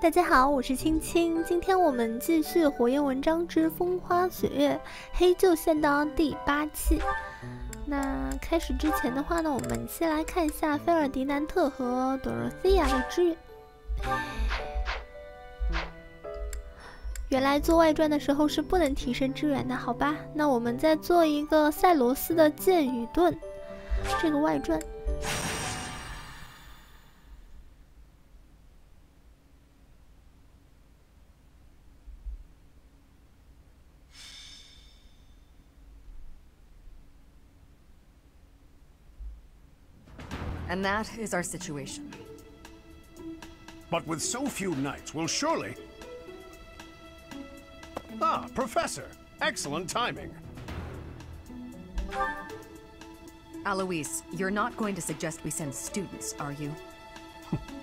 大家好，我是青青，今天我们继续《火焰纹章之风花雪月》黑旧线到第8期。那开始之前的话呢，我们先来看一下菲尔迪南特和朵罗西亚的支援。原来做外传的时候是不能提升支援的，好吧？那我们再做一个赛罗斯的剑与盾这个外传。And that is our situation. But with so few knights, we'll surely... Ah, Professor! Excellent timing. Alois, you're not going to suggest we send students, are you?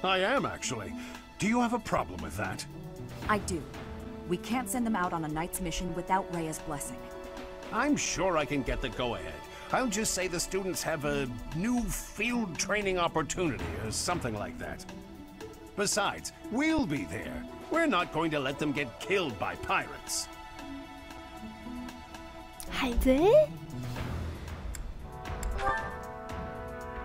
I am, actually. Do you have a problem with that? I do. We can't send them out on a knight's mission without Rhea's blessing. I'm sure I can get the go-ahead. I'll just say the students have a new field training opportunity or something like that. Besides, we'll be there. We're not going to let them get killed by pirates. 海贼?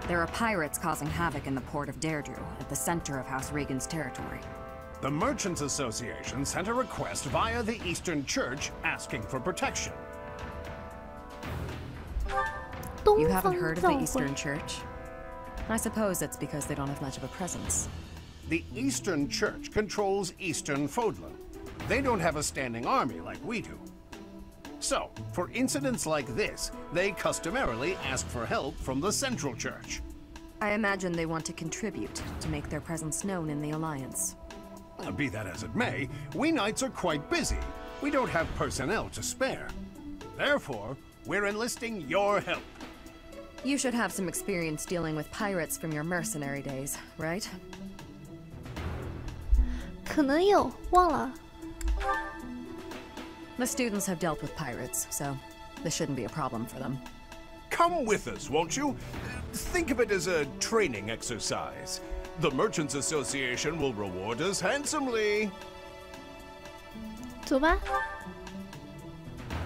There are pirates causing havoc in the port of Deirdre, at the center of House Regan's territory. The Merchants Association sent a request via the Eastern Church asking for protection. You haven't heard of the Eastern Church? I suppose it's because they don't have much of a presence. The Eastern Church controls Eastern Fodlan. They don't have a standing army like we do. So, for incidents like this, they customarily ask for help from the Central Church. I imagine they want to contribute to make their presence known in the Alliance. Be that as it may, we knights are quite busy. We don't have personnel to spare. Therefore, we're enlisting your help. You should have some experience dealing with pirates from your mercenary days, right? 可能有，忘了。 The students have dealt with pirates, so this shouldn't be a problem for them. Come with us, won't you? Think of it as a training exercise. The Merchants Association will reward us handsomely. 走吧。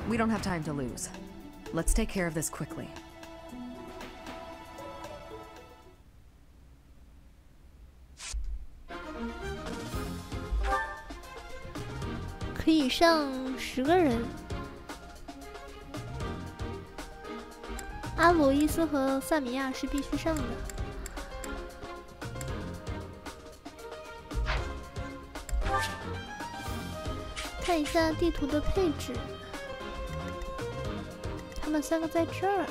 We don't have time to lose. Let's take care of this quickly. 可以上10个人。阿罗伊斯和萨米亚是必须上的。看一下地图的配置，他们3个在这儿。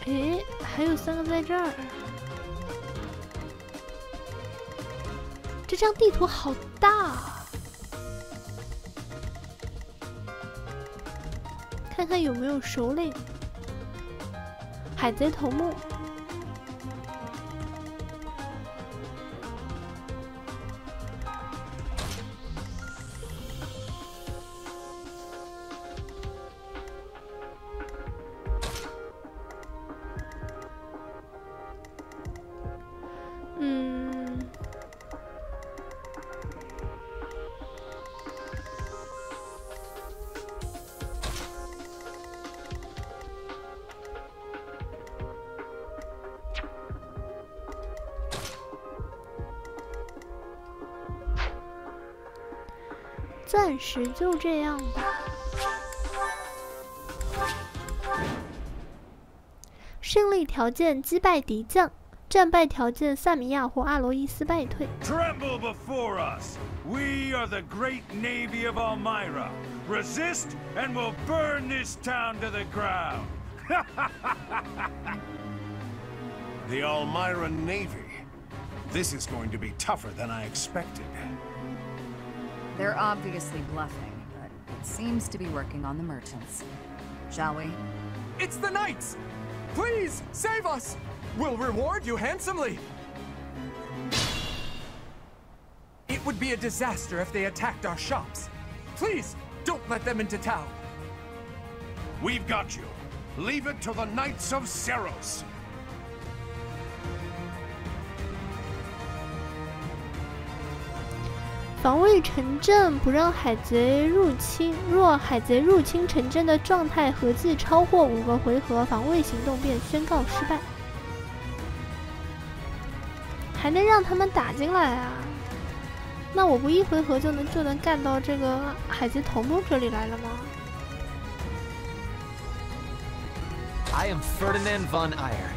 诶，还有3个在这儿。 这张地图好大，看看有没有首领。海贼头目。暂时就这样吧。胜利条件击败敌将，战败条件萨米亚或阿罗伊斯败退。Tremble before us! We are the great navy of Elmira. Resist, and we'll burn this town to the ground. The Elmira Navy. This is going to be tougher than I expected. They're obviously bluffing, but it seems to be working on the merchants. Shall we? It's the knights! Please, save us! We'll reward you handsomely! It would be a disaster if they attacked our shops. Please, don't let them into town. We've got you. Leave it to the Knights of Seros. 防卫城镇，不让海贼入侵。若海贼入侵城镇的状态合计超过5个回合，防卫行动便宣告失败。还能让他们打进来啊？那我不1回合就能干到这个海贼头目这里来了吗？ I am Ferdinand von Eyre.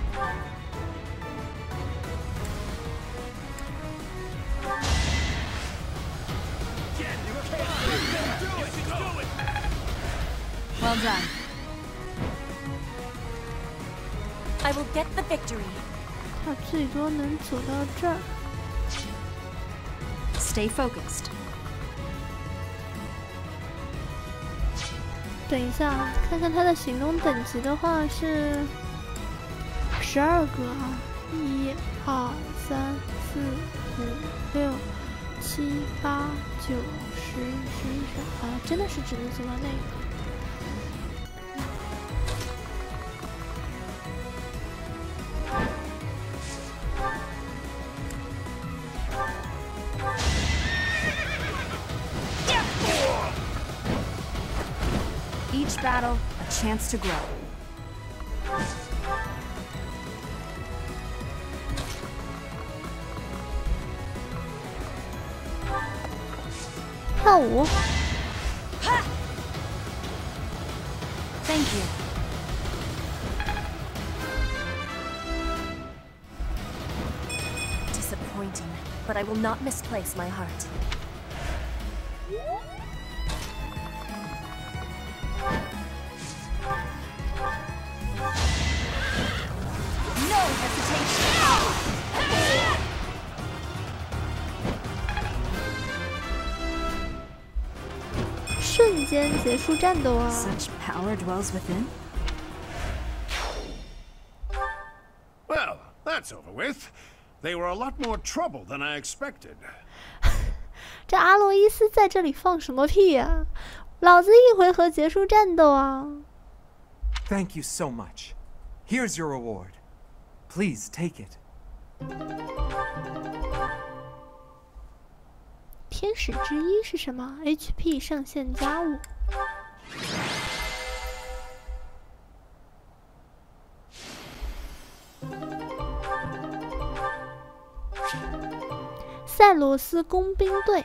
Well done. I will get the victory. 他最多能走到这儿。 Stay focused. 等一下，看看他的行动等级的话是12个啊，1、2、3、4、5、6、7、8、9、10、11、12啊，真的是只能走到那个。 Each battle, a chance to grow. 跳舞。Thank you. Disappointing, but I will not misplace my heart. No hesitation. 瞬间结束战斗啊！ Such power dwells within. Well, that's over with. They were a lot more trouble than I expected. 这阿洛伊斯在这里放什么屁呀、老子1回合结束战斗啊！ Thank you so much. Here's your reward. Please take it. 天使之一是什么 ？HP 上限+5。塞罗斯工兵队。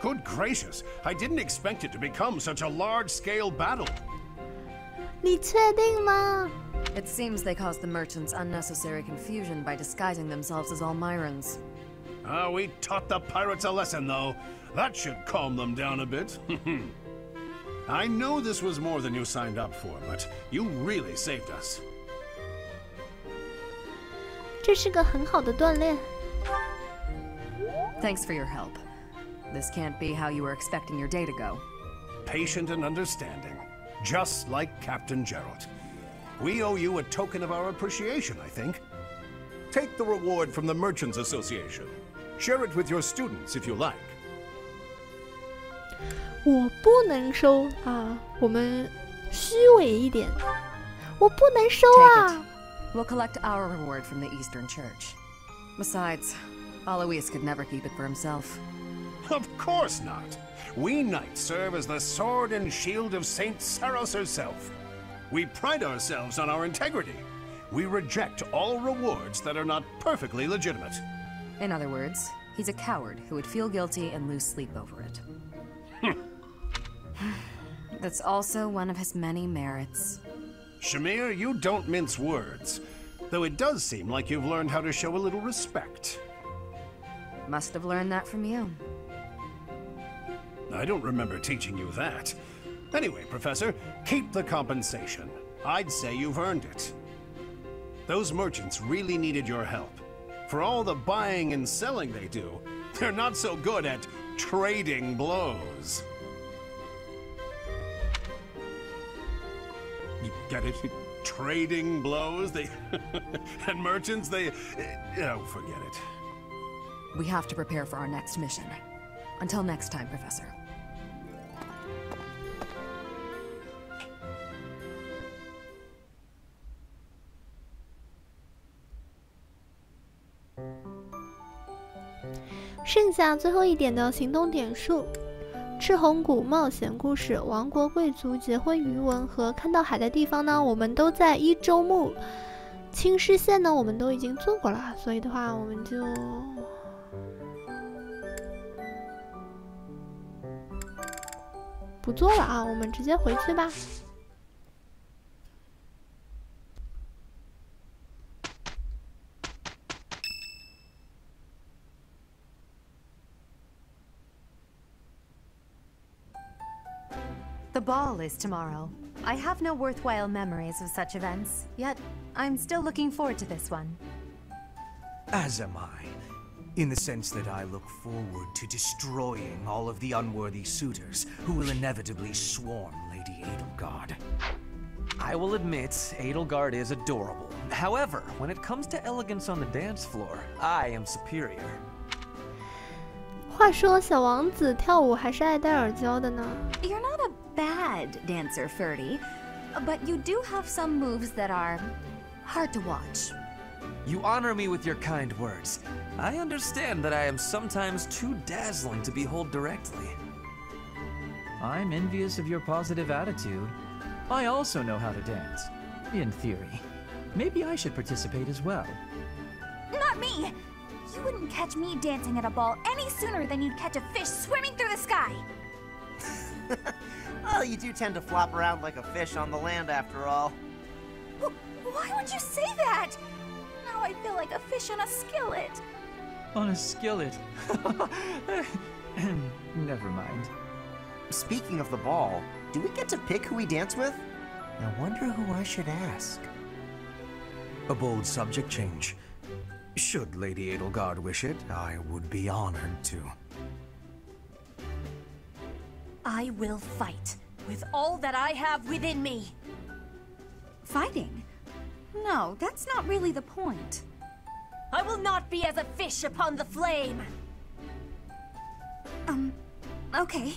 Good gracious, I didn't expect it to become such a large-scale battle. 你确定吗？ It seems they caused the merchants unnecessary confusion by disguising themselves as Almirans. We taught the pirates a lesson, though. That should calm them down a bit. I know this was more than you signed up for, but you really saved us. 这是个很好的锻炼。 Thanks for your help. This can't be how you were expecting your day to go. Patient and understanding, just like Captain Gerald. We owe you a token of our appreciation, I think. Take the reward from the Merchants Association. Share it with your students if you like. 我不能收啊，我们虚伪一点，我不能收 Take 啊。 it. We'll collect our reward from the Eastern Church. Besides, Alois could never keep it for himself. Of course not. We knights serve as the sword and shield of Saint Saros herself. We pride ourselves on our integrity. We reject all rewards that are not perfectly legitimate. In other words, he's a coward who would feel guilty and lose sleep over it. That's also one of his many merits. Shamir, you don't mince words. Though it does seem like you've learned how to show a little respect. Must have learned that from you. I don't remember teaching you that. Anyway, Professor, keep the compensation. I'd say you've earned it. Those merchants really needed your help. For all the buying and selling they do, they're not so good at trading blows. You get it? Trading blows? They... and merchants, they... Oh, forget it. We have to prepare for our next mission. Until next time, Professor. 剩下最后一点的行动点数：赤红谷冒险故事、王国贵族结婚余文和看到海的地方呢，我们都在一周目。青狮县呢，我们都已经做过了，所以的话，我们就不做了啊，我们直接回去吧。The ball is tomorrow. I have no worthwhile memories of such events, yet I'm still looking forward to this one. As am I, in the sense that I look forward to destroying all of the unworthy suitors who will inevitably swarm Lady Edelgard. I will admit, Edelgard is adorable. However, when it comes to elegance on the dance floor, I am superior. 话说，小王子跳舞还是爱戴耳胶的呢。You're not a bad dancer, Ferdy, but you do have some moves that are hard to watch. You honor me with your kind words. I understand that I am sometimes too dazzling to behold directly. I'm envious of your positive attitude. I also know how to dance, in theory. Maybe I should participate as well. Not me! You wouldn't catch me dancing at a ball any sooner than you'd catch a fish swimming through the sky! Well, you do tend to flop around like a fish on the land after all. Why would you say that? Now I feel like a fish on a skillet. On a skillet. Never mind. Speaking of the ball, do we get to pick who we dance with? I wonder who I should ask. A bold subject change. Should Lady Edelgard wish it, I would be honored to. I will fight with all that I have within me. Fighting? No, that's not really the point. I will not be as a fish upon the flame. Okay.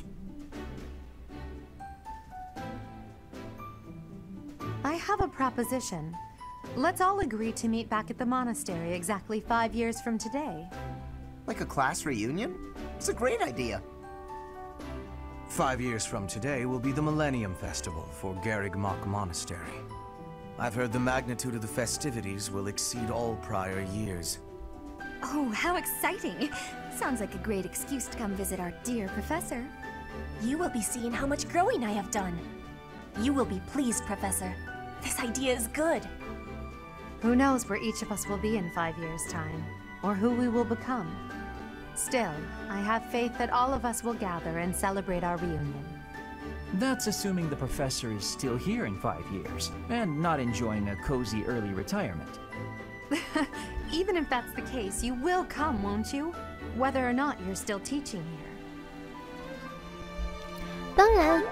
I have a proposition. Let's all agree to meet back at the monastery exactly 5 years from today. Like a class reunion? It's a great idea. 5 years from today will be the Millennium Festival for Garrigmach Monastery. I've heard the magnitude of the festivities will exceed all prior years. Oh, how exciting! Sounds like a great excuse to come visit our dear professor. You will be seeing how much growing I have done. You will be pleased, Professor. This idea is good. Who knows where each of us will be in 5 years' time, or who we will become. Still, I have faith that all of us will gather and celebrate our reunion. That's assuming the professor is still here in 5 years, and not enjoying a cozy early retirement. Even if that's the case, you will come, won't you? Whether or not you're still teaching here. 当然。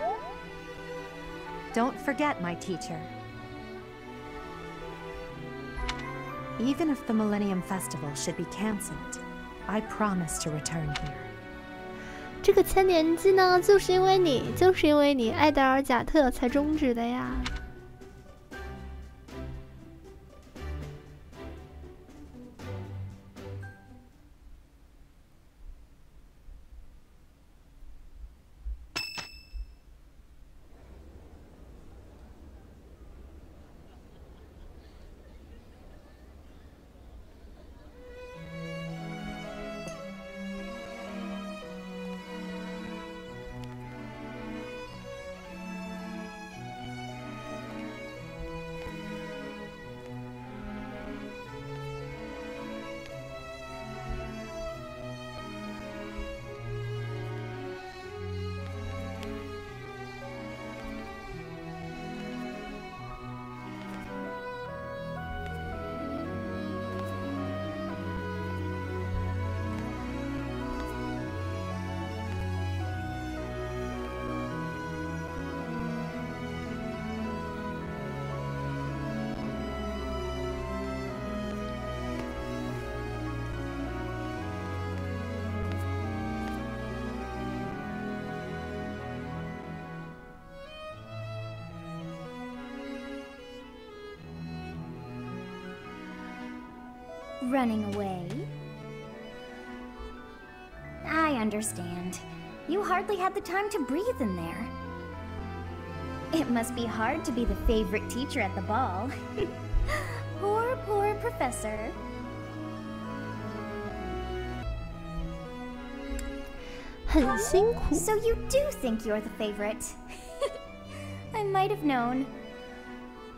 Don't forget, my teacher. Even if the Millennium Festival should be cancelled, I promise to return here. 这个千年祭呢，就是因为你艾德尔贾特才终止的呀。Running away? understand. You hardly had the time to breathe in there. It must be hard to be the favorite teacher at the ball. Poor, poor professor. 很辛苦。 So you do think you're the favorite? I might have known.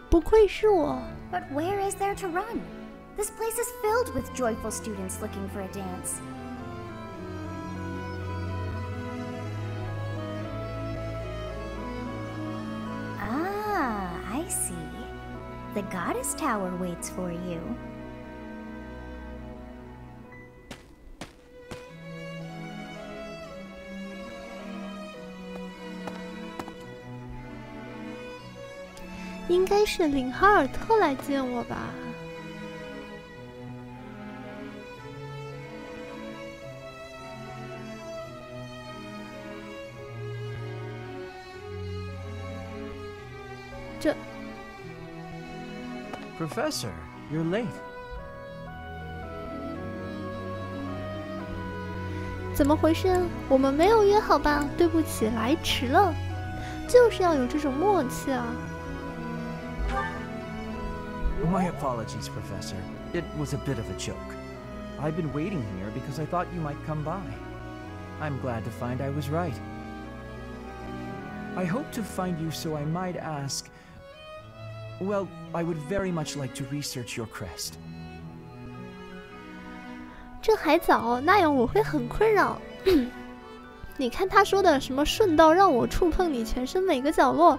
不愧是我。 But where is there to run? This place is filled with joyful students looking for a dance. Ah, I see. The Goddess Tower waits for you. 应该是林哈尔特来见我吧。这 Professor, you're late. 怎么回事？我们没有约好吧？对不起，来迟了。就是要有这种默契啊。 My apologies, Professor. It was a bit of a joke. I've been waiting here because I thought you might come by. I'm glad to find I was right. I hope to find you so I might ask... Well, I would very much like to research your crest. 这还早，那样我会很困扰。你看他说的什么顺道让我触碰你全身每个角落。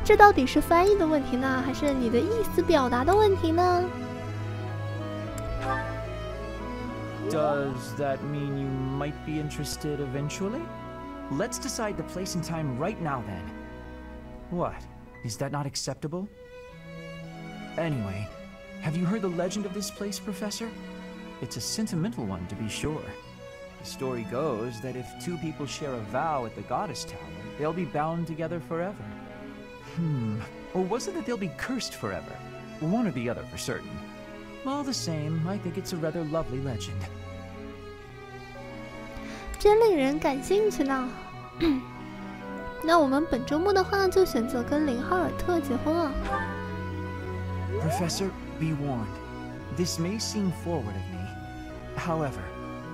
这到底是翻译的问题呢，还是你的意思表达的问题呢？ Does that mean you might be interested eventually? Let's decide the place and time right now then. What? Is that not acceptable? Anyway, have you heard the legend of this place, Professor? It's a sentimental one, to be sure. The story goes that if two people share a vow at the Goddess Tower, they'll be bound together forever. Or was it that they'll be cursed forever? One or the other for certain. All the same, I think it's a rather lovely legend. 真令人感兴趣呢。那我们本周末的话，就选择跟林哈尔特结婚了。Professor, be warned. This may seem forward of me. However,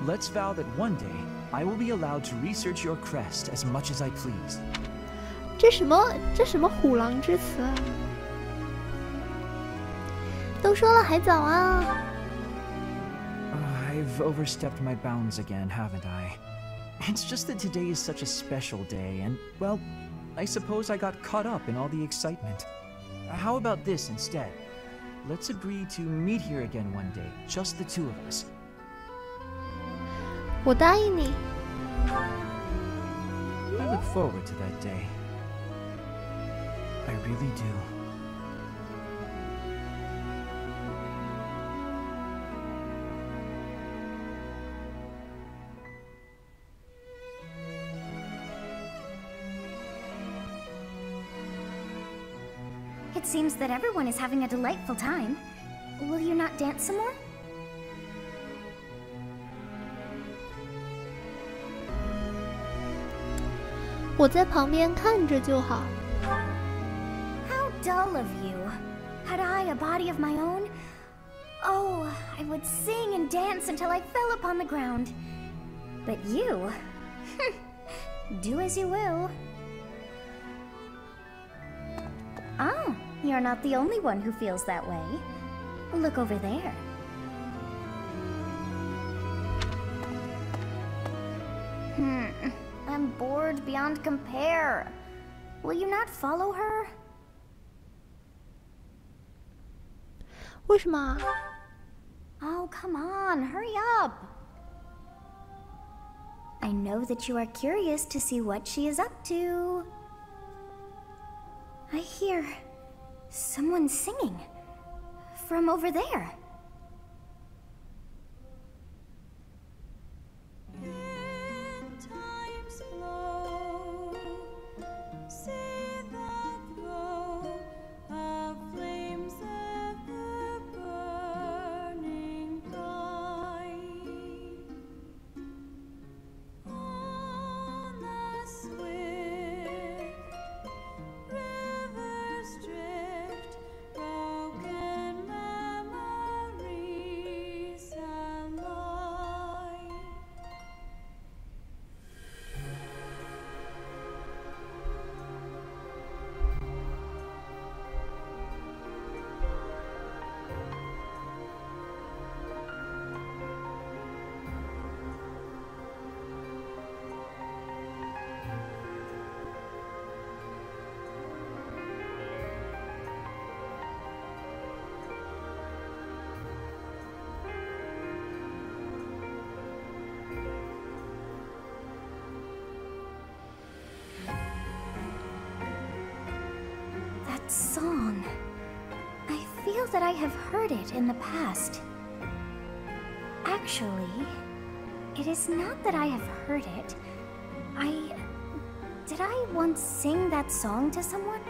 let's vow that one day I will be allowed to research your crest as much as I please. 这什么虎狼之词啊！都说了还早啊。I've overstepped my bounds again, haven't I? It's just that today is such a special day, and, well, I suppose I got caught up in all the excitement. How about this instead? Let's agree to meet here again one day, just the two of us. 我答应你。 I look forward to that day. I really do. It seems that everyone is having a delightful time. Will you not dance some more? “我在旁边看着就好。” How dull of you. Had I a body of my own? Oh, I would sing and dance until I fell upon the ground. But you... do as you will. Ah, you're not the only one who feels that way. Look over there. I'm bored beyond compare. Will you not follow her? 为什么？ Oh, come on, hurry up. I know that you are curious to see what she is up to. I hear someone singing from over there. That song. I feel that I have heard it in the past. Actually, it is not that I have heard it. Did I once sing that song to someone?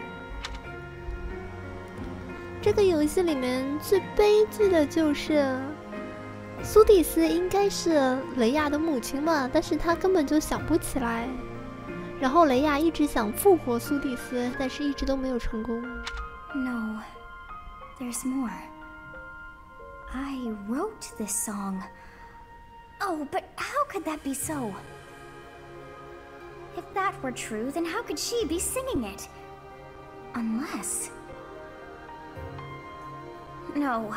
这个游戏里面最悲剧的就是苏蒂斯应该是雷亚的母亲嘛，但是她根本就想不起来。然后雷亚一直想复活苏蒂斯，但是一直都没有成功。No, there's more. I wrote this song. Oh, but how could that be so? If that were true, then how could she be singing it? Unless... No.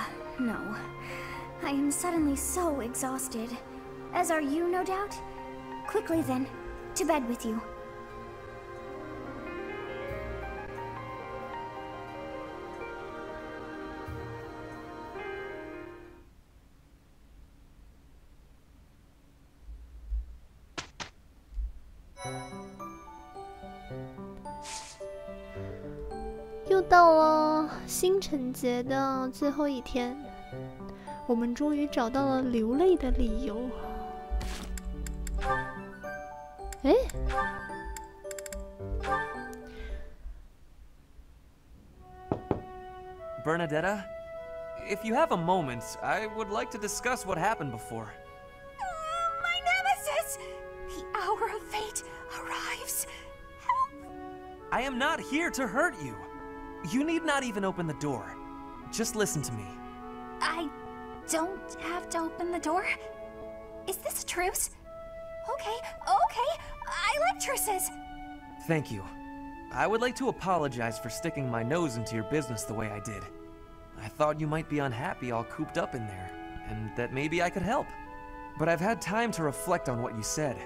I am suddenly so exhausted. As are you, no doubt? Quickly then, to bed with you. 又到了星辰节的最后一天，我们终于找到了流泪的理由。哎， Bernadetta, if you have a moment, I would like to discuss what happened before. My nemesis! The hour of fate arrives. Help! I am not here to hurt you. You need not even open the door. Just listen to me. I don't have to open the door? Is this a truce? Okay. I like truces. Thank you. I would like to apologize for sticking my nose into your business the way I did. I thought you might be unhappy all cooped up in there, and that maybe I could help. But I've had time to reflect on what you said,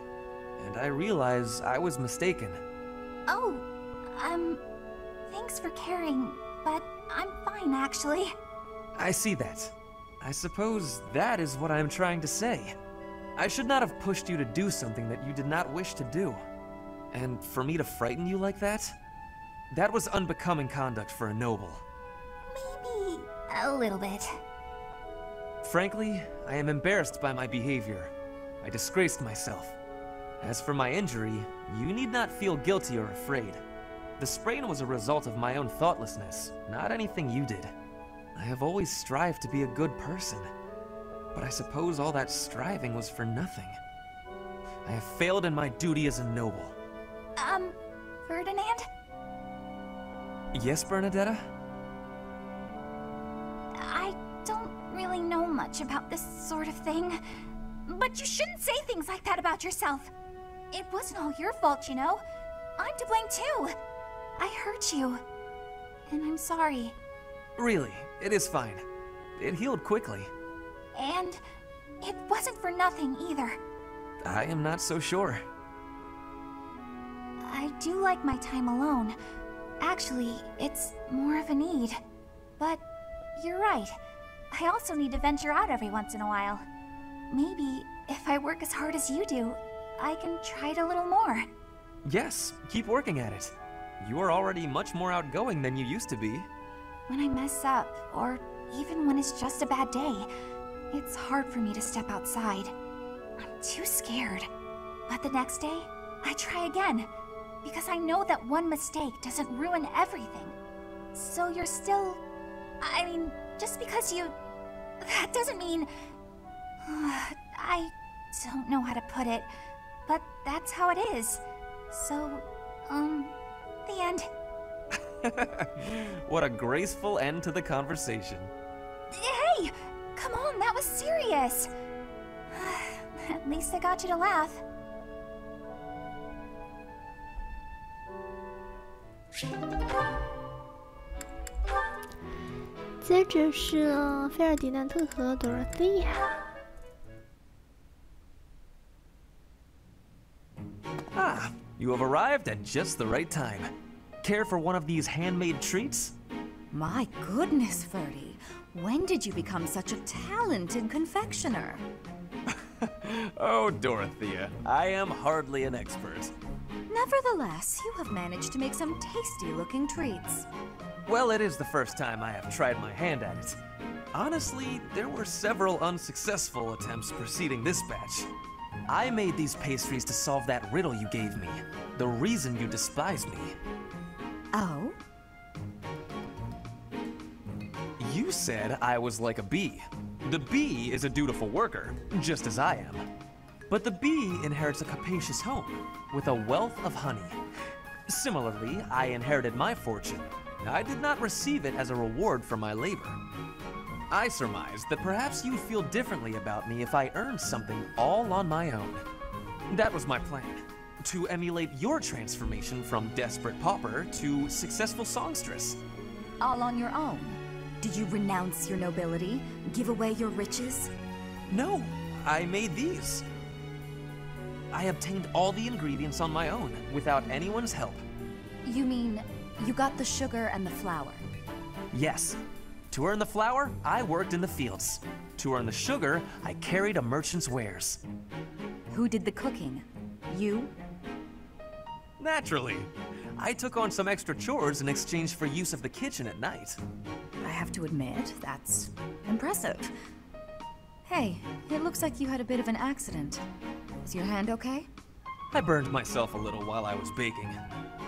and I realize I was mistaken. Oh, thanks for caring, but I'm fine actually. I see that. I suppose that is what I'm trying to say. I should not have pushed you to do something that you did not wish to do. And for me to frighten you like that? That was unbecoming conduct for a noble. Maybe a little bit. Frankly, I am embarrassed by my behavior. I disgraced myself. As for my injury, you need not feel guilty or afraid. The sprain was a result of my own thoughtlessness, not anything you did. I have always strived to be a good person, but I suppose all that striving was for nothing. I have failed in my duty as a noble. Ferdinand? Yes, Bernadetta? I don't really know much about this sort of thing, but you shouldn't say things like that about yourself. It wasn't all your fault, you know. I'm to blame too. I hurt you, and I'm sorry. Really, it is fine. It healed quickly. And it wasn't for nothing either. I am not so sure. I do like my time alone. Actually, it's more of a need. But you're right. I also need to venture out every once in a while. Maybe if I work as hard as you do, I can try it a little more. Yes, keep working at it. You are already much more outgoing than you used to be. When I mess up, or even when it's just a bad day, it's hard for me to step outside. I'm too scared. But the next day, I try again, because I know that one mistake doesn't ruin everything. So you're still... I mean, just because you... That doesn't mean... I don't know how to put it, but that's how it is. So, the end. What a graceful end to the conversation. Hey! Come on, that was serious! At least I got you to laugh. 接着是菲尔迪南特和朵罗西亚。Ah, you have arrived at just the right time. Care for one of these handmade treats? My goodness, Ferdy. When did you become such a talented confectioner? Oh, Dorothea, I am hardly an expert. Nevertheless, you have managed to make some tasty-looking treats. Well, it is the first time I have tried my hand at it. Honestly, there were several unsuccessful attempts preceding this batch. I made these pastries to solve that riddle you gave me. The reason you despise me. Oh? You said I was like a bee. The bee is a dutiful worker, just as I am. But the bee inherits a capacious home, with a wealth of honey. Similarly, I inherited my fortune. I did not receive it as a reward for my labor. I surmised that perhaps you'd feel differently about me if I earned something all on my own. That was my plan, to emulate your transformation from desperate pauper to successful songstress. All on your own? Did you renounce your nobility? Give away your riches? No, I made these. I obtained all the ingredients on my own, without anyone's help. You mean, you got the sugar and the flour? Yes. To earn the flour, I worked in the fields. To earn the sugar, I carried a merchant's wares. Who did the cooking? You? Naturally. I took on some extra chores in exchange for use of the kitchen at night. I have to admit, that's impressive. Hey, it looks like you had a bit of an accident. Is your hand okay? I burned myself a little while I was baking.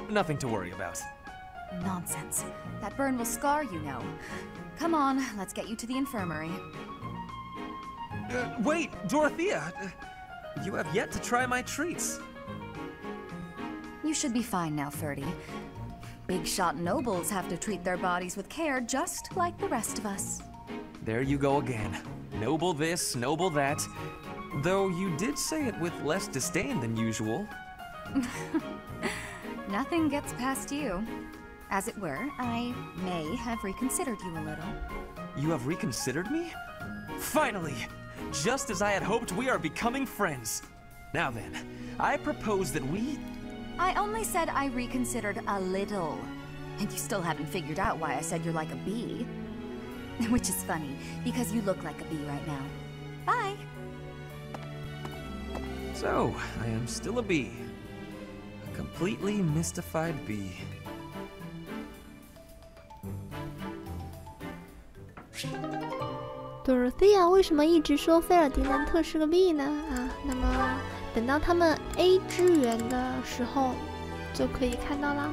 Nothing to worry about. Nonsense. That burn will scar you now. Come on, let's get you to the infirmary. Wait, Dorothea! You have yet to try my treats. You should be fine now, Ferdy. Big shot nobles have to treat their bodies with care just like the rest of us. There you go again. Noble this, noble that. Though you did say it with less disdain than usual. Nothing gets past you. As it were, I may have reconsidered you a little. You have reconsidered me? Finally! Just as I had hoped, we are becoming friends. Now then, I propose that we... I only said I reconsidered a little. And you still haven't figured out why I said you're like a bee. Which is funny, because you look like a bee right now. Bye! So, I am still a bee. A completely mystified bee. Dorothea 为什么一直说菲尔迪南特是个 B 呢？那么等到他们 A 支援的时候，就可以看到啦。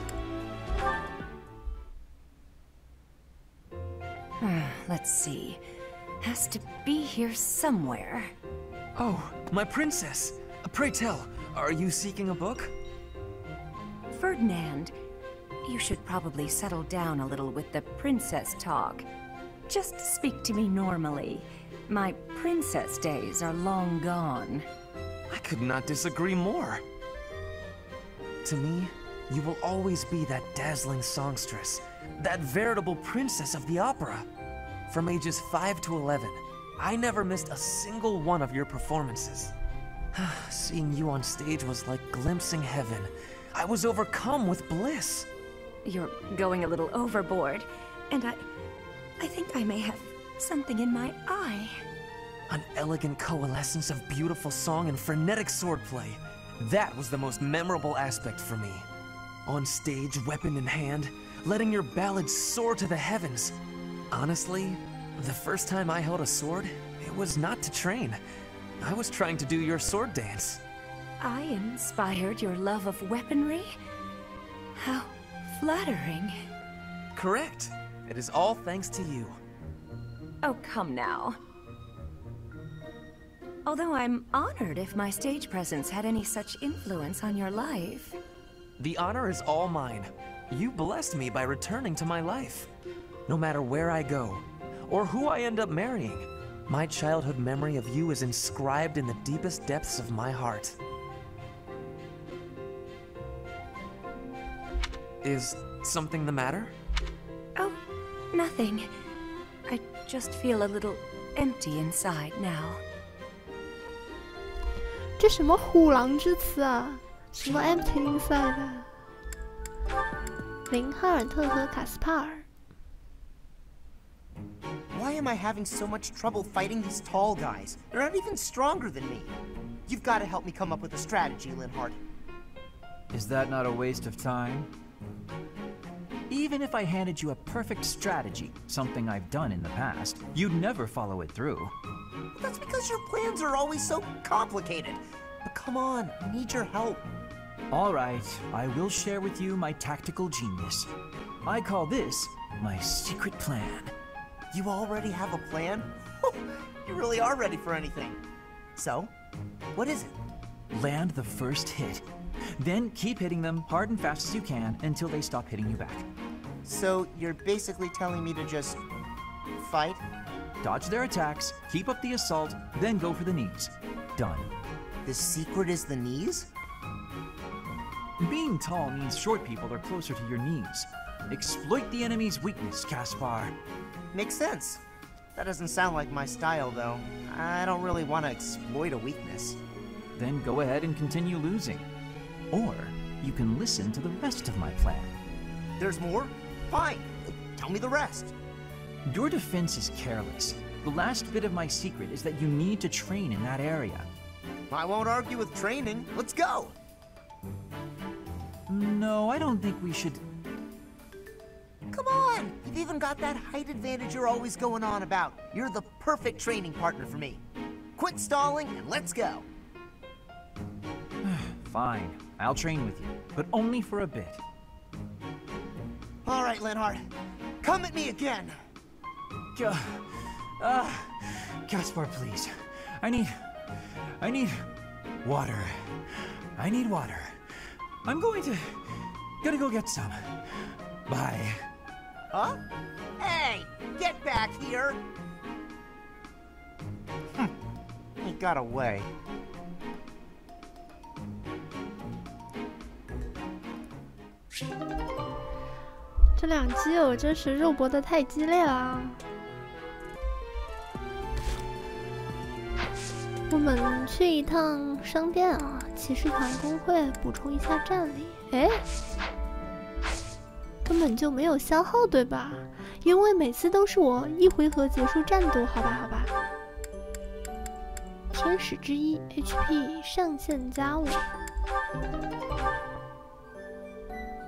Let's see. Has to be here somewhere. Oh, my princess! Pray tell, are you seeking a book? Ferdinand, you should probably settle down a little with the princess talk. Just speak to me normally. My princess days are long gone. I could not disagree more. To me, you will always be that dazzling songstress, that veritable princess of the opera. From ages 5 to 11, I never missed a single one of your performances. Seeing you on stage was like glimpsing heaven. I was overcome with bliss. You're going a little overboard, and I think I may have something in my eye. An elegant coalescence of beautiful song and frenetic swordplay. That was the most memorable aspect for me. On stage, weapon in hand, letting your ballads soar to the heavens. Honestly, the first time I held a sword, it was not to train. I was trying to do your sword dance. I inspired your love of weaponry? How flattering. Correct. It is all thanks to you. Oh, come now. Although I'm honored if my stage presence had any such influence on your life. The honor is all mine. You blessed me by returning to my life. No matter where I go, or who I end up marrying, my childhood memory of you is inscribed in the deepest depths of my heart. Is something the matter? Oh, nothing. I just feel a little empty inside now. 这什么虎狼之词啊？什么 empty inside 的？林哈尔特和卡斯帕尔。Why am I having so much trouble fighting these tall guys? They're not even stronger than me. You've got to help me come up with a strategy, Linhardt. Is that not a waste of time? Even if I handed you a perfect strategy, something I've done in the past, you'd never follow it through. That's because your plans are always so complicated. But come on, I need your help. All right, I will share with you my tactical genius. I call this my secret plan. You already have a plan? You really are ready for anything. So, what is it? Land the first hit. Then keep hitting them hard and fast as you can until they stop hitting you back. So, you're basically telling me to just fight? Dodge their attacks, keep up the assault, then go for the knees. Done. The secret is the knees? Being tall means short people are closer to your knees. Exploit the enemy's weakness, Caspar. Makes sense. That doesn't sound like my style, though. I don't really want to exploit a weakness. Then go ahead and continue losing. Or you can listen to the rest of my plan. There's more? Fine. Tell me the rest. Your defense is careless. The last bit of my secret is that you need to train in that area. I won't argue with training. Let's go! No, I don't think we should... Come on! You've even got that height advantage you're always going on about. You're the perfect training partner for me. Quit stalling and let's go! Fine. I'll train with you, but only for a bit. All right, Linhardt. Come at me again! Caspar, please. I need water. I need water. I'm gonna go get some. Bye. Huh? Hey! Get back here! He got away. 这两基友真是肉搏的太激烈了。我们去一趟商店啊，骑士团工会补充一下战力。哎，根本就没有消耗，对吧？因为每次都是我一回合结束战斗，好吧，好吧。天使之一 ，HP 上限加5。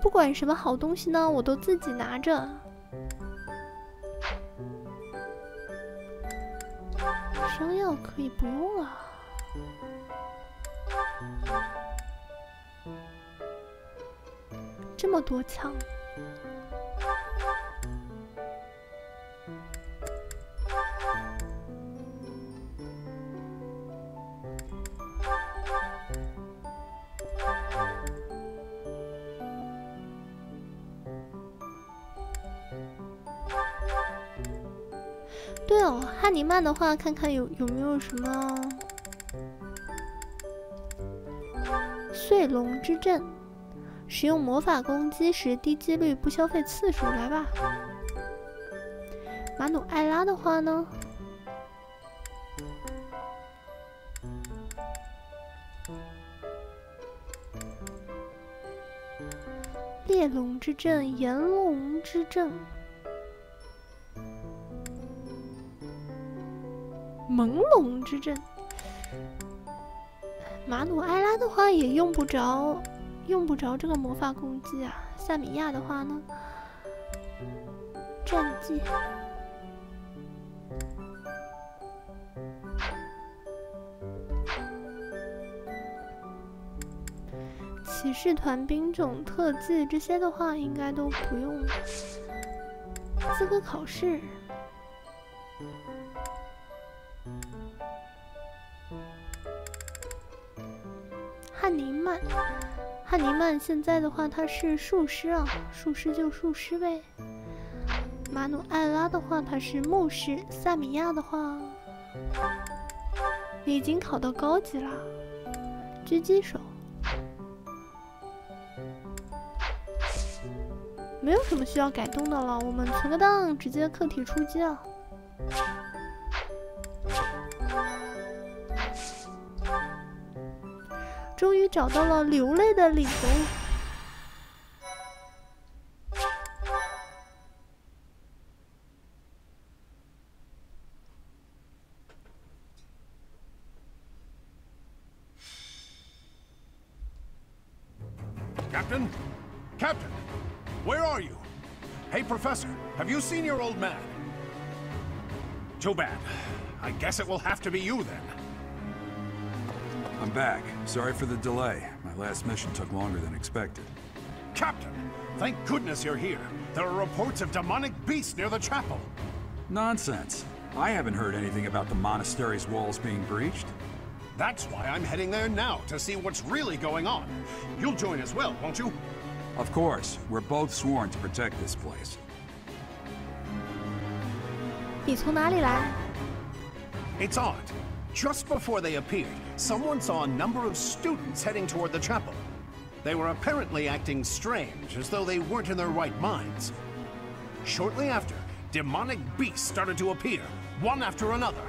不管什么好东西呢，我都自己拿着。伤药可以不用了。这么多枪。对哦，汉尼曼的话，看看有没有什么碎龙之阵，使用魔法攻击时低几率不消费次数，来吧。马努艾拉的话呢？烈龙之阵、炎龙之阵。朦胧之阵，马努埃拉的话也用不着这个魔法攻击啊。夏米亚的话呢，战绩，骑士团兵种特技这些的话，应该都不用。资格考试。汉尼曼现在的话，他是术师啊，术师就术师呗。马努艾拉的话，他是牧师。萨米亚的话，你已经考到高级了，狙击手。没有什么需要改动的了，我们存个档，直接课题出击啊。终于找到了流泪的理由。Captain? Captain! Where are you? Hey, Professor, have you seen your old man? Too bad. I guess it will have to be you then. I'm back. Sorry for the delay. My last mission took longer than expected. Captain, thank goodness you're here. There are reports of demonic beasts near the chapel. Nonsense. I haven't heard anything about the monastery's walls being breached. That's why I'm heading there now, to see what's really going on. You'll join as well, won't you? Of course. We're both sworn to protect this place. 你从哪里来？ It's odd. Just before they appeared, someone saw a number of students heading toward the chapel. They were apparently acting strange, as though they weren't in their right minds. Shortly after, demonic beasts started to appear, one after another.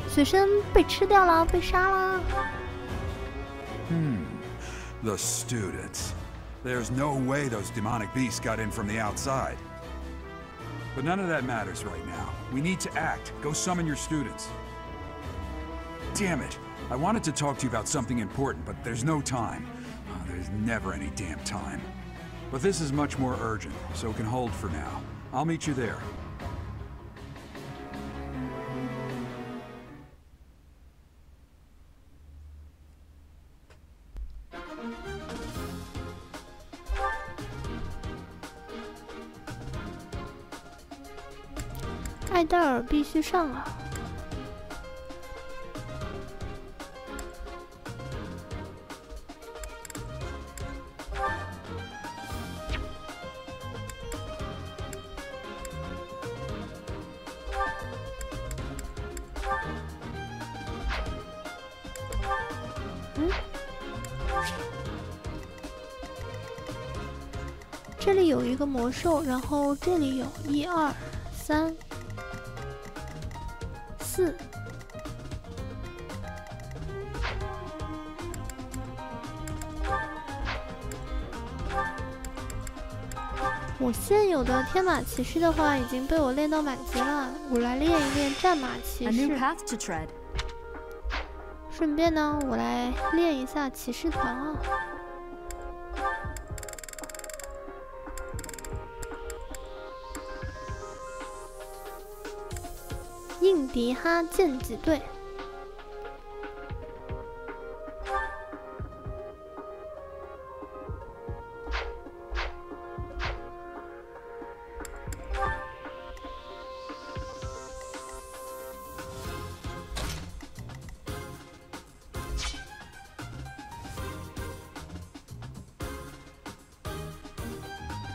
学生被吃掉了，被杀了。The students. There's no way those demonic beasts got in from the outside. But none of that matters right now. We need to act. Go summon your students. Damn it. I wanted to talk to you about something important, but there's no time. There's never any damn time. But this is much more urgent, so it can hold for now. I'll meet you there. 艾戴尔必须上啊！这里有一个魔兽，然后这里有1、2、3、4。我现有的天马骑士的话已经被我练到满级了，我来练一练战马骑士。顺便呢，我来练一下骑士团啊。 印迪哈剑戟队，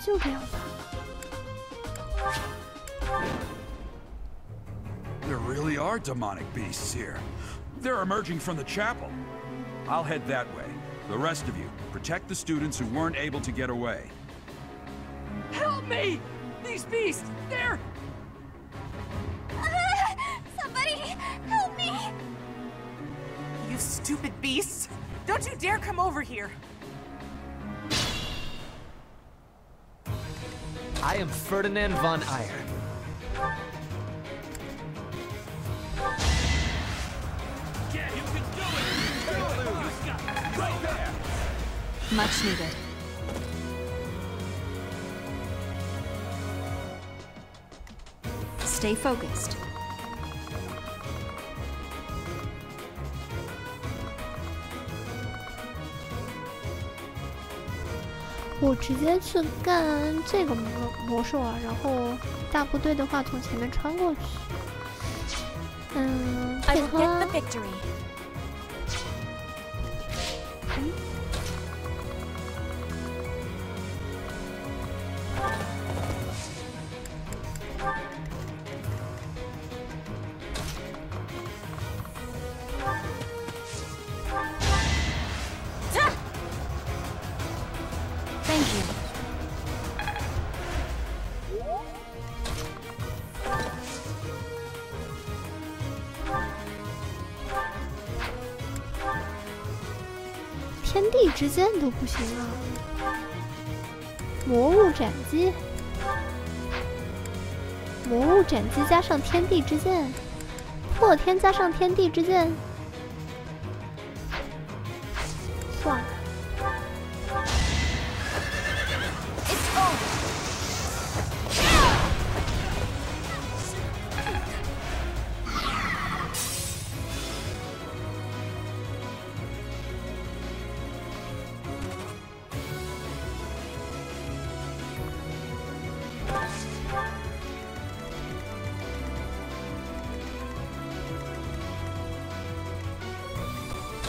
就这样吧。 There really are demonic beasts here. They're emerging from the chapel. I'll head that way. The rest of you, protect the students who weren't able to get away. Help me! These beasts, they're... Somebody, help me! You stupid beasts! Don't you dare come over here! I am Ferdinand von Eyre. Much needed. Stay focused. 我直接去干这个魔兽啊，然后大部队的话从前面穿过去。配合。Thank you. 天地之间都不行啊！魔物斩击，魔物斩击加上天地之剑，破天加上天地之剑，算了。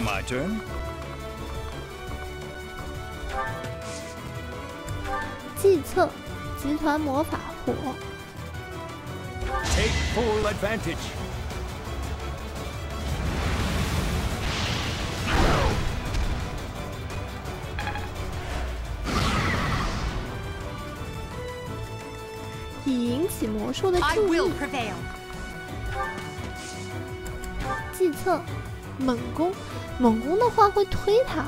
My turn. 计策，集团魔法火。Take full advantage. 以引起魔兽的注意。计策，猛攻，猛攻的话会推他。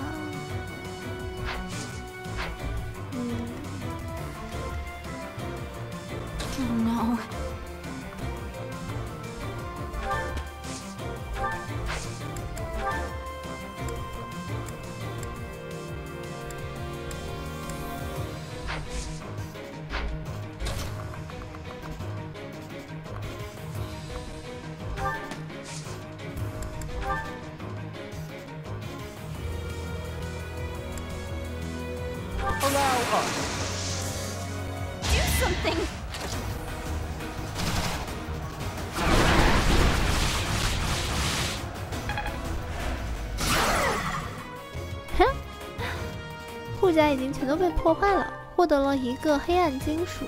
Oh no. Allow us. Do something. 护甲已经全都被破坏了，获得了一个黑暗金属。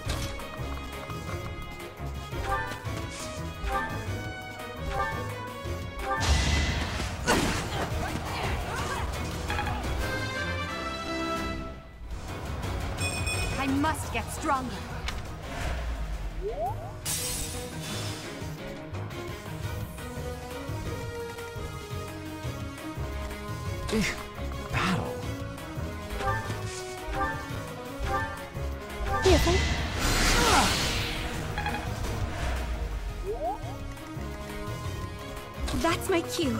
I must get stronger. Battle. 烈风。That's my cue.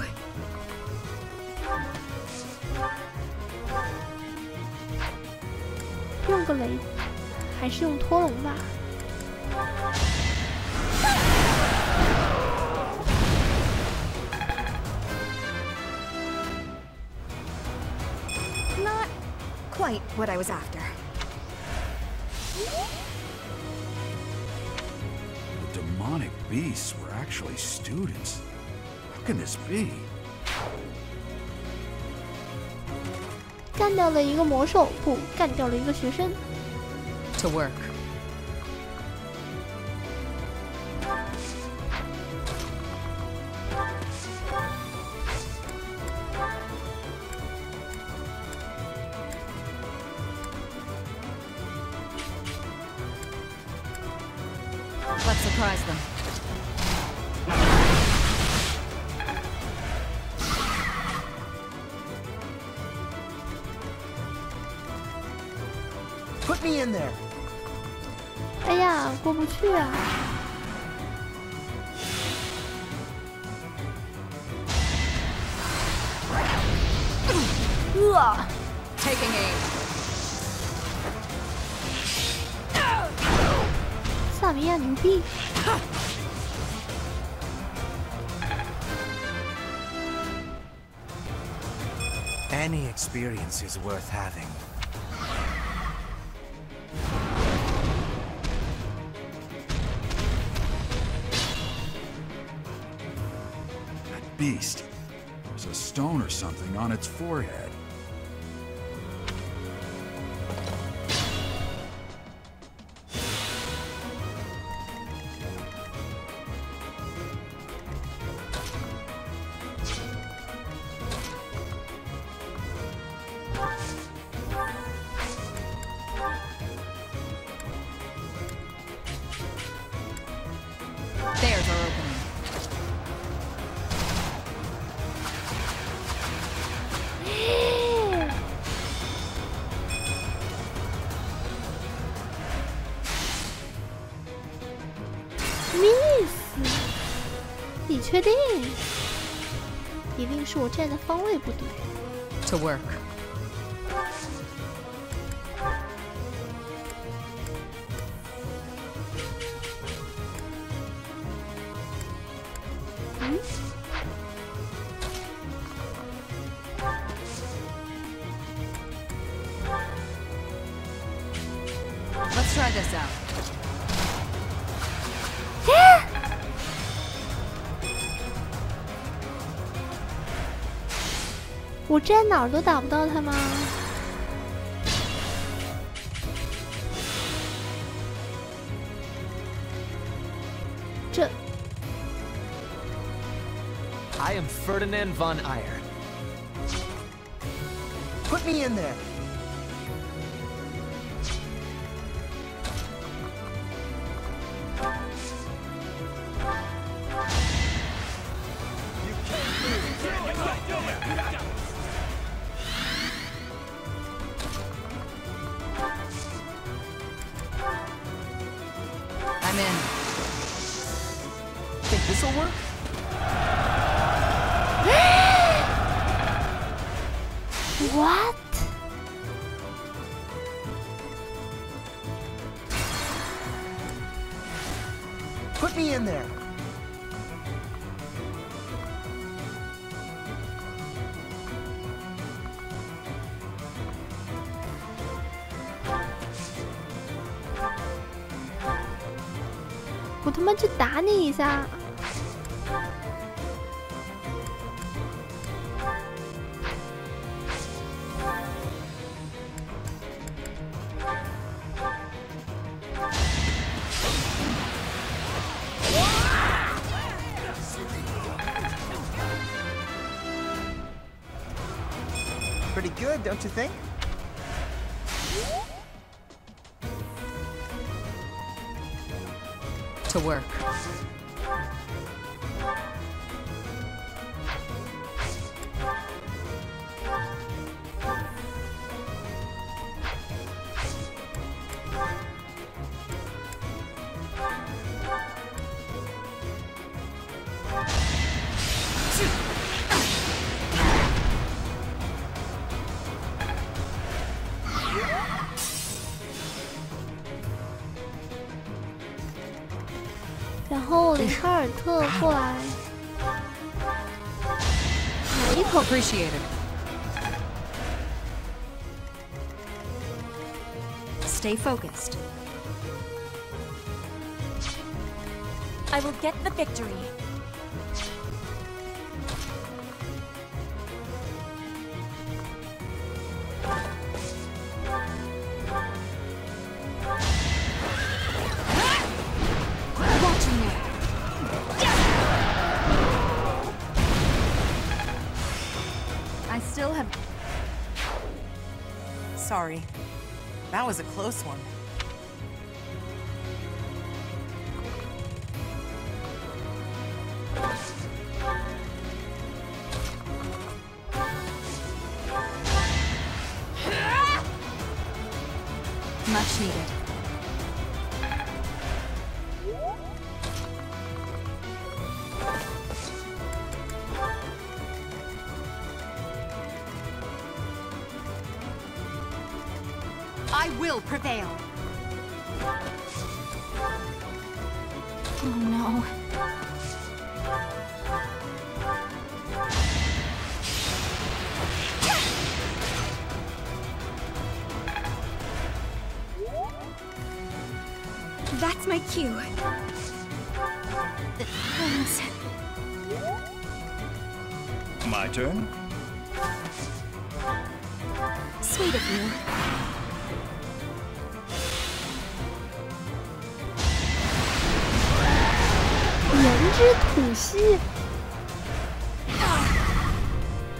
用个雷，还是用拖龙吧。Not quite what I was after. The demonic beasts were actually students. How can this be? 干掉了一个魔兽，不，干掉了一个学生。To work. Let's surprise them. Put me in there. 哎呀，过不去啊！ Taking aim. 萨米亚牛逼！ Any experience is worth having. That beast. There's a stone or something on its forehead. There's our opening. Miss， 你确定？一定是我站的方位不对。 To work. Let's try this out. 我站哪儿都打不到他吗？这。I am Ferdinand von Eyre. Put me in there. I'm in. Think this'll work? What? Put me in there.我他妈去打你一下！Pretty good, don't you think? To work. 然后林哈尔特过来，来一口。Appreciated. Stay focused. I will get the victory. I still have... Sorry. That was a close one. Much needed. I will prevail. Oh no. That's my cue. Thanks. My turn? Sweet of you. 炎之吐息，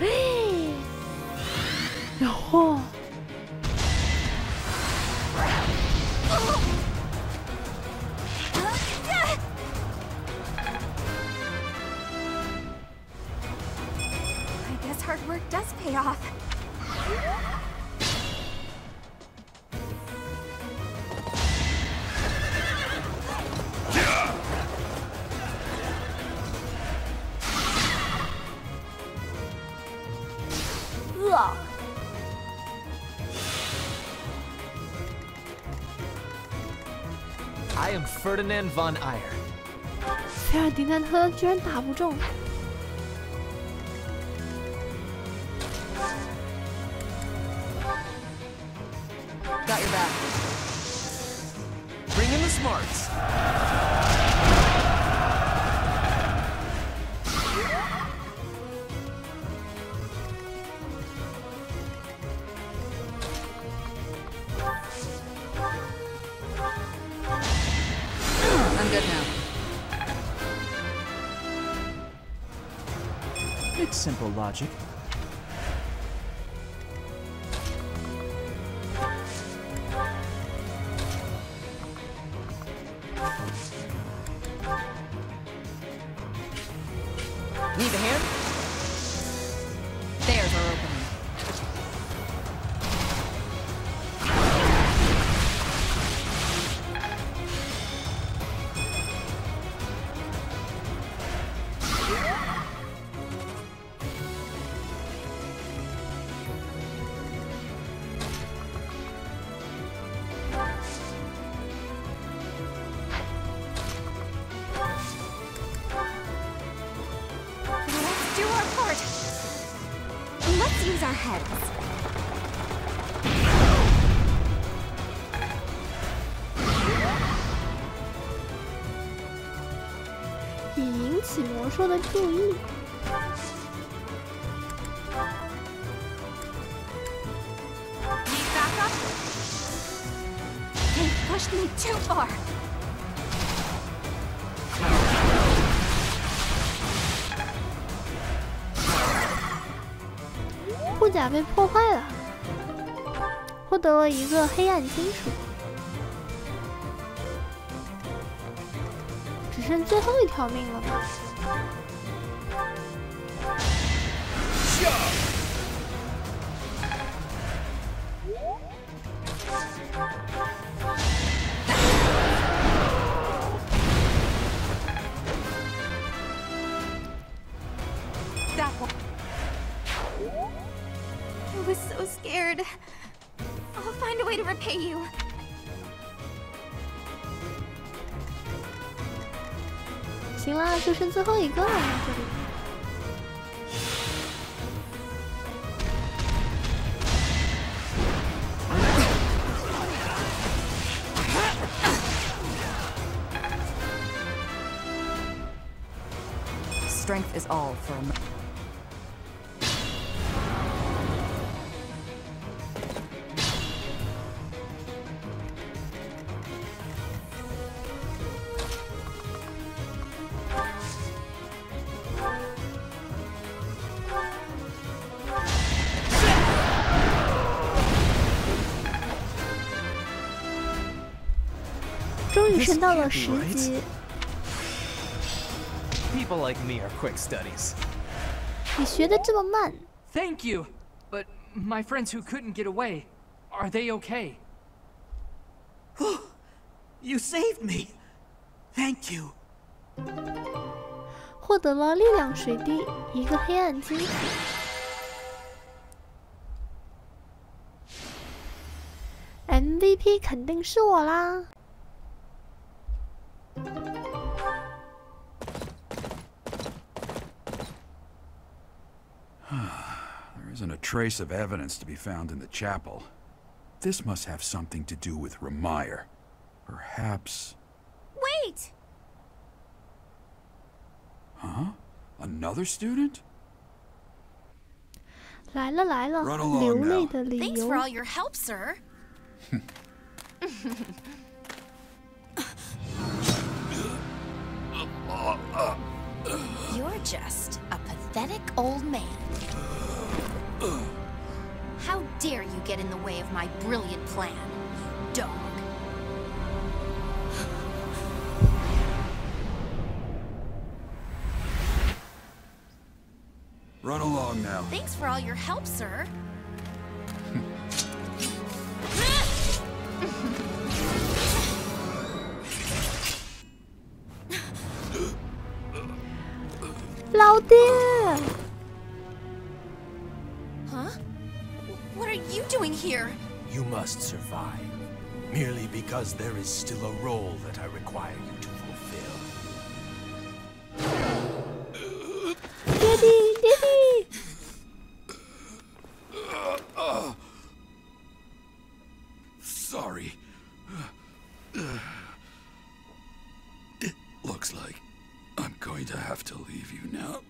哎，然后，I guess hard work does pay off. I am Ferdinand von Eyre. 菲尔迪南特居然打不中。 Got your back. Bring in the smarts. good now. It's simple logic. Need a hand? There's our opening. Let's do our part. Let's use our heads. 以引起魔兽的注意。 Need backup? They pushed me too far. 护甲被破坏了，获得了一个黑暗金属，只剩最后一条命了吧？I was so scared. I'll find a way to repay you. 行啦，就剩最后一个了，这里。 Strength is all for a终于升到了10级。 People like me are quick studies. 你学的这么慢。 Thank you. But my friends who couldn't get away, are they okay? You saved me. Thank you. 获得了力量水滴，一个黑暗金属。MVP 肯定是我啦！ There isn't a trace of evidence to be found in the chapel. This must have something to do with Ramire. Perhaps... Wait! Huh? Another student? 来了来了， Run along 流泪 now. 的理 Thanks 由 for。all your help, sir. You're just a pathetic old man. How dare you get in the way of my brilliant plan, dog? Run along now. Thanks for all your help, sir. 老爹， Huh? What are you doing here? You must survive, merely because there is still a role that I require you to fulfill. 爹地，爹地。 Sorry. It looks like I'm going to have to leave you now.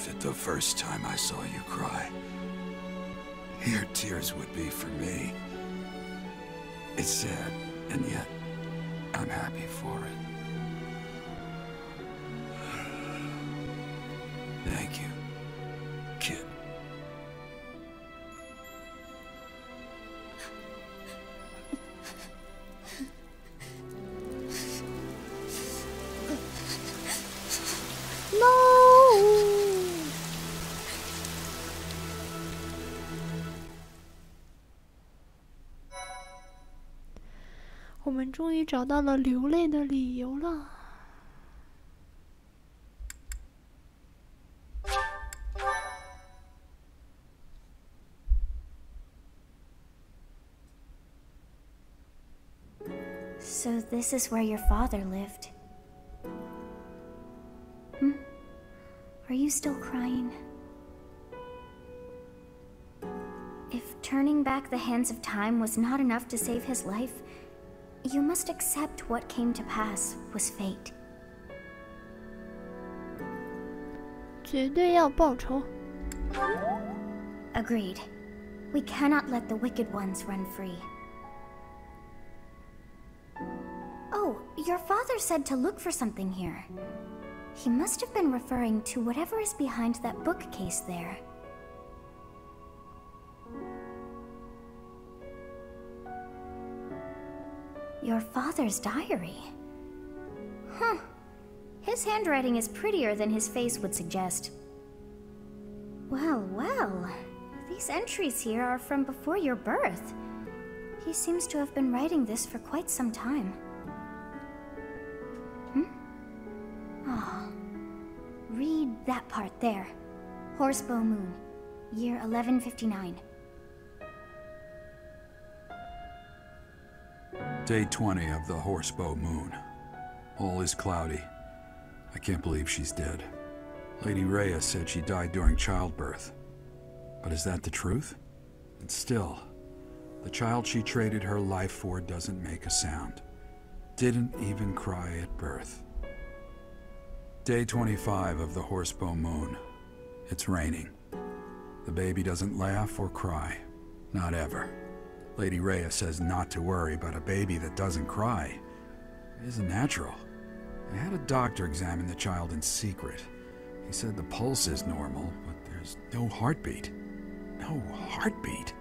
that the first time I saw you cry, your tears would be for me. It's sad, and yet I'm happy for it. Thank you, kid. No！ 我们终于找到了流泪的理由了。So this is where your father lived. Are you still crying? If turning back the hands of time was not enough to save his life, you must accept what came to pass was fate. 绝对要报仇。 Agreed. We cannot let the wicked ones run free. Oh, your father said to look for something here. He must have been referring to whatever is behind that bookcase there. Your father's diary. Huh. His handwriting is prettier than his face would suggest. Well, well. These entries here are from before your birth. He seems to have been writing this for quite some time. Oh. Read that part there. Horsebow Moon, year 1159. Day 20 of the Horsebow Moon. All is cloudy. I can't believe she's dead. Lady Rhea said she died during childbirth. But is that the truth? And still, the child she traded her life for doesn't make a sound. Didn't even cry at birth. Day 25 of the Horsebow Moon. It's raining. The baby doesn't laugh or cry. Not ever. Lady Rhea says not to worry, but a baby that doesn't cry isn't natural. I had a doctor examine the child in secret. He said the pulse is normal, but there's no heartbeat. No heartbeat.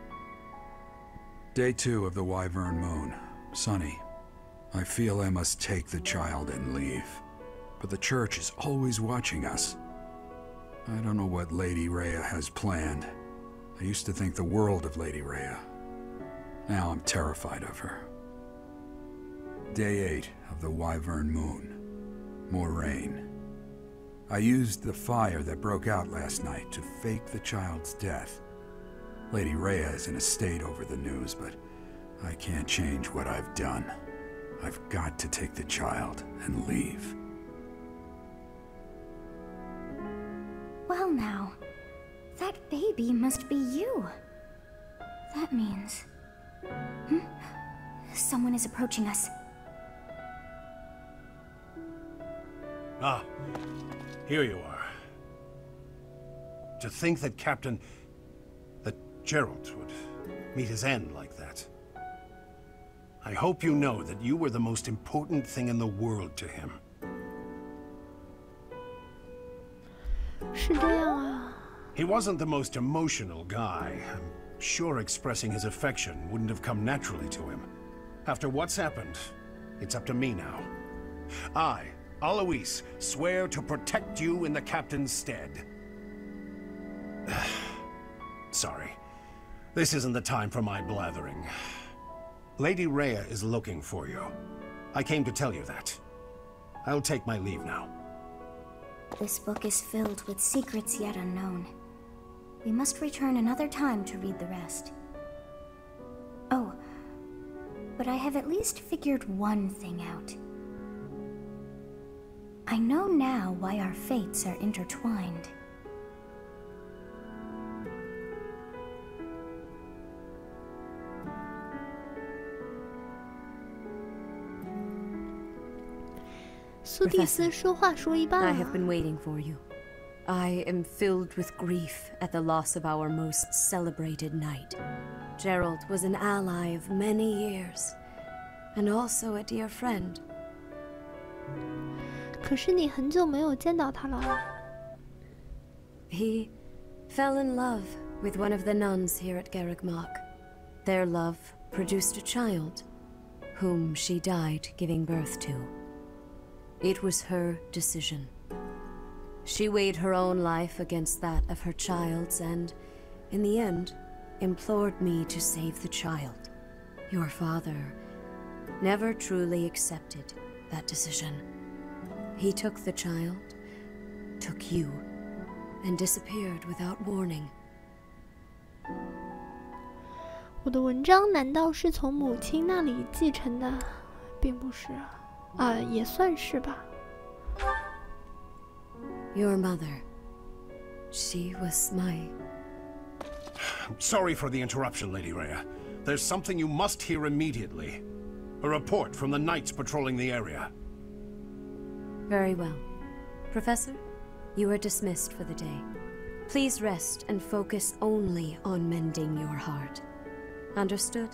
Day 2 of the Wyvern Moon. Sunny. I feel I must take the child and leave. But the church is always watching us. I don't know what Lady Rhea has planned. I used to think the world of Lady Rhea. Now I'm terrified of her. Day 8 of the Wyvern Moon. More rain. I used the fire that broke out last night to fake the child's death. Lady Rhea is in a state over the news, but I can't change what I've done. I've got to take the child and leave. Well now, that baby must be you. That means... Someone is approaching us. Ah, here you are. To think that that Geralt would meet his end like that. I hope you know that you were the most important thing in the world to him. 是这样啊。 He wasn't the most emotional guy. I'm sure expressing his affection wouldn't have come naturally to him. After what's happened, it's up to me now. I, Alois, swear to protect you in the captain's stead. Sorry. This isn't the time for my blathering. Lady Rhea is looking for you. I came to tell you that. I'll take my leave now. This book is filled with secrets yet unknown. We must return another time to read the rest. Oh, but I have at least figured one thing out. I know now why our fates are intertwined.苏蒂斯说话说一半了。 I have been waiting for you. I am filled with grief at the loss of our most celebrated knight. Gerald was an ally of many years, and also a dear friend. 可是你很久没有见到他了。He fell in love with one of the nuns here at Garreg Mach. Their love produced a child, whom she died giving birth to. It was her decision. She weighed her own life against that of her child's and, in the end, implored me to save the child. Your father never truly accepted that decision. He took the child, took you, and disappeared without warning. 我的文章难道是从母亲那里继承的？并不是啊，也算是吧。Your mother, she was my... Sorry for the interruption, Lady Rhea. There's something you must hear immediately. A report from the knights patrolling the area. Very well. Professor, you are dismissed for the day. Please rest and focus only on mending your heart. Understood?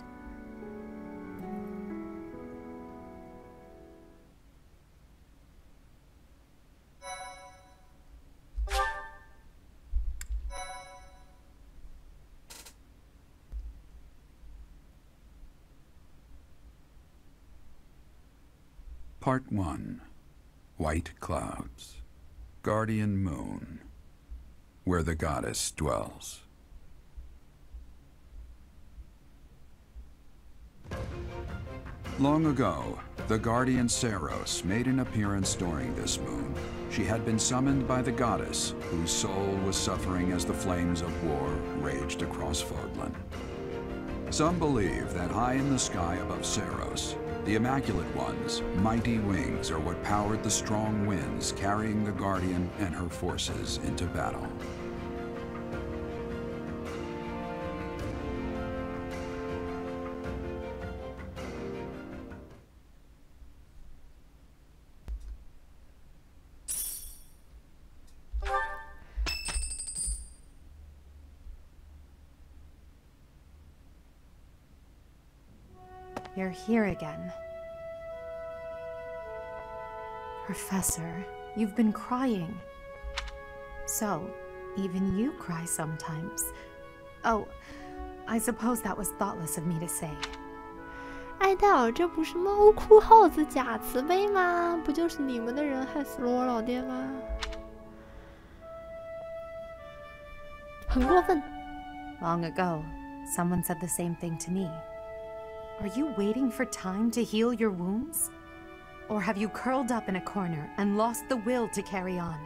Part 1. White Clouds. Guardian Moon. Where the goddess dwells. Long ago, the guardian Seros made an appearance during this moon. She had been summoned by the goddess, whose soul was suffering as the flames of war raged across Fodlan. Some believe that high in the sky above Seros, the Immaculate One's mighty wings are what powered the strong winds carrying the Guardian and her forces into battle. You're here again. Professor, you've been crying. So, even you cry sometimes. Oh, I suppose that was thoughtless of me to say. 艾戴尔，这不是猫哭耗子假慈悲吗？不就是你们的人害死了我老爹吗？很过分。Long ago, someone said the same thing to me. Are you waiting for time to heal your wounds? Or have you curled up in a corner and lost the will to carry on?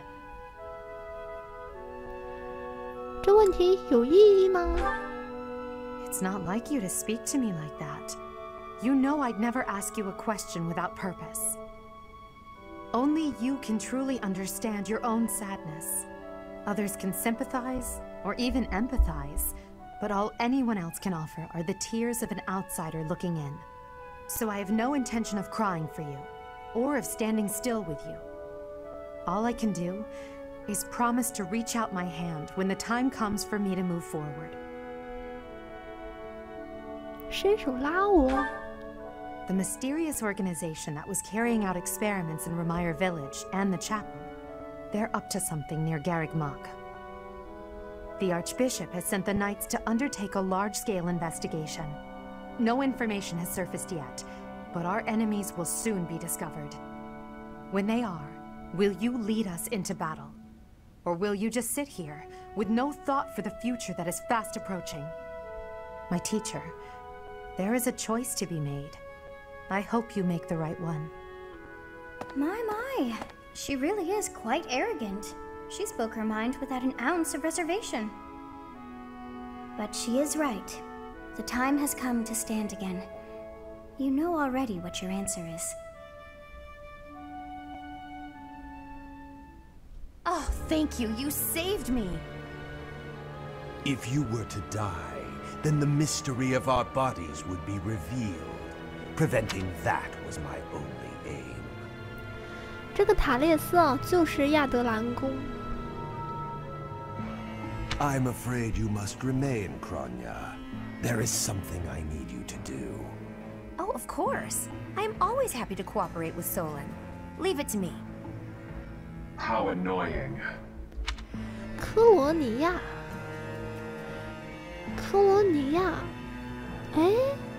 这问题有意义吗？ It's not like you to speak to me like that. You know I'd never ask you a question without purpose. Only you can truly understand your own sadness. Others can sympathize, or even empathize, but all anyone else can offer are the tears of an outsider looking in. So I have no intention of crying for you, or of standing still with you. All I can do is promise to reach out my hand when the time comes for me to move forward. 伸手拉我。 The mysterious organization that was carrying out experiments in Remire Village and the chapel, they're up to something near Garreg Mach. The Archbishop has sent the Knights to undertake a large-scale investigation. No information has surfaced yet, but our enemies will soon be discovered. When they are, will you lead us into battle? Or will you just sit here, with no thought for the future that is fast approaching? My teacher, there is a choice to be made. I hope you make the right one. My. She really is quite arrogant. She spoke her mind without an ounce of reservation. But she is right. The time has come to stand again. You know already what your answer is. Oh, thank you. You saved me. If you were to die, then the mystery of our bodies would be revealed. Preventing that was my only aim. 这个塔列斯啊，就是亚德兰宫。I'm afraid you must remain, Kronya. There is something I need you to do. Oh, of course. I'm always happy to cooperate with Solon. Leave it to me. How annoying. 科罗尼亚，科罗尼亚，哎，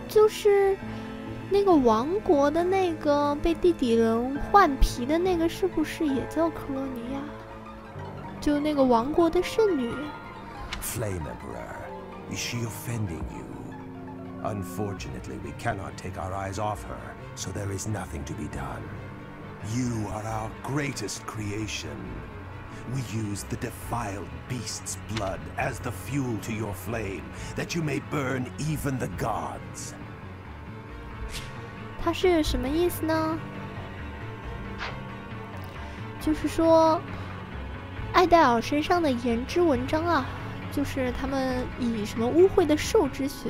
就是那个王国的那个被地底人换皮的那个，是不是也叫科罗尼亚？就那个王国的圣女。Flame Emperor, is she offending you? Unfortunately, we cannot take our eyes off her, so there is nothing to be done. You are our greatest creation. We use the defiled beast's blood as the fuel to your flame, that you may burn even the gods. 它是什么意思呢？就是说，艾戴尔身上的炎之纹章啊，就是他们以什么污秽的兽之血。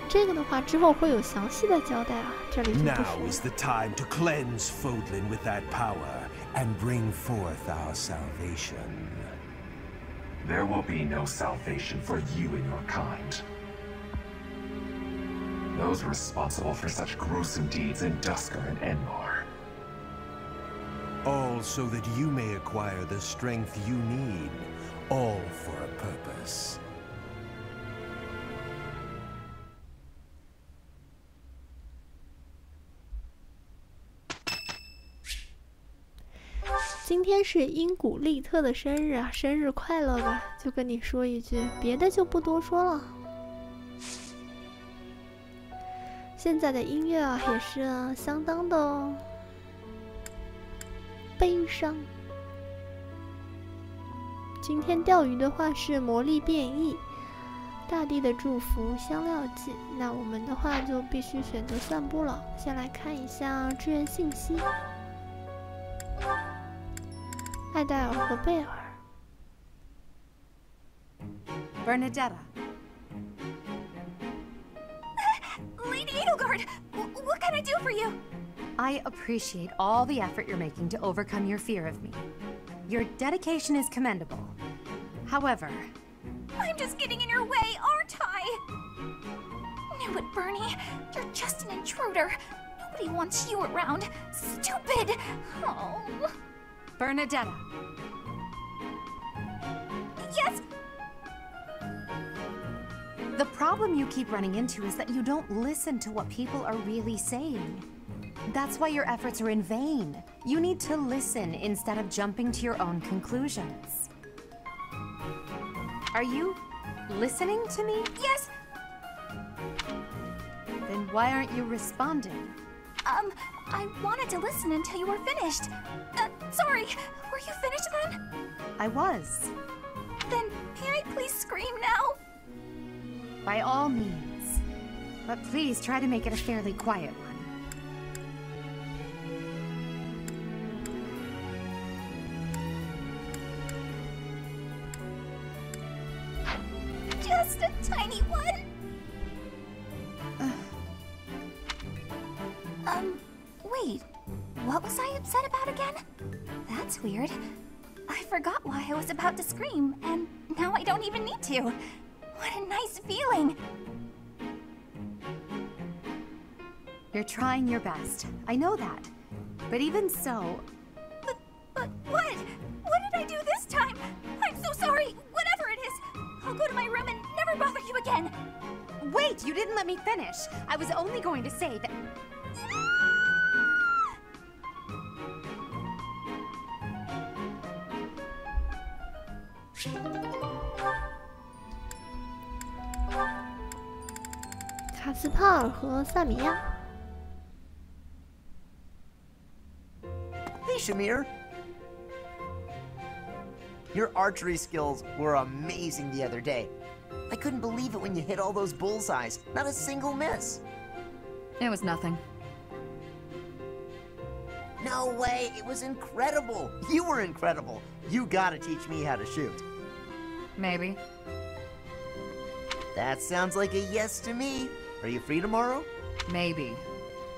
这个的话之后会有详细的交代啊，这里就不说了。 Now is the time to cleanse Fodlan with that power and bring forth our salvation. There will be no salvation for you and your kind. Those responsible for such gruesome deeds in Dusker and Enmar. All so that you may acquire the strength you need, all for a purpose. 今天是因古利特的生日啊，生日快乐吧！就跟你说一句，别的就不多说了。现在的音乐啊，也是相当的悲伤。今天钓鱼的话是魔力变异，大地的祝福，香料剂。那我们的话就必须选择散步了。先来看一下志愿信息。 艾戴尔和贝尔 Bernadetta. Lady Edelgard, what can I do for you? I appreciate all the effort you're making to overcome your fear of me. Your dedication is commendable. However... I'm just getting in your way, aren't I? Knew it, Bernie. You're just an intruder. Nobody wants you around. Stupid! Oh... Bernadetta. Yes? The problem you keep running into is that you don't listen to what people are really saying. That's why your efforts are in vain. You need to listen instead of jumping to your own conclusions. Are you listening to me? Yes! Then why aren't you responding? I wanted to listen until you were finished. Sorry, were you finished then? I was. Then may I please scream now? By all means. But please try to make it a fairly quiet one. Just a tiny one. Wait, what was I upset about again? That's weird. I forgot why I was about to scream, and now I don't even need to. What a nice feeling. You're trying your best. I know that. But even so... But what? What did I do this time? I'm so sorry. Whatever it is. I'll go to my room and never bother you again. Wait, you didn't let me finish. I was only going to say that...卡斯帕尔和萨米亚。 Hey, Shamir. Your archery skills were amazing the other day. I couldn't believe it when you hit all those bullseyes. Not a single miss. It was nothing. No way, it was incredible. You were incredible. You gotta teach me how to shoot. Maybe. That sounds like a yes to me. Are you free tomorrow? Maybe.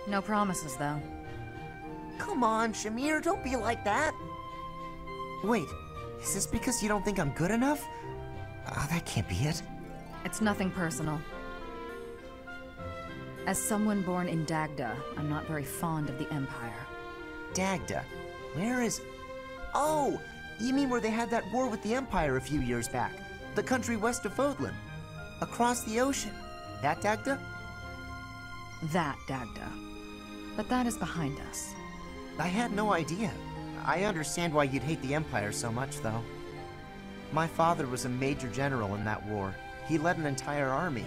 No promises, though. Come on, Shamir, don't be like that. Wait, Is this because you don't think I'm good enough? That can't be it. It's nothing personal. As someone born in Dagda, I'm not very fond of the Empire. Dagda? Where is... Oh! You mean where they had that war with the Empire a few years back? The country west of Fodlan. Across the ocean. That Dagda? That Dagda. But that is behind us. I had no idea. I understand why you'd hate the Empire so much, though. My father was a major general in that war. He led an entire army.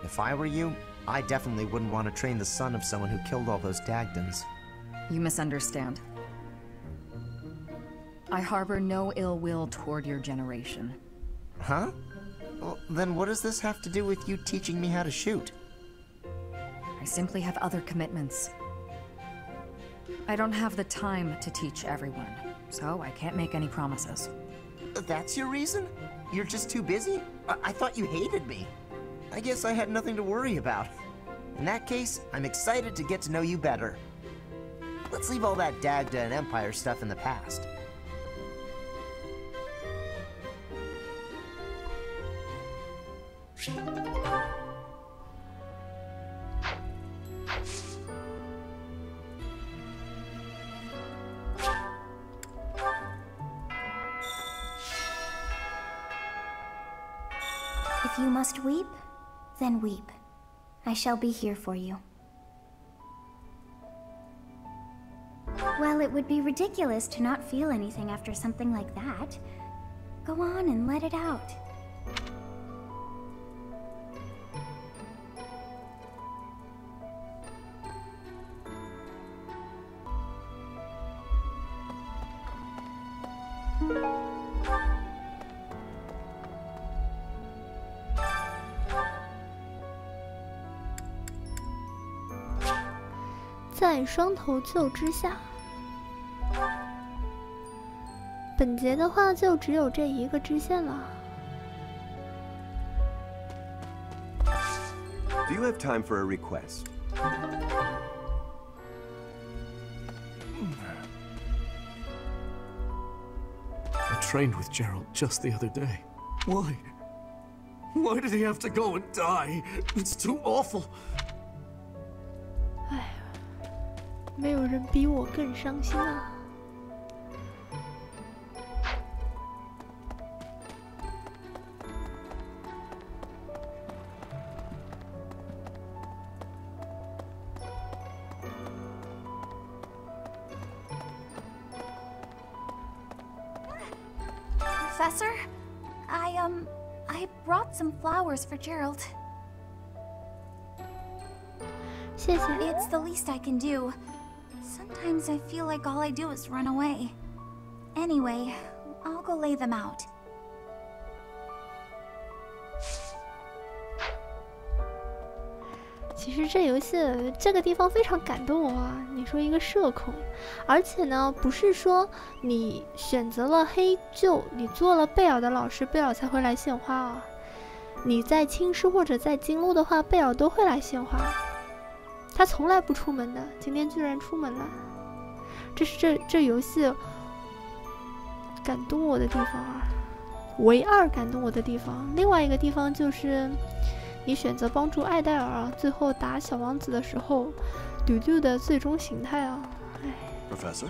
If I were you, I definitely wouldn't want to train the son of someone who killed all those Dagdans. You misunderstand. I harbor no ill will toward your generation. Huh? Well, then what does this have to do with you teaching me how to shoot? I simply have other commitments. I don't have the time to teach everyone, so I can't make any promises. That's your reason? You're just too busy? I thought you hated me. I guess I had nothing to worry about. In that case, I'm excited to get to know you better. Let's leave all that Dagda and Empire stuff in the past. If you must weep, then weep. I shall be here for you. Well, it would be ridiculous to not feel anything after something like that. Go on and let it out.在双头鹫之下，本节的话就只有这一个支线了。Do you have time for a request? I trained with Gerald just the other day. Why? Why did he have to go and die? It's too awful. 哎，没有人比我更伤心啊！Professor, I brought some flowers for Gerald. 谢谢。 It's the least I can do. Sometimes I feel like all I do is run away. Anyway, I'll go lay them out. 其实这游戏这个地方非常感动我啊！你说一个社恐，而且呢，不是说你选择了黑鹫，你做了贝尔的老师，贝尔才会来献花啊。你在青师或者在金鹿的话，贝尔都会来献花。他从来不出门的，今天居然出门了，这是这游戏感动我的地方啊，唯二感动我的地方。另外一个地方就是。 你选择帮助艾戴尔啊，最后打小王子的时候，丢丢的最终形态啊，哎。Professor?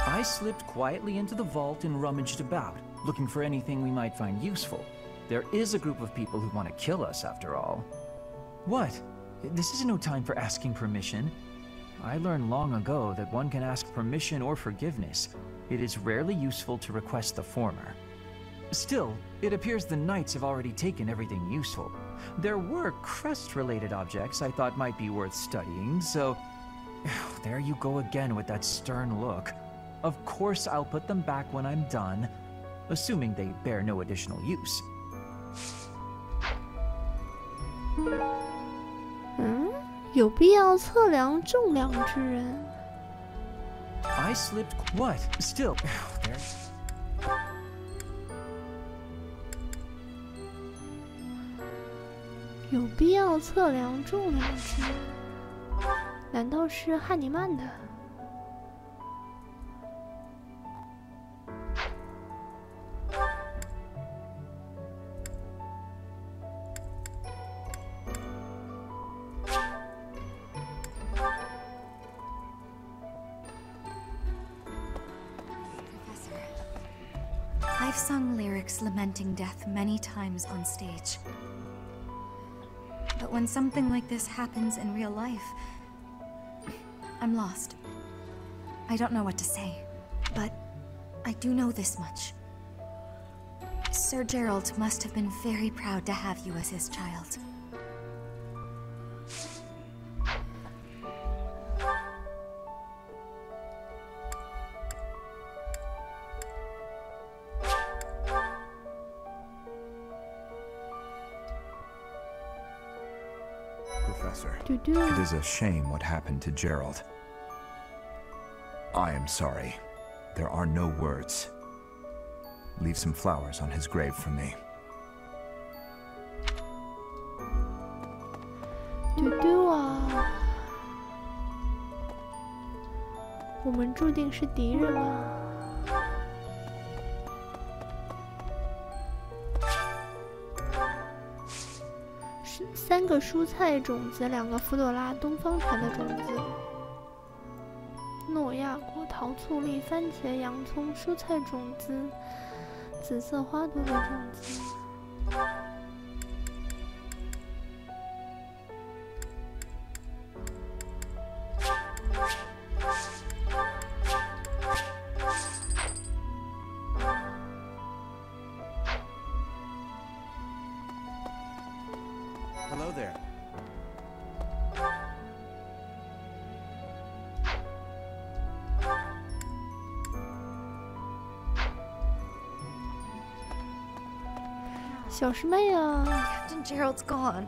I slipped quietly into the vault and rummaged about, looking for anything we might find useful. There is a group of people who want to kill us, after all. What? This is no time for asking permission. I learned long ago that one can ask permission or forgiveness. It is rarely useful to request the former. Still, it appears the knights have already taken everything useful. There were crest-related objects I thought might be worth studying, so... There you go again with that stern look. Of course I'll put them back when I'm done, assuming they bear no additional use. 有必要测量重量之人。 I slipped... What? Still... There... 有必要测量重量之人？难道是汉尼曼的？ I've sung lyrics lamenting death many times on stage. But when something like this happens in real life, I'm lost. I don't know what to say, but I do know this much. Sir Gerald must have been very proud to have you as his child. Professor, it is a shame what happened to Gerald. I am sorry. There are no words. Leave some flowers on his grave for me. 嘟嘟啊，我们注定是敌人啊！是3个蔬菜种子，2个弗朵拉东方蝉的种子，诺亚果、桃醋栗、番茄、洋葱、蔬菜种子。 紫色花朵的种子。Hello there. 小师妹啊 Captain Gerald's gone.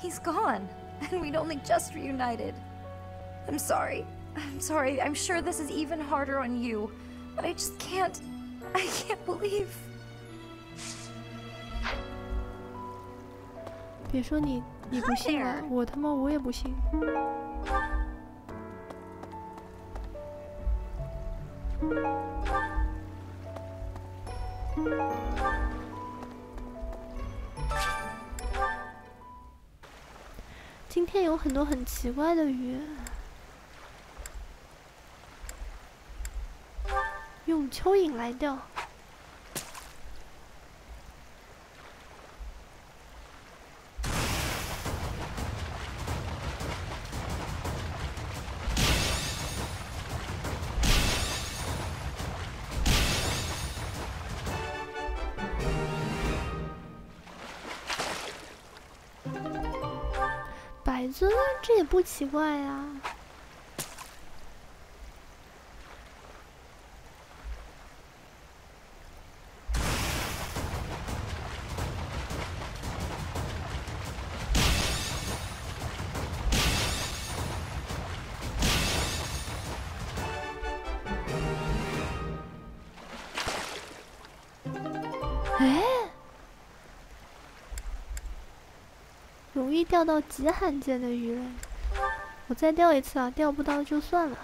He's gone. And we'd only just reunited. I'm sorry. I'm sorry. I'm sure this is even harder on you. But I just can't... I can't believe... 别说你不信了，我他妈我也不信。今天有很多很奇怪的鱼，用蚯蚓来钓。百尊，这也不奇怪呀。哎。 容易钓到极罕见的鱼类，我再钓一次啊！钓不到就算了。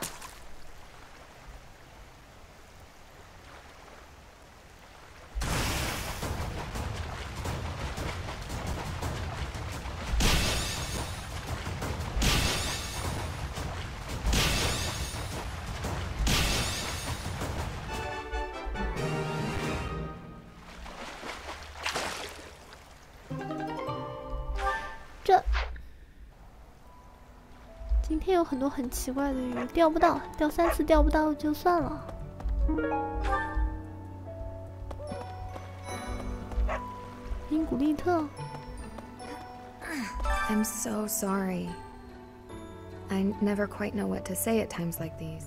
今天有很多很奇怪的鱼，钓不到，钓3次钓不到就算了。英古利特。I'm so sorry. I never quite know what to say at times like these.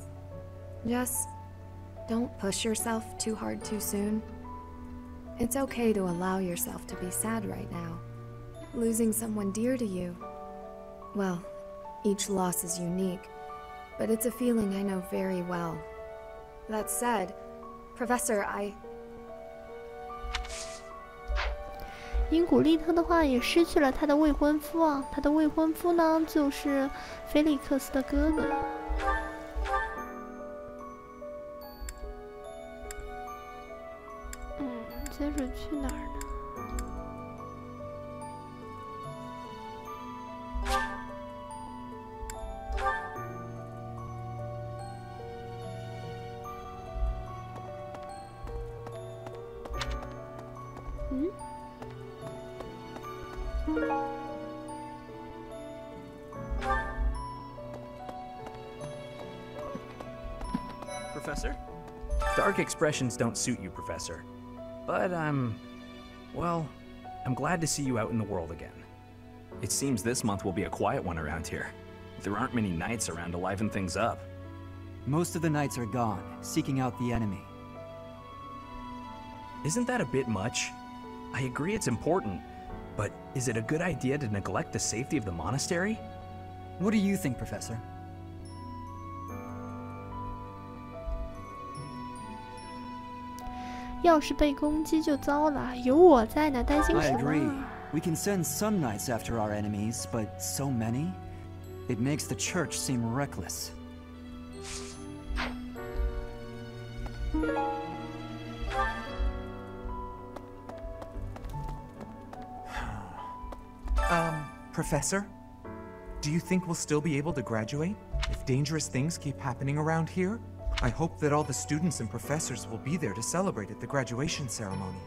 Just don't push yourself too hard too soon. It's okay to allow yourself to be sad right now. Losing someone dear to you, well, each loss is unique, but it's a feeling I know very well. That said, Professor, 英古利特的话也失去了他的未婚夫啊，他的未婚夫呢就是菲利克斯的哥哥。接着去哪儿呢？ Professor? Dark expressions don't suit you, Professor. But well, I'm glad to see you out in the world again. It seems this month will be a quiet one around here. There aren't many knights around to liven things up. Most of the knights are gone, seeking out the enemy. Isn't that a bit much? I agree it's important, but is it a good idea to neglect the safety of the monastery? What do you think, Professor? I agree. We can send some knights after our enemies, but so many? It makes the church seem reckless. Professor? Do you think we'll still be able to graduate if dangerous things keep happening around here? I hope that all the students and professors will be there to celebrate at the graduation ceremony.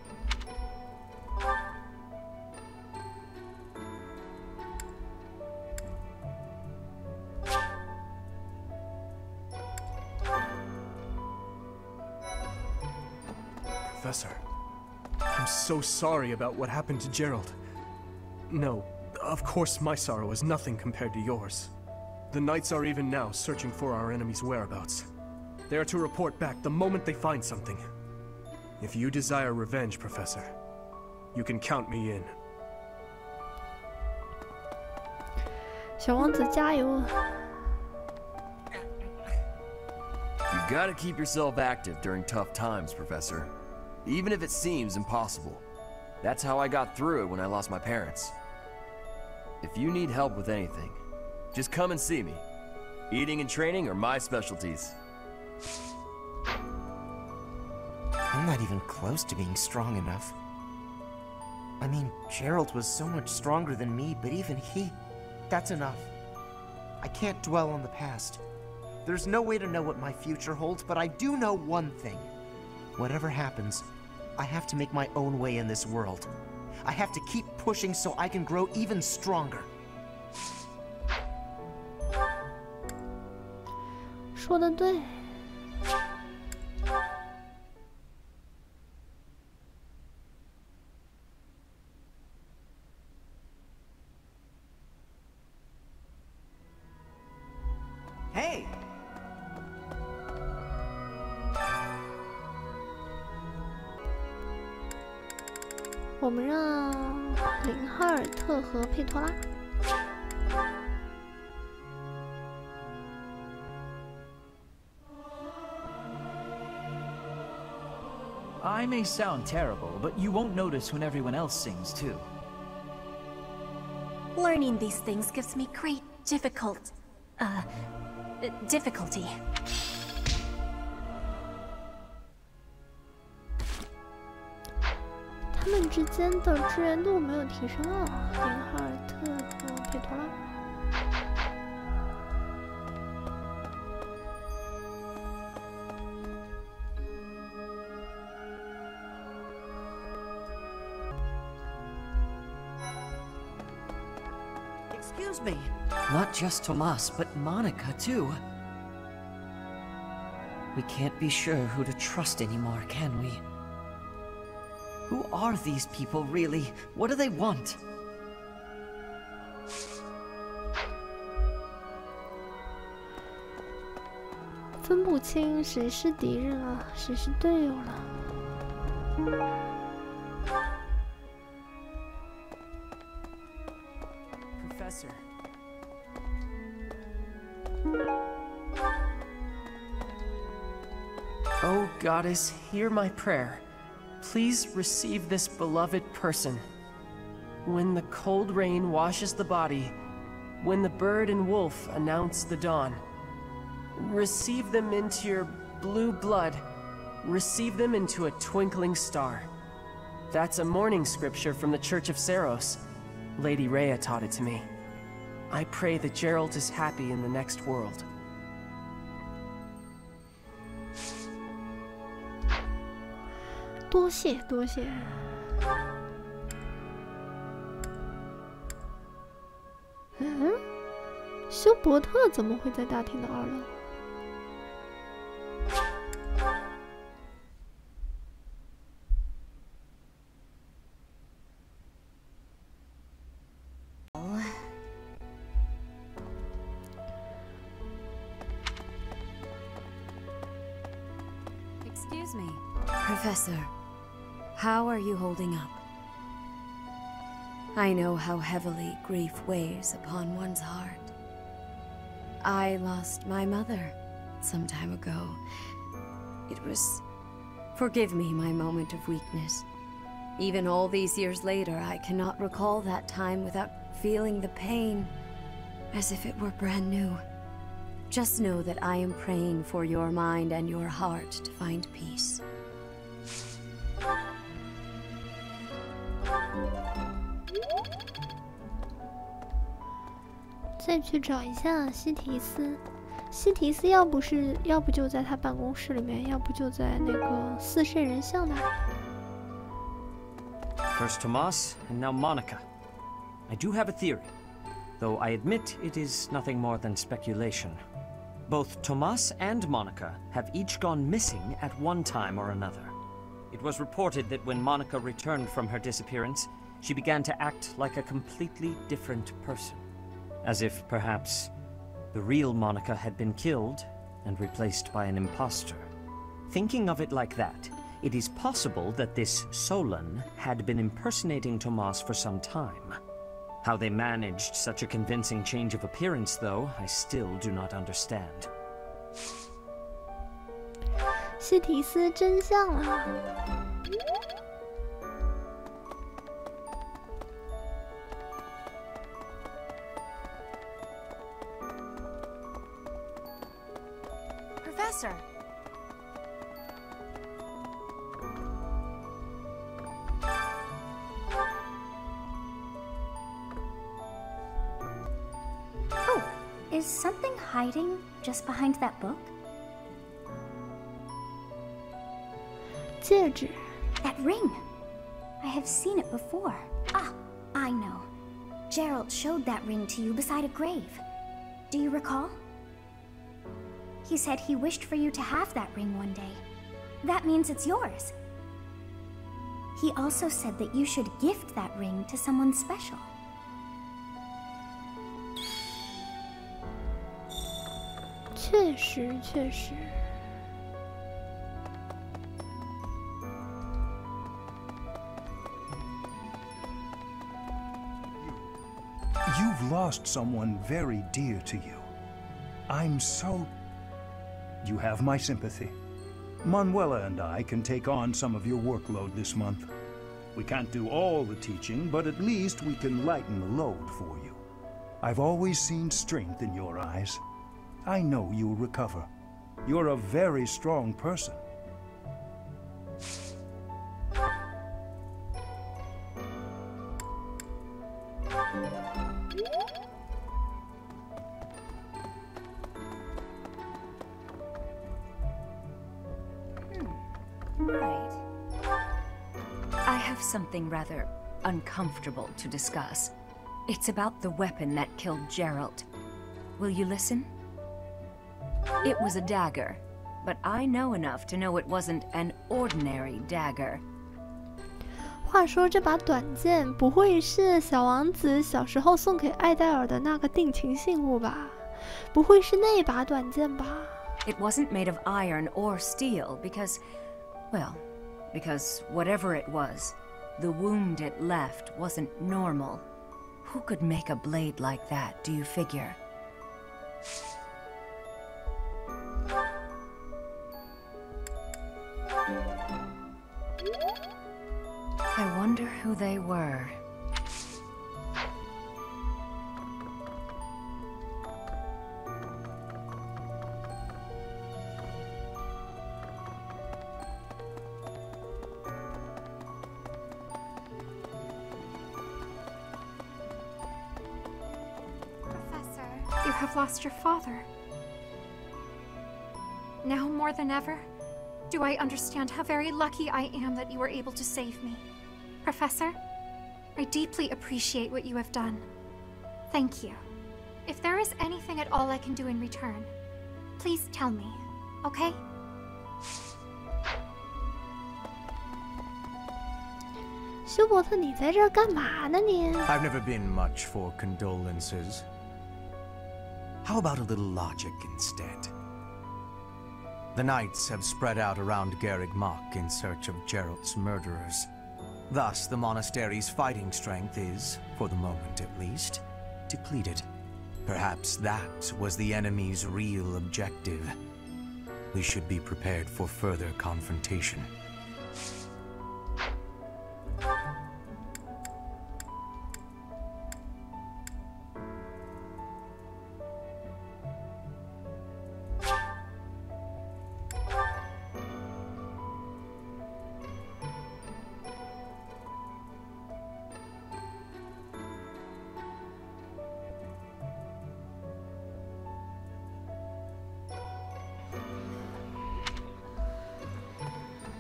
Professor, I'm so sorry about what happened to Gerald. No, of course my sorrow is nothing compared to yours. The Knights are even now searching for our enemy's whereabouts. They are to report back the moment they find something. If you desire revenge, Professor, you can count me in. 小王子加油！ You gotta keep yourself active during tough times, Professor. Even if it seems impossible. That's how I got through it when I lost my parents. If you need help with anything, just come and see me. Eating and training are my specialties. I'm not even close to being strong enough. I mean, Gerald was so much stronger than me, but even that's enough. I can't dwell on the past. There's no way to know what my future holds, but I do know one thing. Whatever happens, I have to make my own way in this world. I have to keep pushing so I can grow even stronger. 说得对。 Hey! 我们让林哈尔特和佩托拉。 I may sound terrible, but you won't notice when everyone else sings too. Learning these things gives me great difficulty. 他们之间的支援度没有提升啊，林哈尔特和佩托拉。 Excuse me. Not just Tomas, but Monica, too. We can't be sure who to trust anymore, can we? Who are these people, really? What do they want? 分不清谁是敌人啊，谁是队友了。 Professor. Oh, Goddess, hear my prayer. Please receive this beloved person. When the cold rain washes the body, when the bird and wolf announce the dawn, receive them into your blue blood, receive them into a twinkling star. That's a morning scripture from the Church of Saros. Lady Rhea taught it to me. I pray that Gerald is happy in the next world. 多谢多谢。嗯，休伯特怎么会在大厅的2楼？ Excuse me. Professor, how are you holding up? I know how heavily grief weighs upon one's heart. I lost my mother some time ago. It was... Forgive me my moment of weakness. Even all these years later, I cannot recall that time without feeling the pain, as if it were brand new. Just know that I am praying for your mind and your heart to find peace. 再去找一下西提斯。西提斯要不就在他办公室里面，要不就在那个四圣人像那里。First Tomas, and now Monica. I do have a theory, though I admit it is nothing more than speculation. Both Tomas and Monica have each gone missing at one time or another. It was reported that when Monica returned from her disappearance, she began to act like a completely different person. As if, perhaps, the real Monica had been killed and replaced by an imposter. Thinking of it like that, it is possible that this Solon had been impersonating Tomas for some time. How they managed such a convincing change of appearance, though, I still do not understand. 西提斯真相了。Professor. Oh, is something hiding just behind that book? 戒指。 That ring. I have seen it before. Ah, I know. Gerald showed that ring to you beside a grave. Do you recall? He said he wished for you to have that ring one day. That means it's yours. He also said that you should gift that ring to someone special. 确实，确实。 You've lost someone very dear to you. I'm so... You have my sympathy. Manuela and I can take on some of your workload this month. We can't do all the teaching, but at least we can lighten the load for you. I've always seen strength in your eyes. I know you'll recover. You're a very strong person. Right. I have something rather uncomfortable to discuss. It's about the weapon that killed Gerald. Will you listen? It was a dagger, but I know enough to know it wasn't an ordinary dagger. 话说这把短剑不会是小王子小时候送给艾黛尔的那个定情信物吧？不会是那把短剑吧？ It wasn't made of iron or steel because, well, because whatever it was, the wound it left wasn't normal. Who could make a blade like that, do you figure? I wonder who they were. Professor, you have lost your father. Now more than ever, do I understand how very lucky I am that you were able to save me. Professor, I deeply appreciate what you have done. Thank you. If there is anything at all I can do in return, please tell me, okay? 休伯特，你在这儿干嘛呢你？ I've never been much for condolences. How about a little logic instead? The knights have spread out around Garreg Mach in search of Geralt's murderers. Thus, the monastery's fighting strength is, for the moment at least, depleted. Perhaps that was the enemy's real objective. We should be prepared for further confrontation.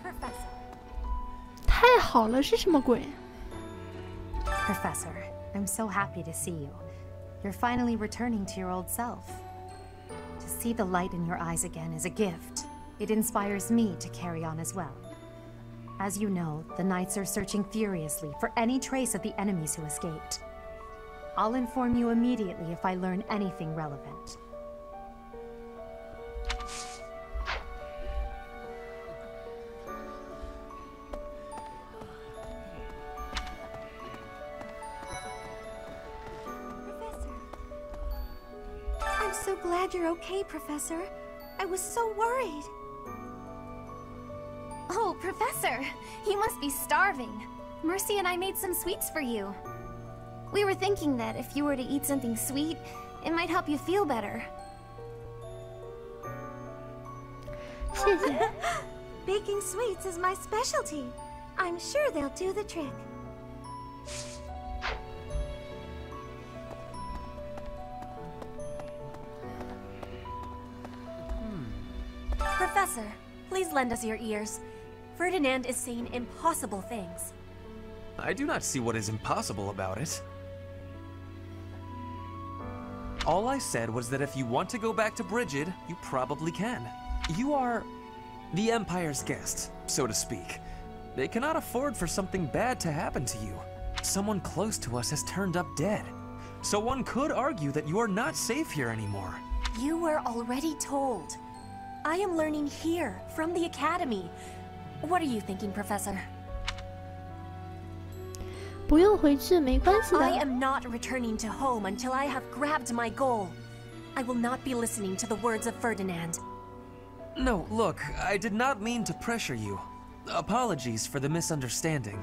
Professor. 太好了，是什么鬼？ Professor, I'm so happy to see you. You're finally returning to your old self. To see the light in your eyes again is a gift. It inspires me to carry on as well. As you know, the Knights are searching furiously for any trace of the enemies who escaped. I'll inform you immediately if I learn anything relevant. I'm so glad you're okay, Professor. I was so worried. Oh, Professor! You must be starving. Mercy and I made some sweets for you. We were thinking that if you were to eat something sweet, it might help you feel better. 谢谢。 Baking sweets is my specialty. I'm sure they'll do the trick. Professor, please lend us your ears. Ferdinand is saying impossible things. I do not see what is impossible about it. All I said was that if you want to go back to Brigid, you probably can. You are the Empire's guest, so to speak. They cannot afford for something bad to happen to you. Someone close to us has turned up dead. So one could argue that you are not safe here anymore. You were already told. I am learning here, from the Academy. What are you thinking, Professor? 不用回去，没关系的。 I am not returning to home until I have grabbed my goal. I will not be listening to the words of Ferdinand. No, look, I did not mean to pressure you. Apologies for the misunderstanding.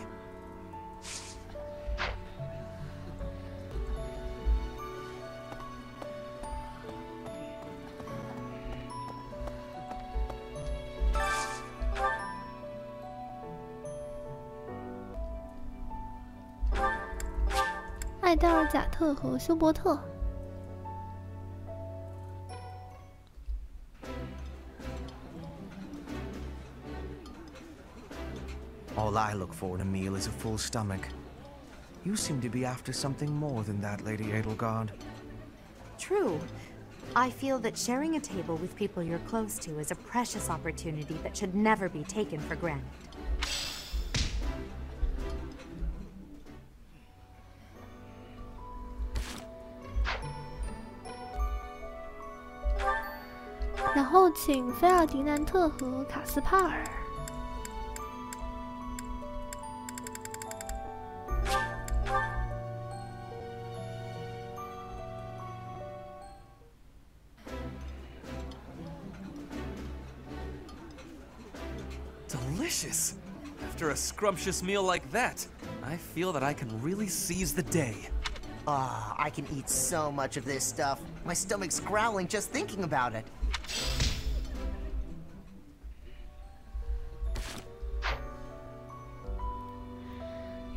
《艾戴尔贾特和休伯特》。 All I look for in a meal is a full stomach. You seem to be after something more than that, Lady Edelgard. True. I feel that sharing a table with people you're close to is a precious opportunity that should never be taken for granted. 然后请菲尔迪南特和卡斯帕尔。 Delicious! After a scrumptious meal like that, I feel that I can really seize the day. Ah, I can eat so much of this stuff. My stomach's growling just thinking about it.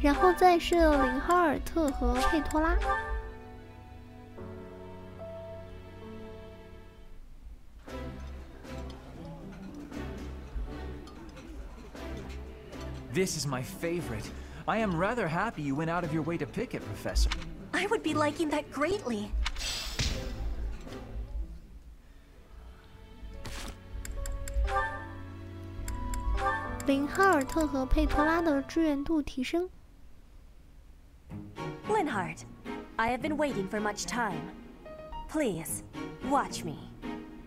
然后再是林哈尔特和佩托拉。 This is my favorite. I am rather happy you went out of your way to pick it, Professor. I would be liking that greatly. 林哈尔特和佩托拉的支援度提升。 Linhardt, I have been waiting for much time. Please, watch me.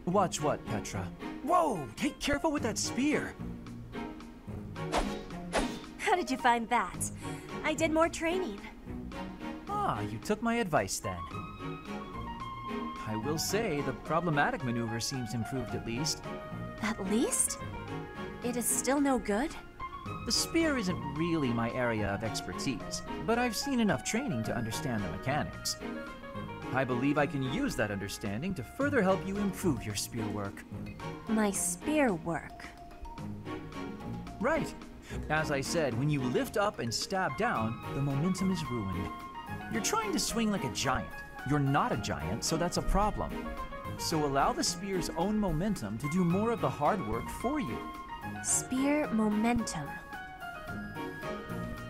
Watch what, Petra? Whoa! Hey, careful with that spear! How did you find that? I did more training. Ah, you took my advice then. I will say, the problematic maneuver seems improved at least. At least? It is still no good? The spear isn't really my area of expertise, but I've seen enough training to understand the mechanics. I believe I can use that understanding to further help you improve your spear work. My spear work? Right. As I said, when you lift up and stab down, the momentum is ruined. You're trying to swing like a giant. You're not a giant, so that's a problem. So allow the spear's own momentum to do more of the hard work for you. Spear momentum.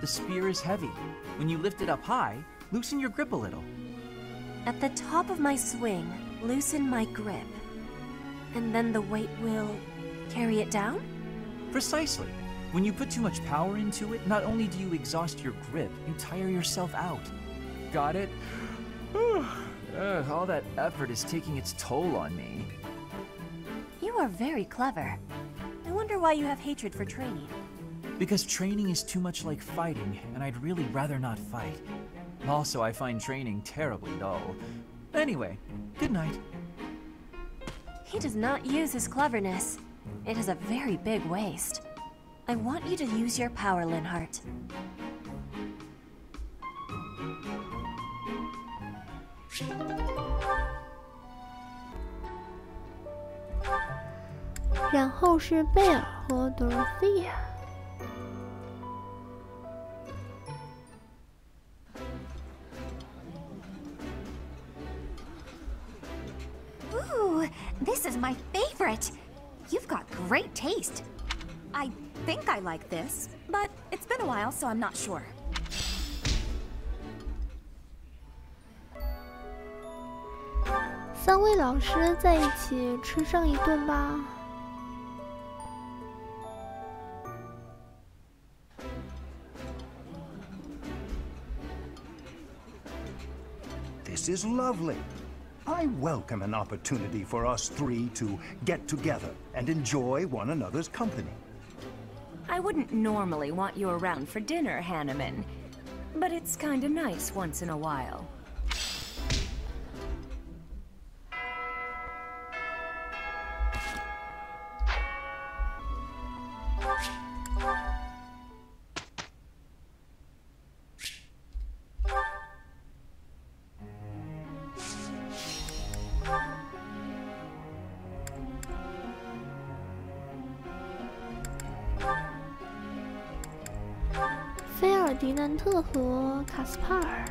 The spear is heavy. When you lift it up high, loosen your grip a little. At the top of my swing, loosen my grip. And then the weight will carry it down? Precisely. When you put too much power into it, not only do you exhaust your grip, you tire yourself out. Got it? All that effort is taking its toll on me. You are very clever. I wonder why you have hatred for training. Because training is too much like fighting, and I'd really rather not fight. Also, I find training terribly dull. Anyway, good night. He does not use his cleverness. It is a very big waste. I want you to use your power, Linhardt. “然后是贝尔和德罗菲亚。” Ooh, this is my favorite. You've got great taste. I think I like this, but it's been a while, so I'm not sure. 三位老师在一起吃上一顿吧。This is lovely. I welcome an opportunity for us three to get together and enjoy one another's company. I wouldn't normally want you around for dinner, Hanneman, but it's kinda nice once in a while. “菲尔迪南特和卡斯帕尔。”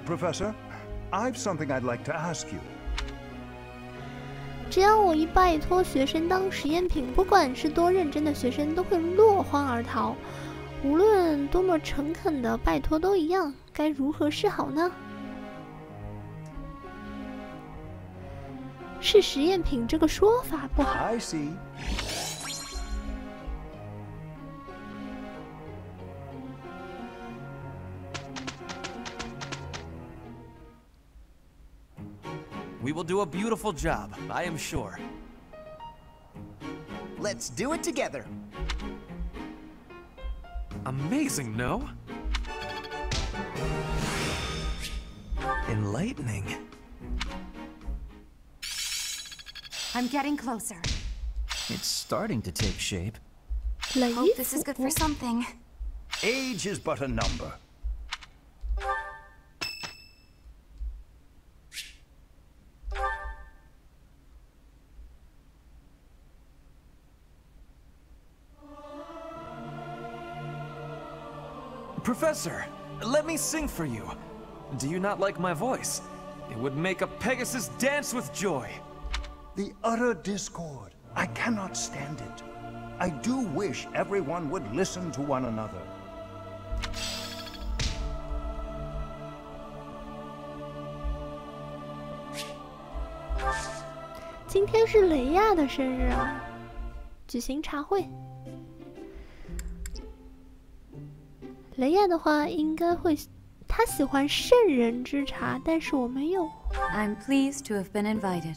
Professor, I've something I'd like to ask you. 只要我一拜托学生当实验品，不管是多认真的学生，都会落荒而逃。无论多么诚恳的拜托都一样，该如何是好呢？是实验品这个说法不好。I see. We will do a beautiful job, I am sure. Let's do it together. Amazing, no? Enlightening. I'm getting closer. It's starting to take shape. Hope this is good for something. Age is but a number. Professor, let me sing for you. Do you not like my voice? It would make a Pegasus dance with joy. The utter discord. I cannot stand it. I do wish everyone would listen to one another. 今天是雷亚的生日啊，举行茶会。雷亚的话应该会，他喜欢圣人之茶，但是我没有。I'm pleased to have been invited.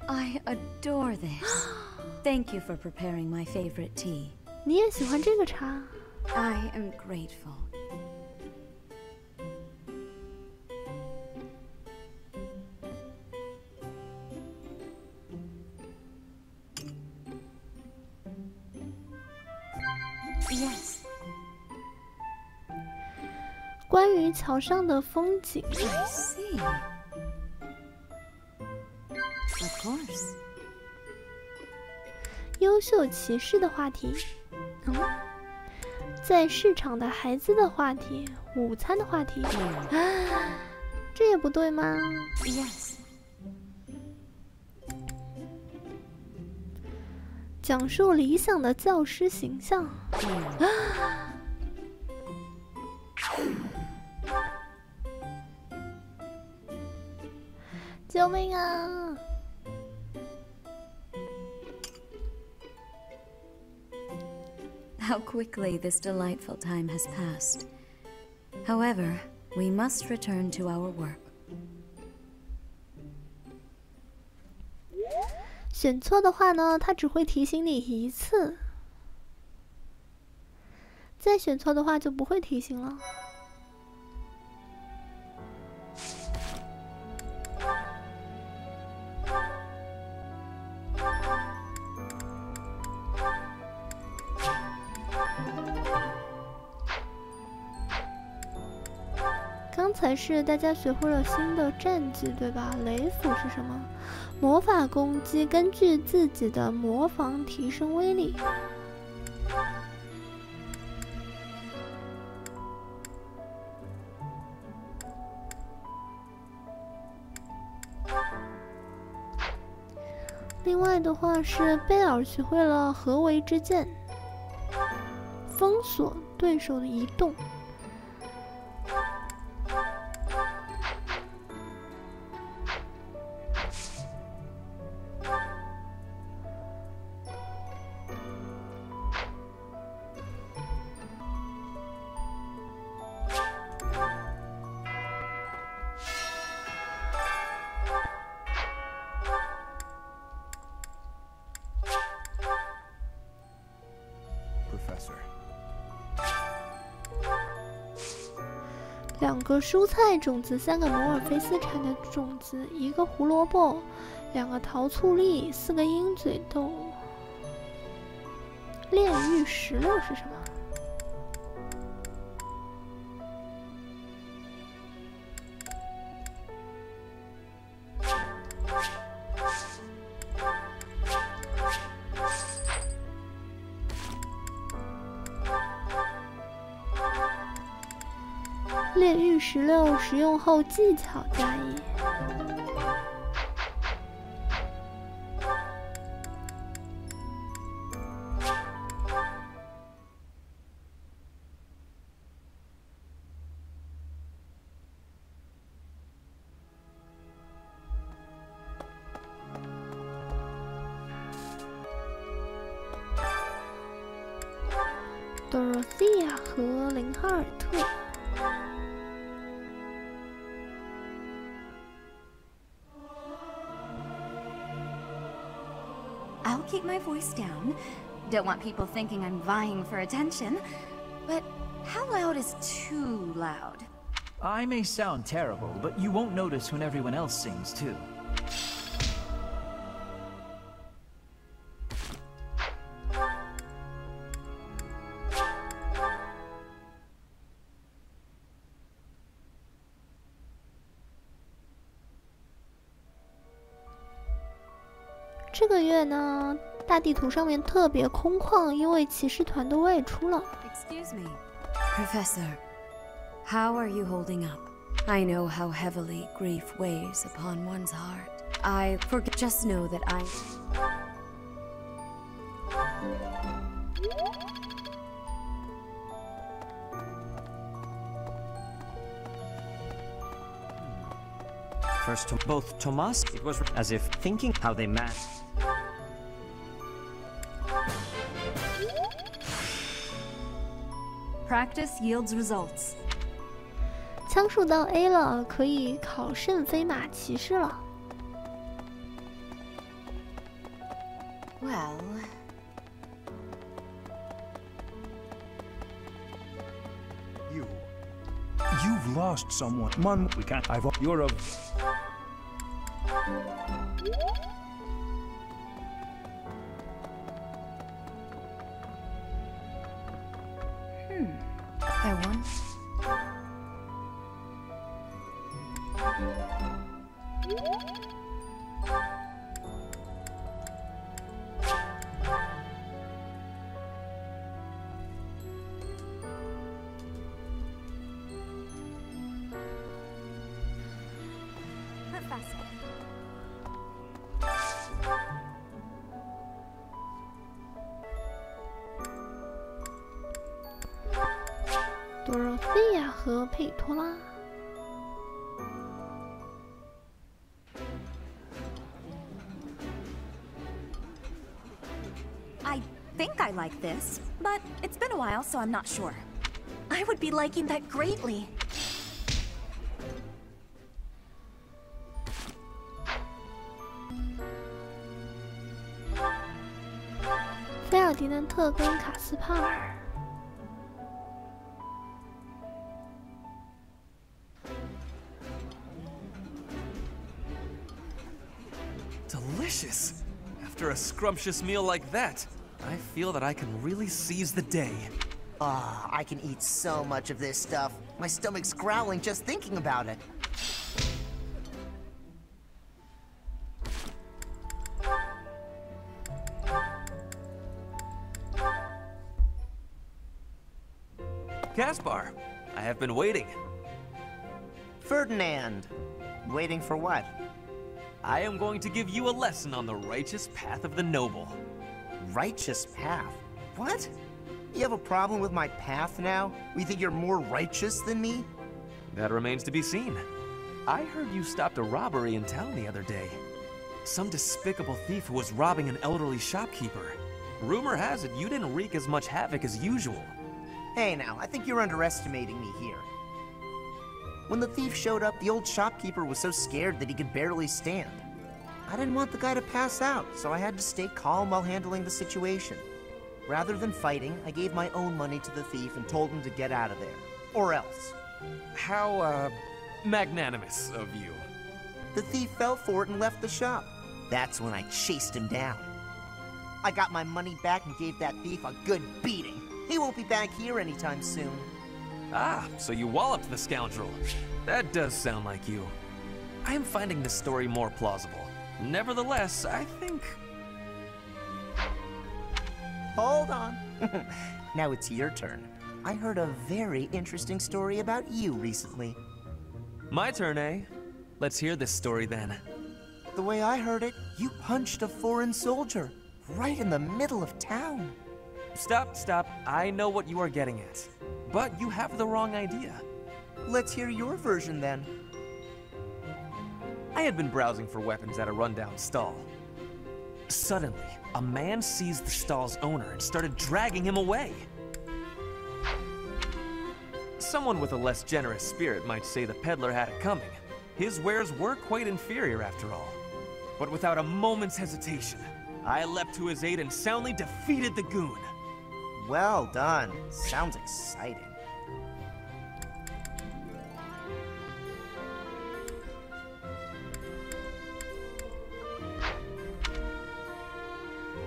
I adore this. Thank you for preparing my favorite tea. 你也喜欢这个茶？ I am grateful. Yes. 关于桥上的风景。 I see. Of course. 优秀骑士的话题。在市场的孩子的话题，午餐的话题。这也不对吗？ Yes. 讲述理想的教师形象。救命啊！ How quickly this delightful time has passed. However, we must return to our work. 选错的话呢，它只会提醒你一次，再选错的话就不会提醒了。刚才是大家学会了新的战绩，对吧？雷斧是什么？魔法攻击，根据自己的魔防提升威力。另外的话是贝尔学会了合围之剑，封锁对手的移动。 2个蔬菜种子，3个摩尔菲斯产的种子，1个胡萝卜，2个桃醋栗，4个鹰嘴豆。炼狱石榴是什么？炼狱石榴使用后技巧加1。多罗西亚和林哈尔特。 I'll keep my voice down. Don't want people thinking I'm vying for attention. But how loud is too loud? I may sound terrible, but you won't notice when everyone else sings too.这个月呢，大地图上面特别空旷，因为骑士团都外出了。Excuse me, Professor. How are you holding up? I know how heavily grief weighs upon one's heart. I forget. Just know that I. first to both Tomas, it was as if thinking how they met. Practice yields results. 枪术到 A 了，可以考圣飞马骑士了。Well, You've lost someone. Mon, we can't. You're a. I won. Professor. Dorothea 和佩托拉。I think I like this, but it's been a while, so I'm not sure. I would be liking that greatly. 菲尔迪南特跟卡斯帕尔。Delicious! After a scrumptious meal like that, I feel that I can really seize the day. Ah, I can eat so much of this stuff. My stomach's growling just thinking about it. Caspar, I have been waiting. Ferdinand. Waiting for what? I am going to give you a lesson on the righteous path of the noble. Righteous path? What? You have a problem with my path now? You think you're more righteous than me? That remains to be seen. I heard you stopped a robbery in town the other day. Some despicable thief who was robbing an elderly shopkeeper. Rumor has it you didn't wreak as much havoc as usual. Hey now, I think you're underestimating me here. When the thief showed up, the old shopkeeper was so scared that he could barely stand. I didn't want the guy to pass out, so I had to stay calm while handling the situation. Rather than fighting, I gave my own money to the thief and told him to get out of there. Or else. How, magnanimous of you. The thief fell for it and left the shop. That's when I chased him down. I got my money back and gave that thief a good beating. He won't be back here anytime soon. Ah, so you walloped the scoundrel. That does sound like you. I am finding this story more plausible. Nevertheless, I think... Hold on. Now it's your turn. I heard a very interesting story about you recently. My turn, eh? Let's hear this story then. The way I heard it, you punched a foreign soldier right in the middle of town. Stop. I know what you are getting at. But you have the wrong idea. Let's hear your version then. I had been browsing for weapons at a rundown stall. Suddenly, a man seized the stall's owner and started dragging him away. Someone with a less generous spirit might say the peddler had it coming. His wares were quite inferior after all. But without a moment's hesitation, I leapt to his aid and soundly defeated the goon. Well done. Sounds exciting.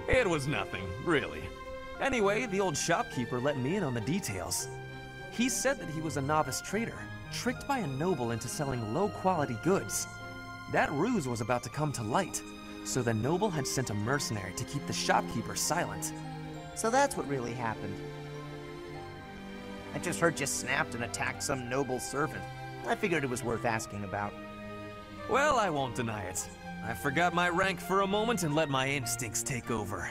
It was nothing, really. Anyway, the old shopkeeper let me in on the details. He said that he was a novice trader, tricked by a noble into selling low-quality goods. That ruse was about to come to light, so the noble had sent a mercenary to keep the shopkeeper silent. So that's what really happened. I just heard you snapped and attacked some noble servant. I figured it was worth asking about. Well, I won't deny it. I forgot my rank for a moment and let my instincts take over.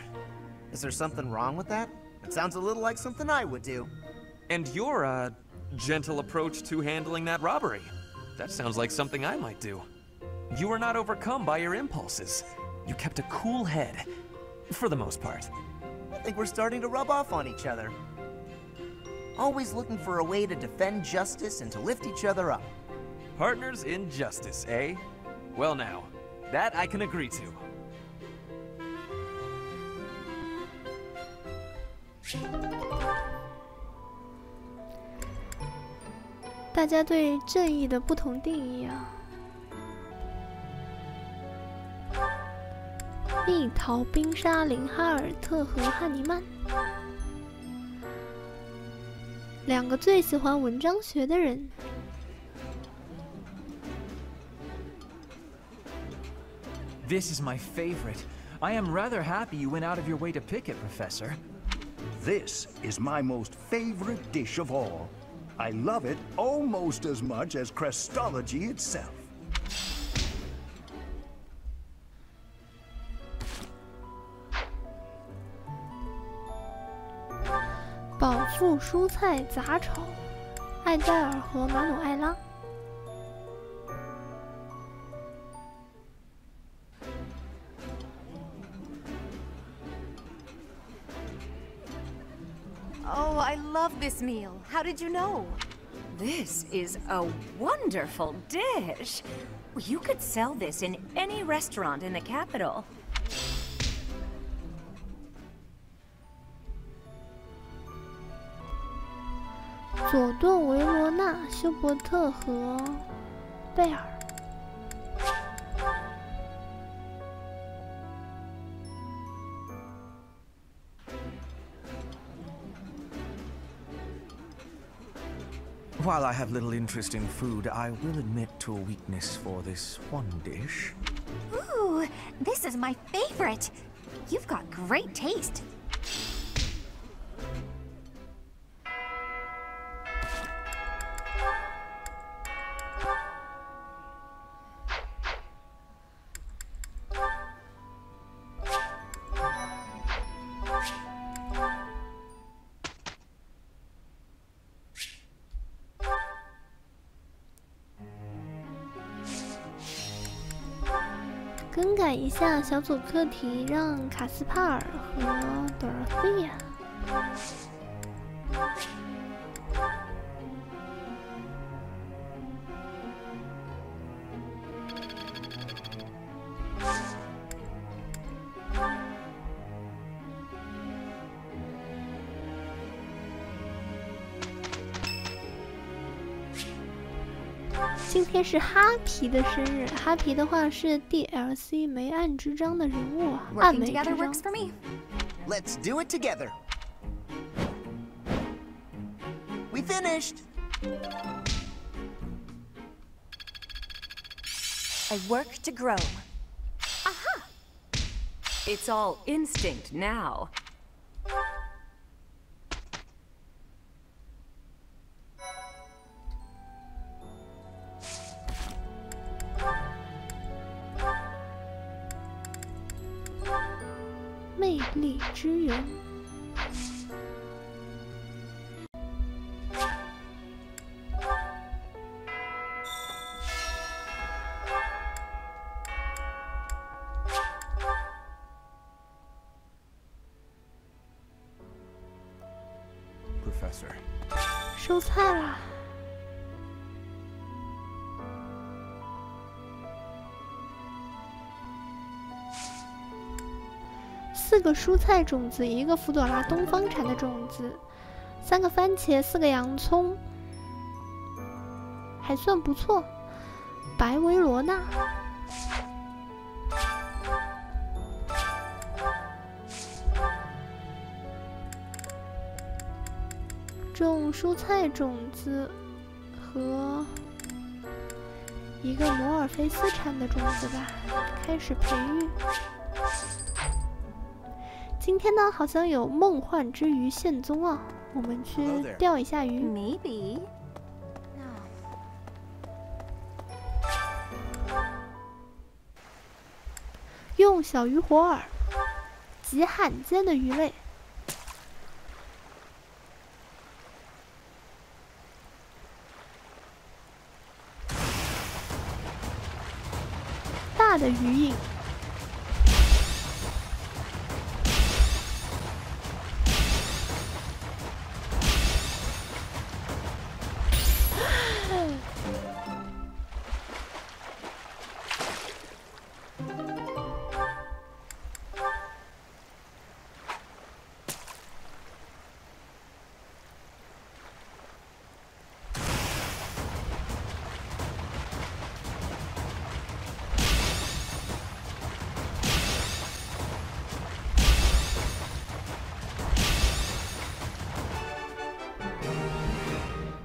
Is there something wrong with that? It sounds a little like something I would do. And your, gentle approach to handling that robbery. That sounds like something I might do. You were not overcome by your impulses. You kept a cool head. For the most part. I think we're starting to rub off on each other. Always looking for a way to defend justice and to lift each other up. Partners in justice, eh? Well now, that I can agree to. 大家对正义的不同定义啊。蜜桃、冰沙、林哈尔特和汉尼曼，两个最喜欢文章学的人。This is my favorite. I am rather happy you went out of your way to pick it, Professor. This is my most favorite dish of all. I love it almost as much as Crestology itself. 饱腹蔬菜杂炒，艾黛尔和马努艾拉。Oh, I love this meal. How did you know? This is a wonderful dish. You could sell this in any restaurant in the capital. 佐顿、维罗纳、休伯特和贝尔。While I have little interest in food, I will admit to a weakness for this one dish. Ooh, this is my favorite. You've got great taste.更改一下小组课题，让卡斯帕尔和德尔菲亚。今天是哈皮的生日，哈皮的话是 DLC 梅暗之章的人物啊，暗梅之章。Let's do it together. We finished. I work to grow. Aha! It's all instinct now.魅力之源。Professor. 收菜啦。4个蔬菜种子，1个福朵拉东方产的种子，3个番茄，4个洋葱，还算不错。白维罗纳，种蔬菜种子和1个摩尔菲斯产的种子吧，开始培育。今天呢，好像有梦幻之鱼现踪啊，我们去钓一下鱼。Maybe. 用小鱼活饵，极罕见的鱼类。大的鱼影。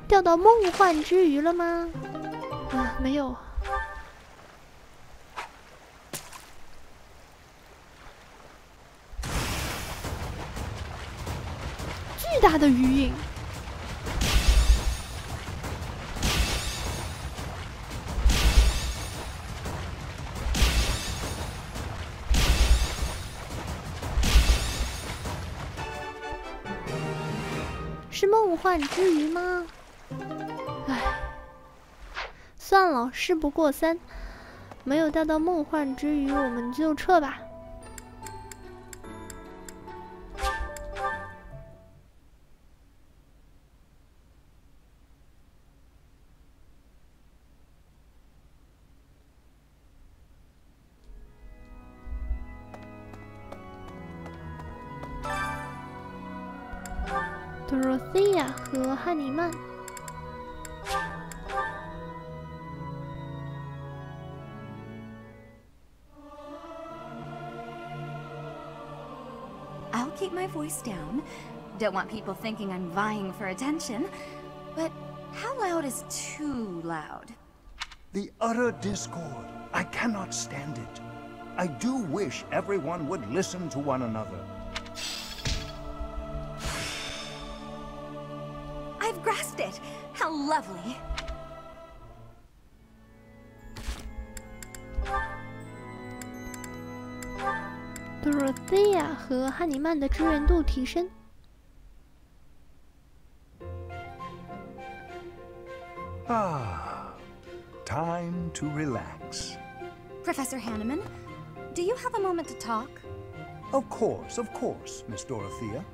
钓到梦幻之鱼了吗？啊，没有。巨大的鱼影。是梦幻之鱼吗？唉，算了，事不过三，没有钓到梦幻之鱼，我们就撤吧。多罗西亚和汉尼曼。I'll keep my voice down. Don't want people thinking I'm vying for attention. But how loud is too loud? The utter discord. I cannot stand it. I do wish everyone would listen to one another. I've grasped it. How lovely. Dorothea 和汉尼曼的支援度提升。Time to relax. Professor Hanneman, do you have a moment to talk? Of course, Miss Dorothea.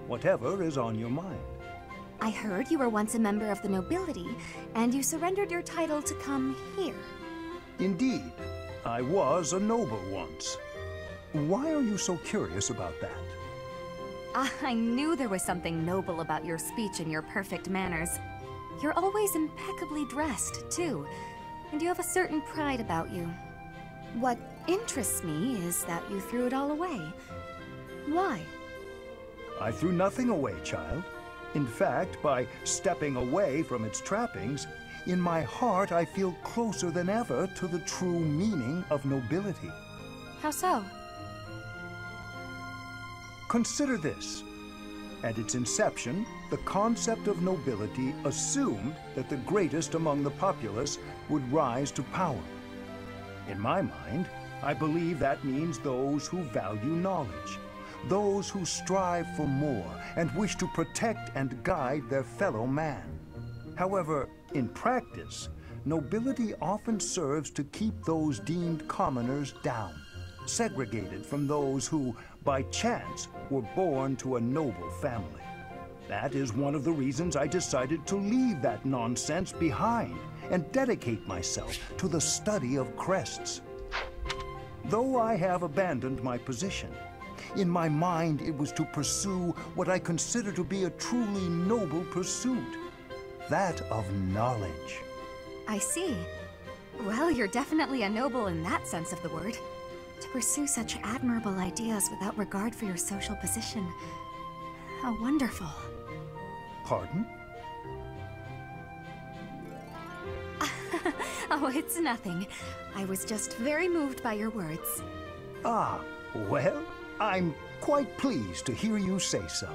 Whatever is on your mind. I heard you were once a member of the nobility, and you surrendered your title to come here. Indeed, I was a noble once. Why are you so curious about that? I knew there was something noble about your speech and your perfect manners. You're always impeccably dressed, too, and you have a certain pride about you. What interests me is that you threw it all away. Why? I threw nothing away, child. In fact, by stepping away from its trappings, in my heart I feel closer than ever to the true meaning of nobility. How so? Consider this. At its inception, the concept of nobility assumed that the greatest among the populace would rise to power. In my mind, I believe that means those who value knowledge, those who strive for more and wish to protect and guide their fellow man. However, in practice, nobility often serves to keep those deemed commoners down, segregated from those who, by chance, were born to a noble family. That is one of the reasons I decided to leave that nonsense behind and dedicate myself to the study of crests. Though I have abandoned my position, in my mind it was to pursue what I consider to be a truly noble pursuit, that of knowledge. I see. Well, you're definitely a noble in that sense of the word. To pursue such admirable ideas without regard for your social position. How wonderful. Pardon? Oh, it's nothing. I was just very moved by your words. Ah, well, I'm quite pleased to hear you say so.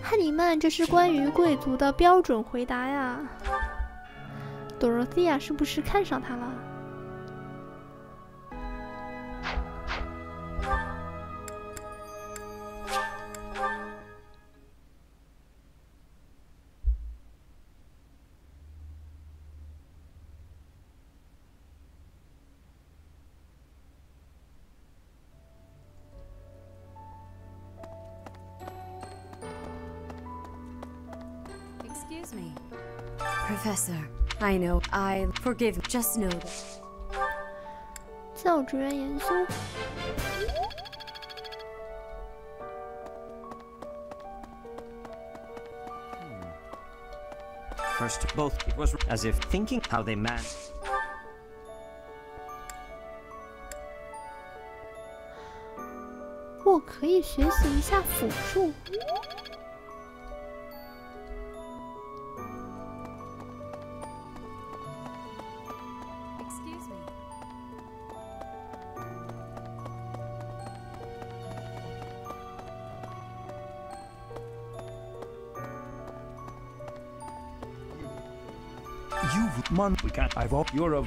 汉尼曼，这是关于贵族的标准回答呀。Dorothea 是不是看上他了？ Excuse me. Professor, I know, forgive me, just know that. 教职员研修。First, both. It was as if thinking how they man. 我可以学习一下辅助。Excuse me. We can't. I've all. You're a.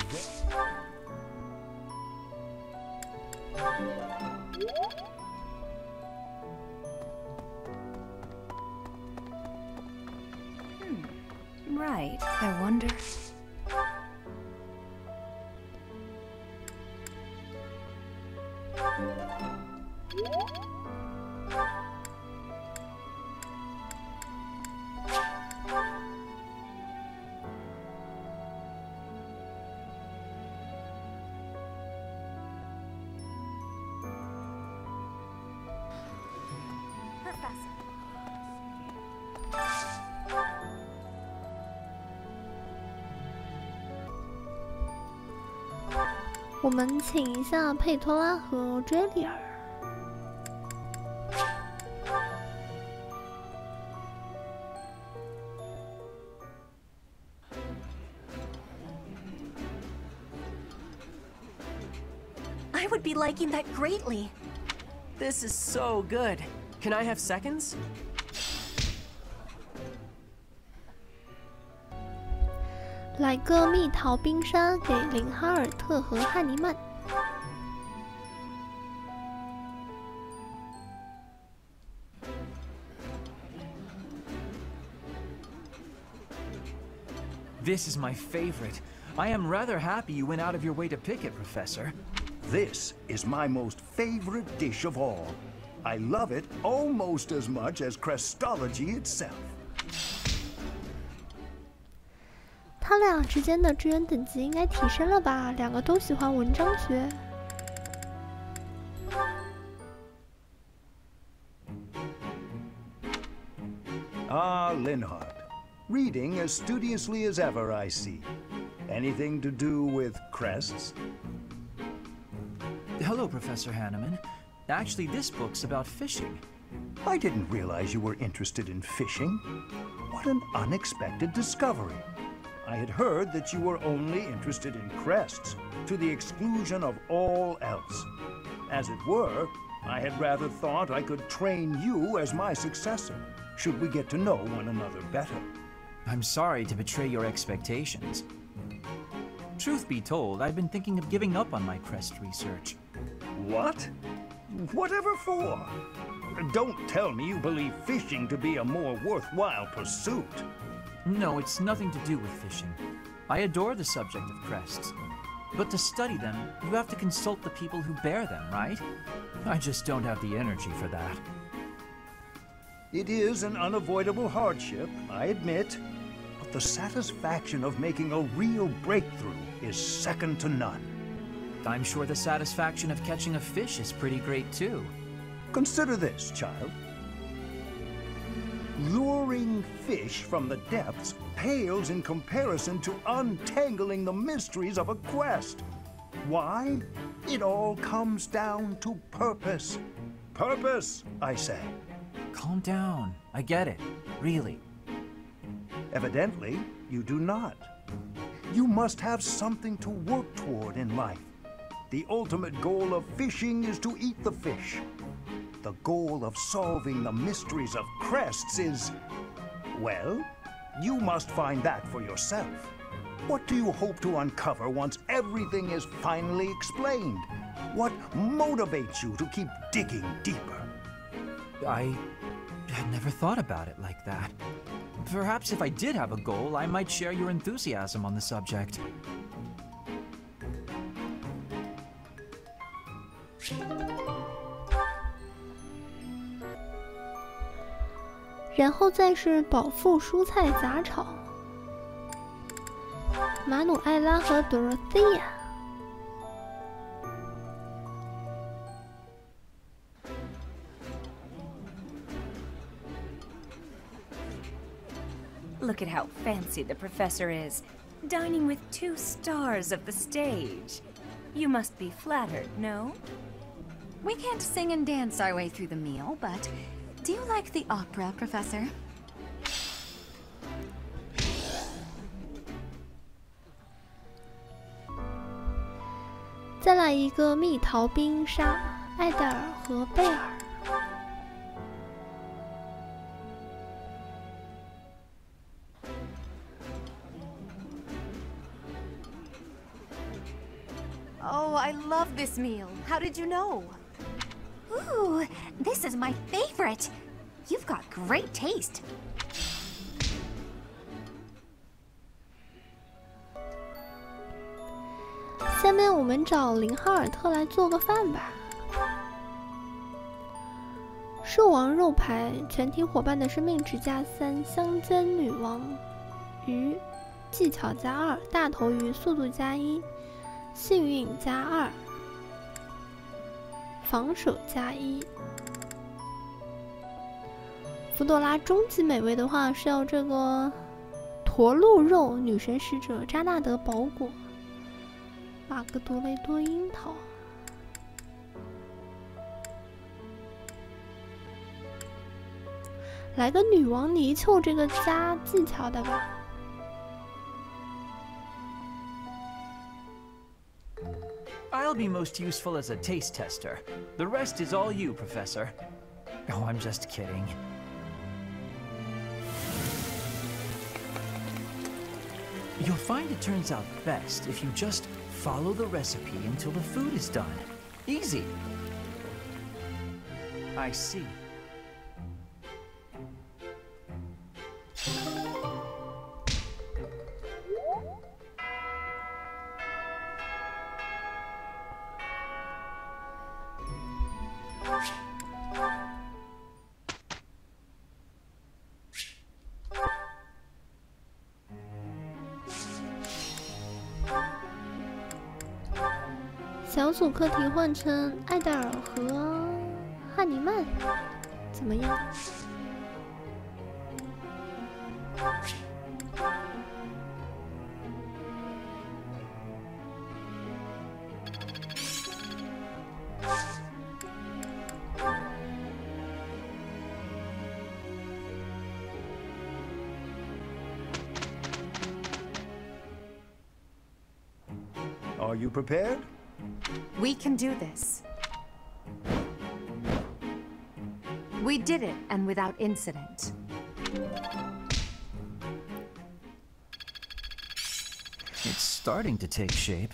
Right. I wonder. Professor. 我们请一下佩托拉和追丽尔。I would be liking that greatly. This is so good. Can I have seconds? 来个蜜桃冰沙给林哈尔特和汉尼曼。This is my favorite. I am rather happy you went out of your way to pick it, Professor. This is my most favorite dish of all. I love it almost as much as Crestology itself. 他俩之间的支援等级应该提升了吧？两个都喜欢文章学。Ah, Linhardt. Reading as studiously as ever, I see. Anything to do with crests? Hello, Professor Hanneman. Actually, this book's about fishing. I didn't realize you were interested in fishing. What an unexpected discovery. I had heard that you were only interested in crests, to the exclusion of all else. As it were, I had rather thought I could train you as my successor, should we get to know one another better. I'm sorry to betray your expectations. Truth be told, I've been thinking of giving up on my crest research. What? Whatever for? Don't tell me you believe fishing to be a more worthwhile pursuit. No, it's nothing to do with fishing. I adore the subject of crests. But to study them, you have to consult the people who bear them, right? I just don't have the energy for that. It is an unavoidable hardship, I admit. But the satisfaction of making a real breakthrough is second to none. I'm sure the satisfaction of catching a fish is pretty great too. Consider this, child. Luring fish from the depths pales in comparison to untangling the mysteries of a quest. Why? It all comes down to purpose. Purpose, I say. Calm down. I get it. Really. Evidently, you do not. You must have something to work toward in life. The ultimate goal of fishing is to eat the fish. The goal of solving the mysteries of crests is, well, you must find that for yourself. What do you hope to uncover once everything is finally explained? What motivates you to keep digging deeper? I had never thought about it like that. Perhaps if I did have a goal, I might share your enthusiasm on the subject. 然后再是饱腹蔬菜杂炒。马努埃拉和朵罗西亚。Look at how fancy the professor is, dining with 2 stars of the stage. You must be flattered, no? We can't sing and dance our way through the meal, but do you like the opera, Professor? 再来一个蜜桃冰沙，艾黛尔和贝尔。Oh, I love this meal. How did you know? Ooh, this is my favorite. You've got great taste. 下面我们找林哈尔特来做个饭吧。兽王肉排，全体伙伴的生命值加3，香煎女王鱼，技巧加2，大头鱼速度加1，幸运加2，防守加1。福朵拉终极美味的话是要这个驼鹿肉女神使者扎纳德宝果。马格多雷多樱桃，来个女王泥鳅，这个加技巧的吧。I'll be most useful as a taste tester. The rest is all you, Professor. Oh, I'm just kidding. You'll find it turns out best if you just follow the recipe until the food is done. Easy. I see.小组课题换成艾黛尔和汉尼曼，怎么样？Are you prepared? We can do this. We did it, and without incident. It's starting to take shape. "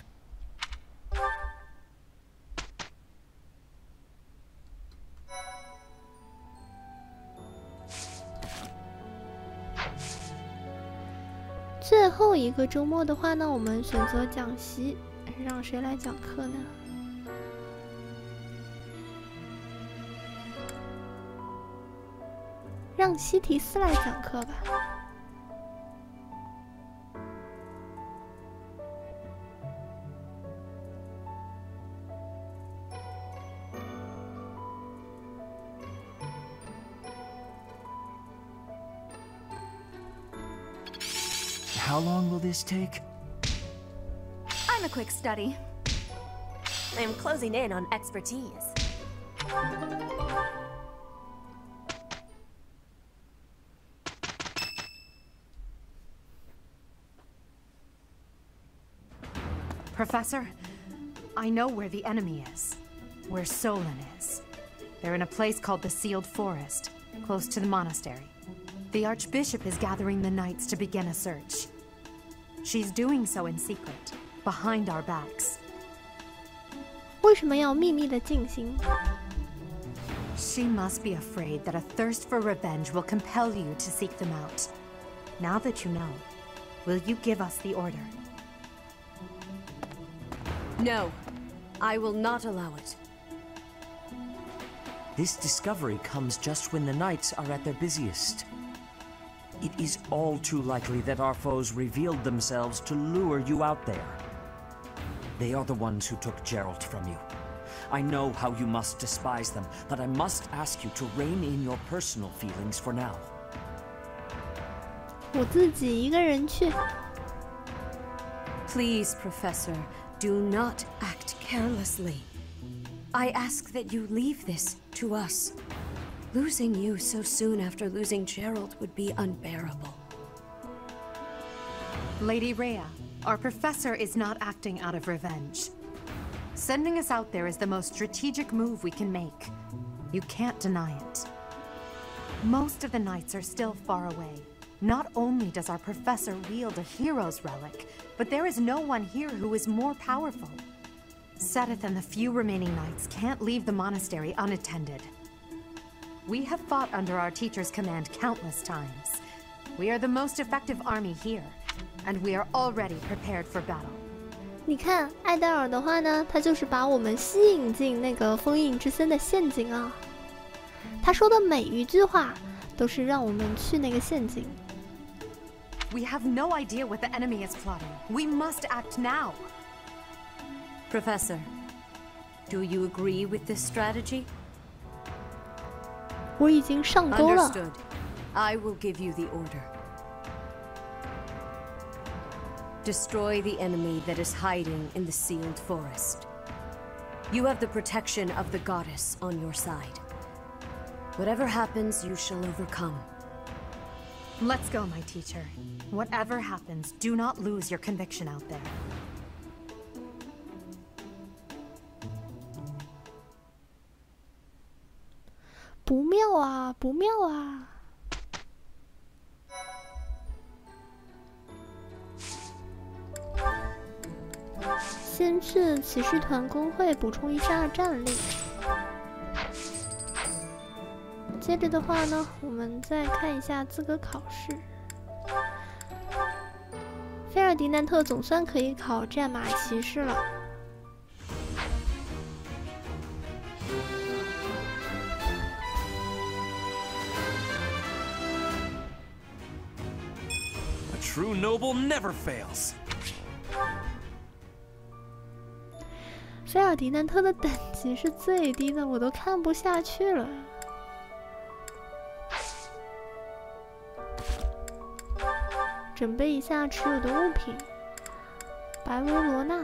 最后一个周末的话呢，我们选择讲习，让谁来讲课呢？让西提斯来讲课吧。How long will this take? I'm a quick study. I'm closing in on expertise. Professor, I know where the enemy is. Where Solon is. They're in a place called the Sealed Forest, close to the monastery. The Archbishop is gathering the knights to begin a search. She's doing so in secret, behind our backs. 为什么要秘密地进行？ She must be afraid that a thirst for revenge will compel you to seek them out. Now that you know, will you give us the order? No, I will not allow it. This discovery comes just when the knights are at their busiest. It is all too likely that our foes revealed themselves to lure you out there. They are the ones who took Geralt from you. I know how you must despise them, but I must ask you to rein in your personal feelings for now. 我自己一个人去。Please, Professor, do not act carelessly. I ask that you leave this to us. Losing you so soon after losing Geralt would be unbearable. Lady Rhea, our professor is not acting out of revenge. Sending us out there is the most strategic move we can make. You can't deny it. Most of the knights are still far away. Not only does our professor wield a hero's relic, but there is no one here who is more powerful. Seteth and the few remaining knights can't leave the monastery unattended. We have fought under our teacher's command countless times. We are the most effective army here, and we are already prepared for battle. 你看，艾戴尔的话呢，他就是把我们吸引进那个封印之森的陷阱啊。他说的每一句话都是让我们去那个陷阱。We have no idea what the enemy is plotting. We must act now. Professor, do you agree with this strategy? 我已经上钩了。 Understood. I will give you the order. Destroy the enemy that is hiding in the sealed forest. You have the protection of the goddess on your side. Whatever happens, you shall overcome. Let's go, my teacher. Whatever happens, do not lose your conviction out there. 不妙啊，不妙啊！先去骑士团工会补充一下战力。接着的话呢，我们再看一下资格考试。菲尔迪南特总算可以考战马骑士了。 True noble never fails. 菲尔迪南特的等级是最低的，我都看不下去了。准备一下持有的物品，白维罗纳。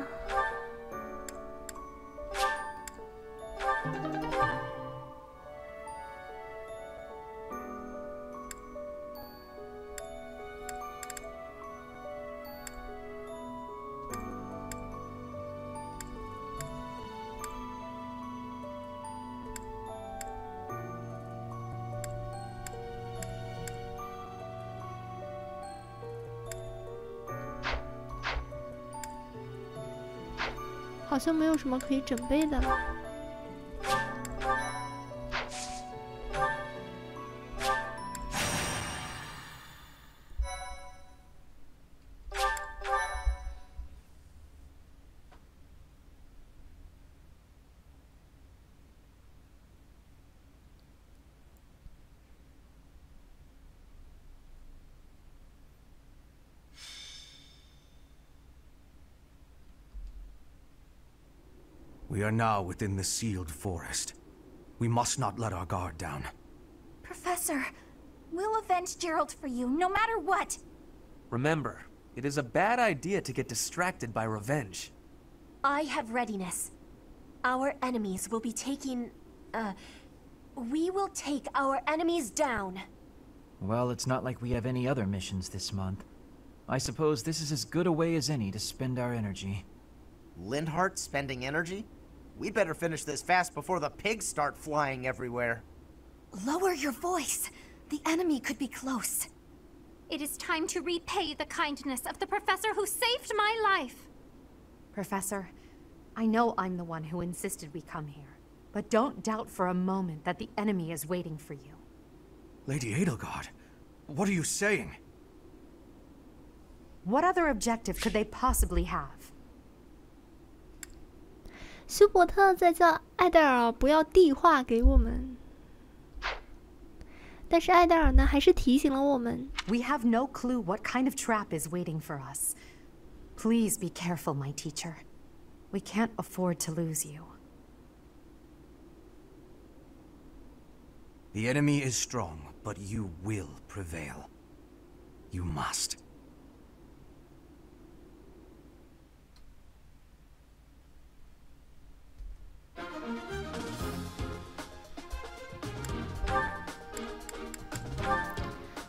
好像没有什么可以准备的了。We are now within the sealed forest. We must not let our guard down. Professor, we'll avenge Geralt for you, no matter what. Remember, it is a bad idea to get distracted by revenge. I have readiness. Our enemies will be taking... we will take our enemies down. Well, it's not like we have any other missions this month. I suppose this is as good a way as any to spend our energy. Lindhart spending energy? We'd better finish this fast before the pigs start flying everywhere. Lower your voice. The enemy could be close. It is time to repay the kindness of the professor who saved my life. Professor, I know I'm the one who insisted we come here, but don't doubt for a moment that the enemy is waiting for you. Lady Edelgard, what are you saying? What other objective could they possibly have? 休伯特在叫艾戴尔不要递话给我们。但是艾戴尔呢，还是提醒了我们。We have no clue what kind of trap is waiting for us. Please be careful, my teacher. We can't afford to lose you. The enemy is strong, but you will prevail. You must.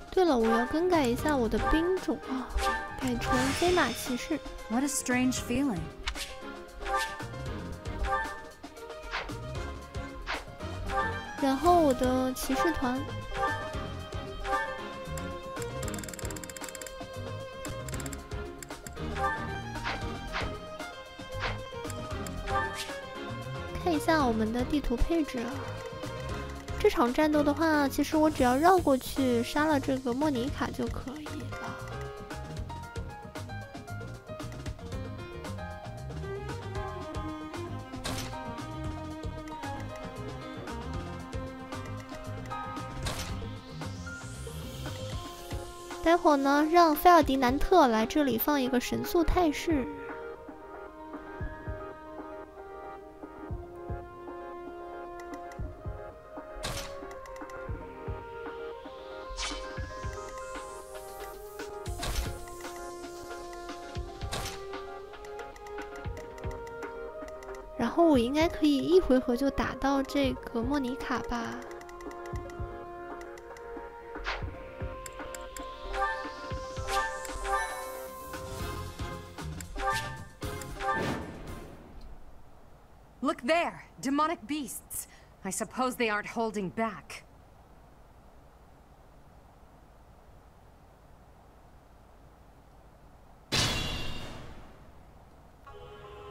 对了，我要更改一下我的兵种啊，改成飞马骑士。What a strange feeling. 然后我的骑士团，看一下我们的地图配置啊。这场战斗的话，其实我只要绕过去杀了这个莫妮卡就可以了。待会儿呢，让菲尔迪南特来这里放一个神速态势。然后我应该可以一回合就打到这个莫妮卡吧。Look there! Demonic beasts! I suppose they aren't holding back.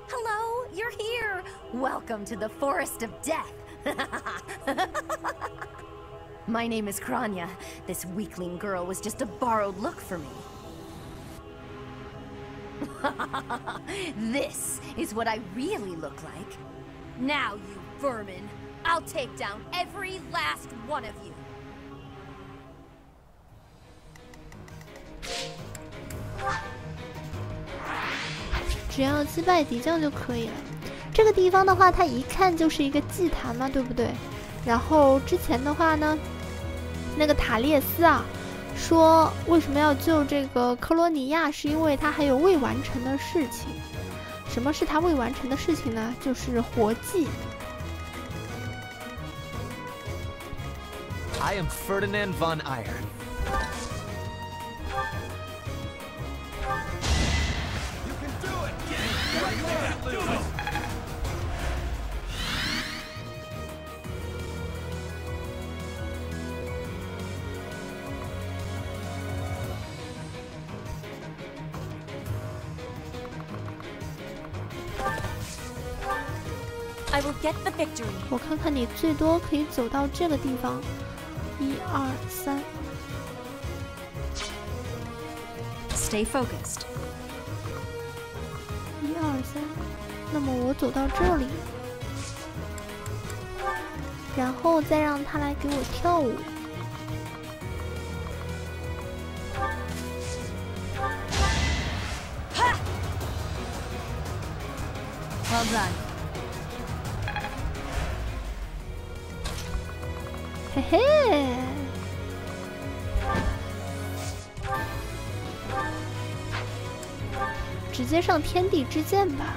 Hello, you're here! Welcome to the Forest of Death! My name is Kranya. This weakling girl was just a borrowed look for me. This is what I really look like. Now, you vermin, I'll take down every last one of you. 只要击败敌将就可以了。这个地方的话，它一看就是一个祭坛嘛，对不对？然后之前的话呢，那个塔列斯啊，说为什么要救这个科罗尼亚，是因为他还有未完成的事情。什么是他未完成的事情呢？就是活祭。I am Ferdinand von Eyre. You can do it! Get it! I will get the victory. 我看看你最多可以走到这个地方，1、2、3。Stay focused. 1、2、3。那么我走到这里，然后再让他来给我跳舞。Well done. 嘿嘿，直接上天地之剑吧。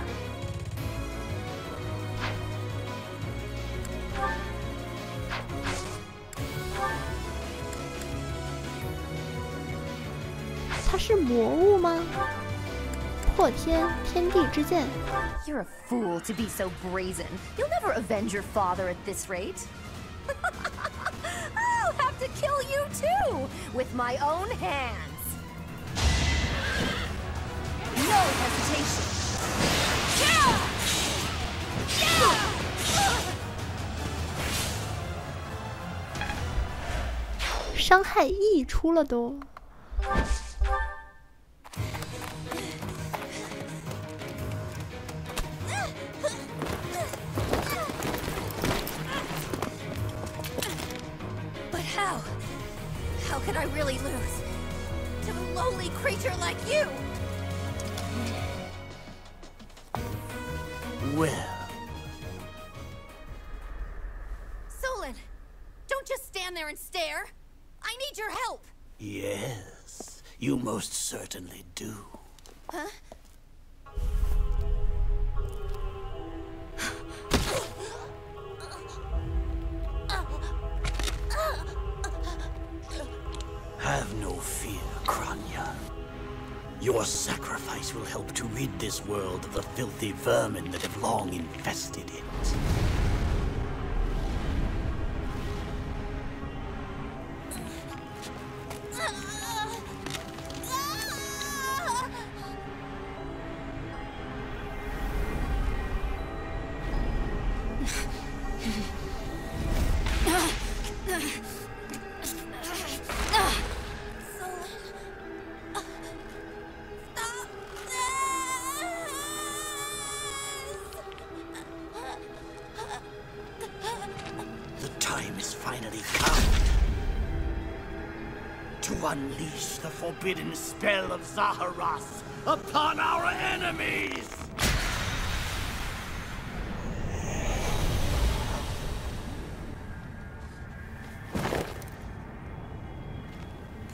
它是魔物吗？破天地之剑。 You're a fool to be so brazen. You'll never avenge your father at this rate. I'll have to kill you too, with my own hands. No hesitation. 伤害溢出了都。How could I really lose to a lowly creature like you? Well... Solon, don't just stand there and stare. I need your help. Yes, you most certainly do. Huh? Have no fear, Kranya. Your sacrifice will help to rid this world of the filthy vermin that have long infested it. Unleash the forbidden spell of Zaharas upon our enemies!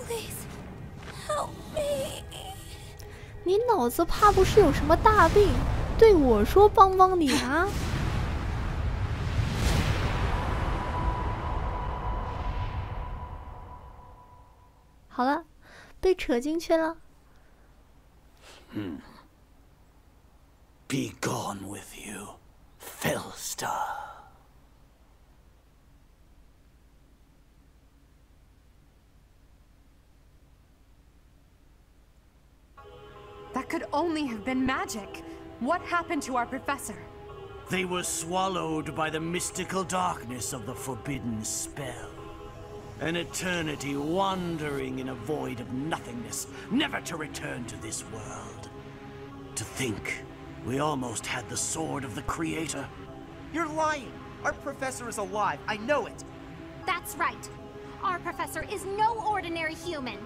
Please help me. 你脑子怕不是有什么大病？对我说帮帮你啊！好了，被扯进去了。Be gone with you, Felstar. That could only have been magic. What happened to our professor? They were swallowed by the mystical darkness of the forbidden spell. An eternity wandering in a void of nothingness, never to return to this world. To think, we almost had the sword of the Creator. You're lying! Our professor is alive, I know it! That's right. Our professor is no ordinary human.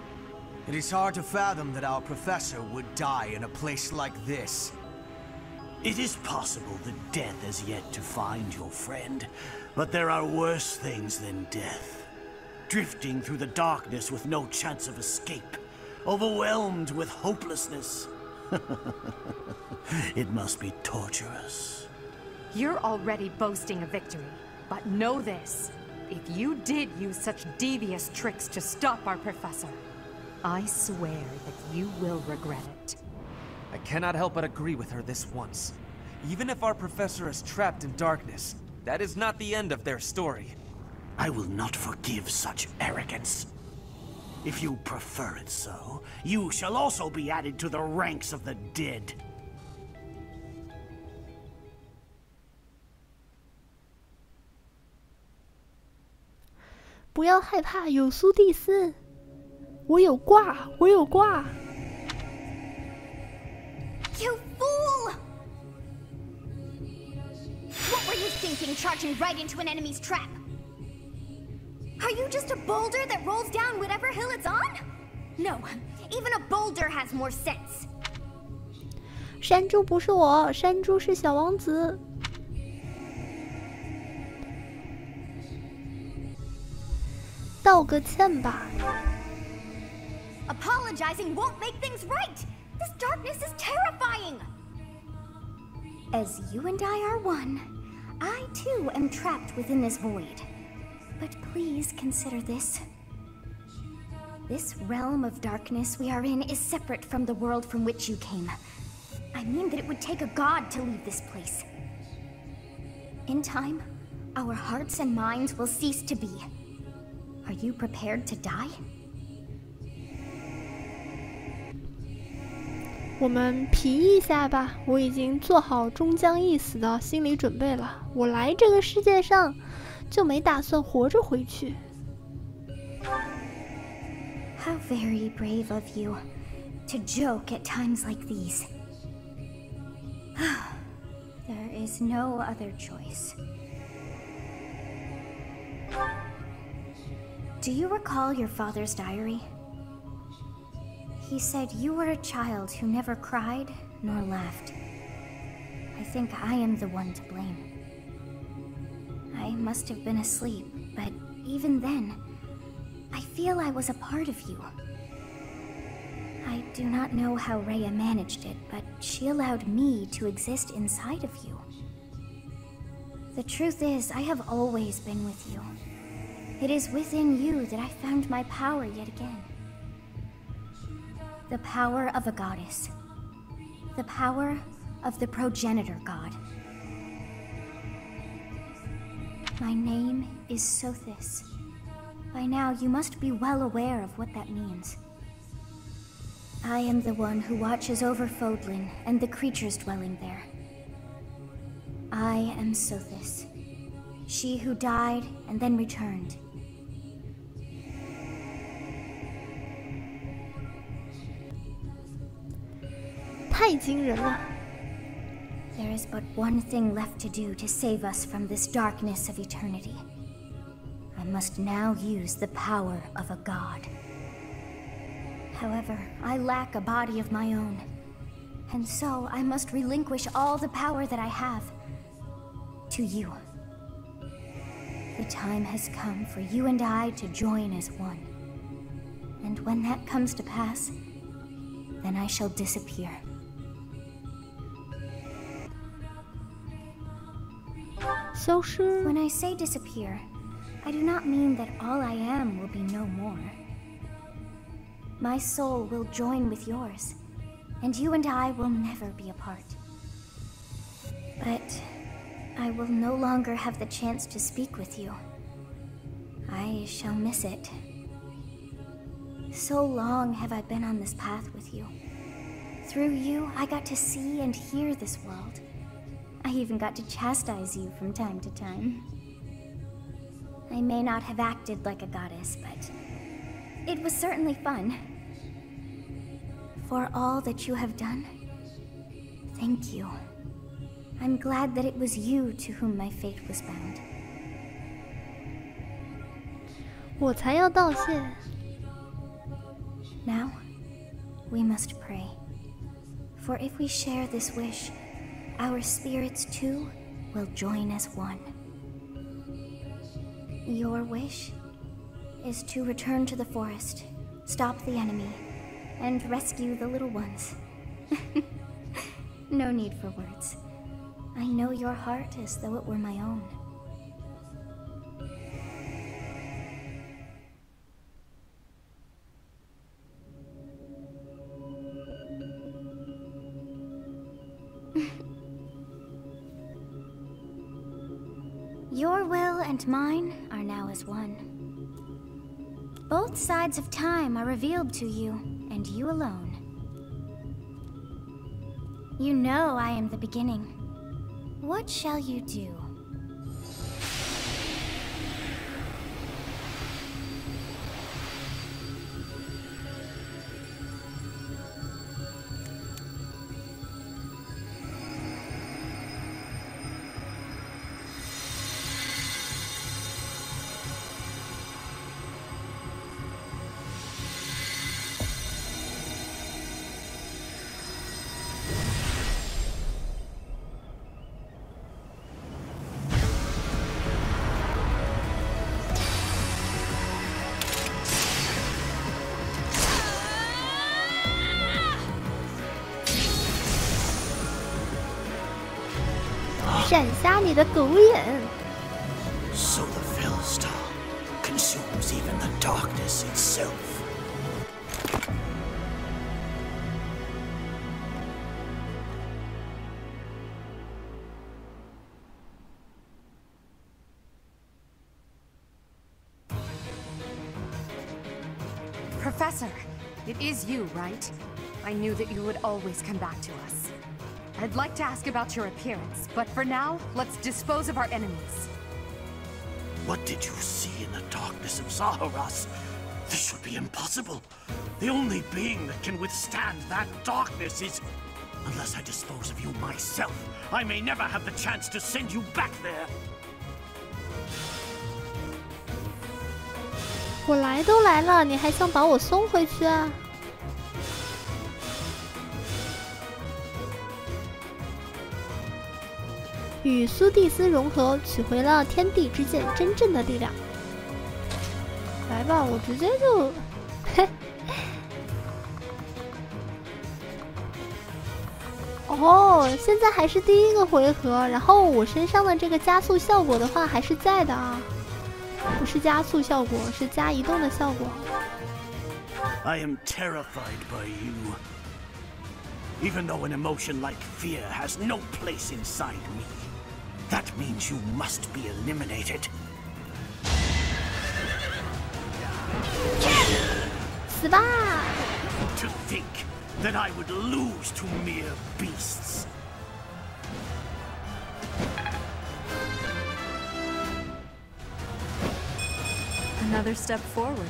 It is hard to fathom that our professor would die in a place like this. It is possible that death has yet to find your friend, but there are worse things than death. Drifting through the darkness with no chance of escape, overwhelmed with hopelessness. It must be torturous. You're already boasting a victory, but know this. If you did use such devious tricks to stop our professor, I swear that you will regret it. I cannot help but agree with her this once. Even if our professor is trapped in darkness, that is not the end of their story. I will not forgive such arrogance. If you prefer it so, you shall also be added to the ranks of the dead.不要害怕，有苏蒂斯。我有挂，我有挂。You fool! What were you thinking, charging right into an enemy's trap? Are you just a boulder that rolls down whatever hill it's on? No, even a boulder has more sense. 山猪不是我，山猪是小王子。道个歉吧。Apologizing won't make things right. This darkness is terrifying. As you and I are one, I too am trapped within this void. But please consider this. This realm of darkness we are in is separate from the world from which you came. I mean that it would take a god to leave this place. In time, our hearts and minds will cease to be. Are you prepared to die? 我们皮一下吧，我已经做好终将一死的心理准备了。我来这个世界上就没打算活着回去。How very brave of you to joke at times like these. There is no other choice. Do you recall your father's diary? He said you were a child who never cried nor laughed. I think I am the one to blame. I must have been asleep, but even then, I feel I was a part of you. I do not know how Rhea managed it, but she allowed me to exist inside of you. The truth is, I have always been with you. It is within you that I found my power yet again. The power of a goddess. The power of the progenitor god. My name is Sothis. By now, you must be well aware of what that means. I am the one who watches over Fodlan and the creatures dwelling there. I am Sothis, she who died and then returned. There is but one thing left to do to save us from this darkness of eternity. I must now use the power of a god. However, I lack a body of my own, and so I must relinquish all the power that I have to you. The time has come for you and I to join as one. And when that comes to pass, then I shall disappear. When I say disappear, I do not mean that all I am will be no more. My soul will join with yours, and you and I will never be apart. But I will no longer have the chance to speak with you. I shall miss it. So long have I been on this path with you. Through you, I got to see and hear this world. I even got to chastise you from time to time. I may not have acted like a goddess, but it was certainly fun. For all that you have done, thank you. I'm glad that it was you to whom my fate was bound. 我才要道谢。 Now, we must pray. For if we share this wish, our spirits too will join as one. Your wish is to return to the forest, stop the enemy, and rescue the little ones. No need for words. I know your heart as though it were my own. Your will and mine are now as one. Both sides of time are revealed to you, and you alone. You know I am the beginning. What shall you do? So the Fellstar consumes even the darkness itself. Professor, it is you, right? I knew that you would always come back to us. I'd like to ask about your appearance, but for now, let's dispose of our enemies. What did you see in the darkness of Zaharas? This would be impossible. The only being that can withstand that darkness is... Unless I dispose of you myself, I may never have the chance to send you back there. 我来都来了，你还想把我送回去啊？与苏蒂斯融合，取回了天地之剑真正的力量。来吧，我直接就，嘿。哦，现在还是第一个回合，然后我身上的这个加速效果的话还是在的啊，不是加速效果，是加移动的效果。I am terrified by you. Even though an emotion like fear has no place inside me, that means you must be eliminated. 死吧！ To think that I would lose to mere beasts. Another step forward.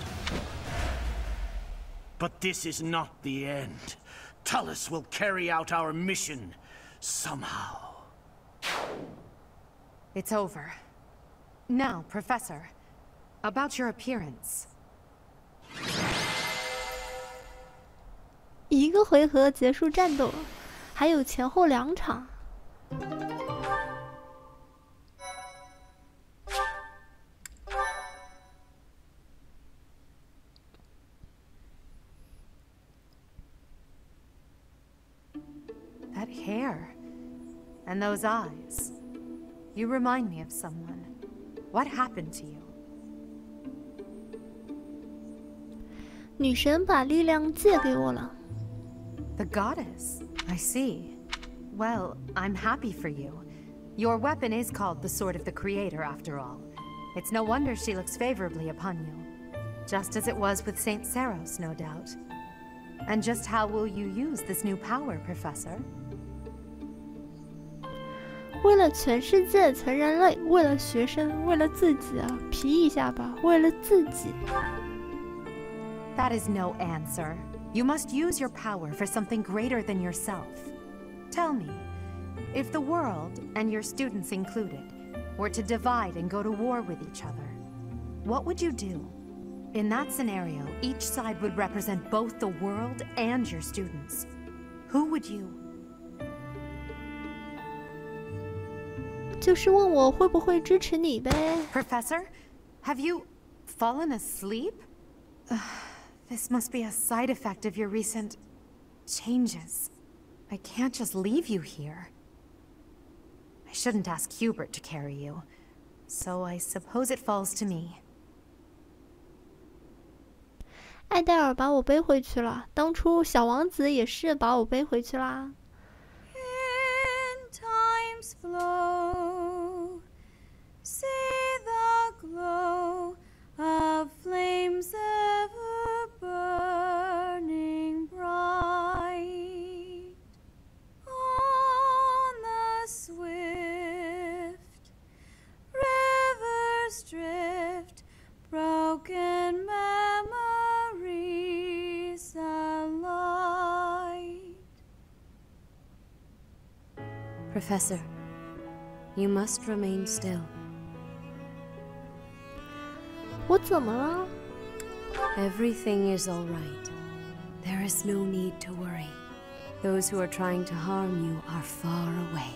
But this is not the end. Tullus will carry out our mission somehow. It's over. Now, Professor, about your appearance. 一个回合结束战斗，还有前后2场。That hair and those eyes. You remind me of someone. What happened to you? 女神把力量借给我了。The goddess. I see. Well, I'm happy for you. Your weapon is called the Sword of the Creator, after all. It's no wonder she looks favorably upon you. Just as it was with Saint Saros, no doubt. And just how will you use this new power, Professor? 为了全世界、全人类，为了学生，为了自己啊，皮一下吧，为了自己。That is no answer. You must use your power for something greater than yourself. Tell me, if the world, and your students included, were to divide and go to war with each other, what would you do? In that scenario, each side would represent both the world and your students. Who would you? 就是问我会不会支持你呗。Professor, have you fallen asleep? This must be a side effect of your recent changes. I can't just leave you here. I shouldn't ask Hubert to carry you, so I suppose it falls to me. 艾黛尔把我背回去了，当初小王子也是把我背回去啦。In time's flow, see the glow of flames ever burning bright on the swift rivers drift, broken memories alight. Professor, you must remain still. 我怎么了？ Everything is all right. There is no need to worry. Those who are trying to harm you are far away.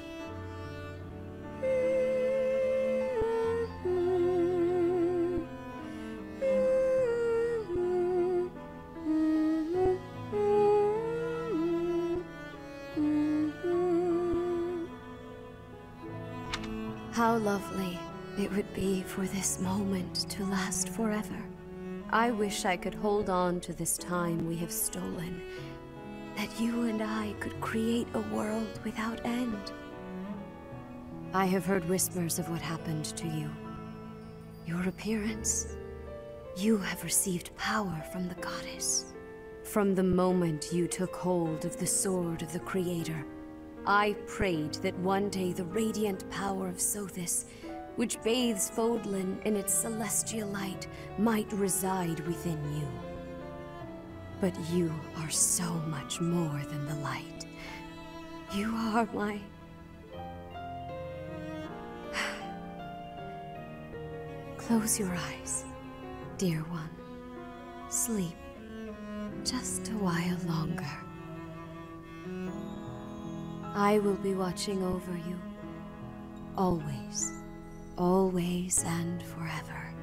How lovely it would be for this moment to last forever. I wish I could hold on to this time we have stolen, that you and I could create a world without end. I have heard whispers of what happened to you. Your appearance. You have received power from the goddess. From the moment you took hold of the sword of the Creator, I prayed that one day the radiant power of Sothis, which bathes Fodlan in its celestial light, might reside within you. But you are so much more than the light. You are my... Close your eyes, dear one. Sleep just a while longer. I will be watching over you. Always, always and forever.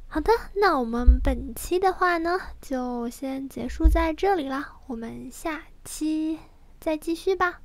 好的，那我们本期的话呢，就先结束在这里了，我们下期再继续吧。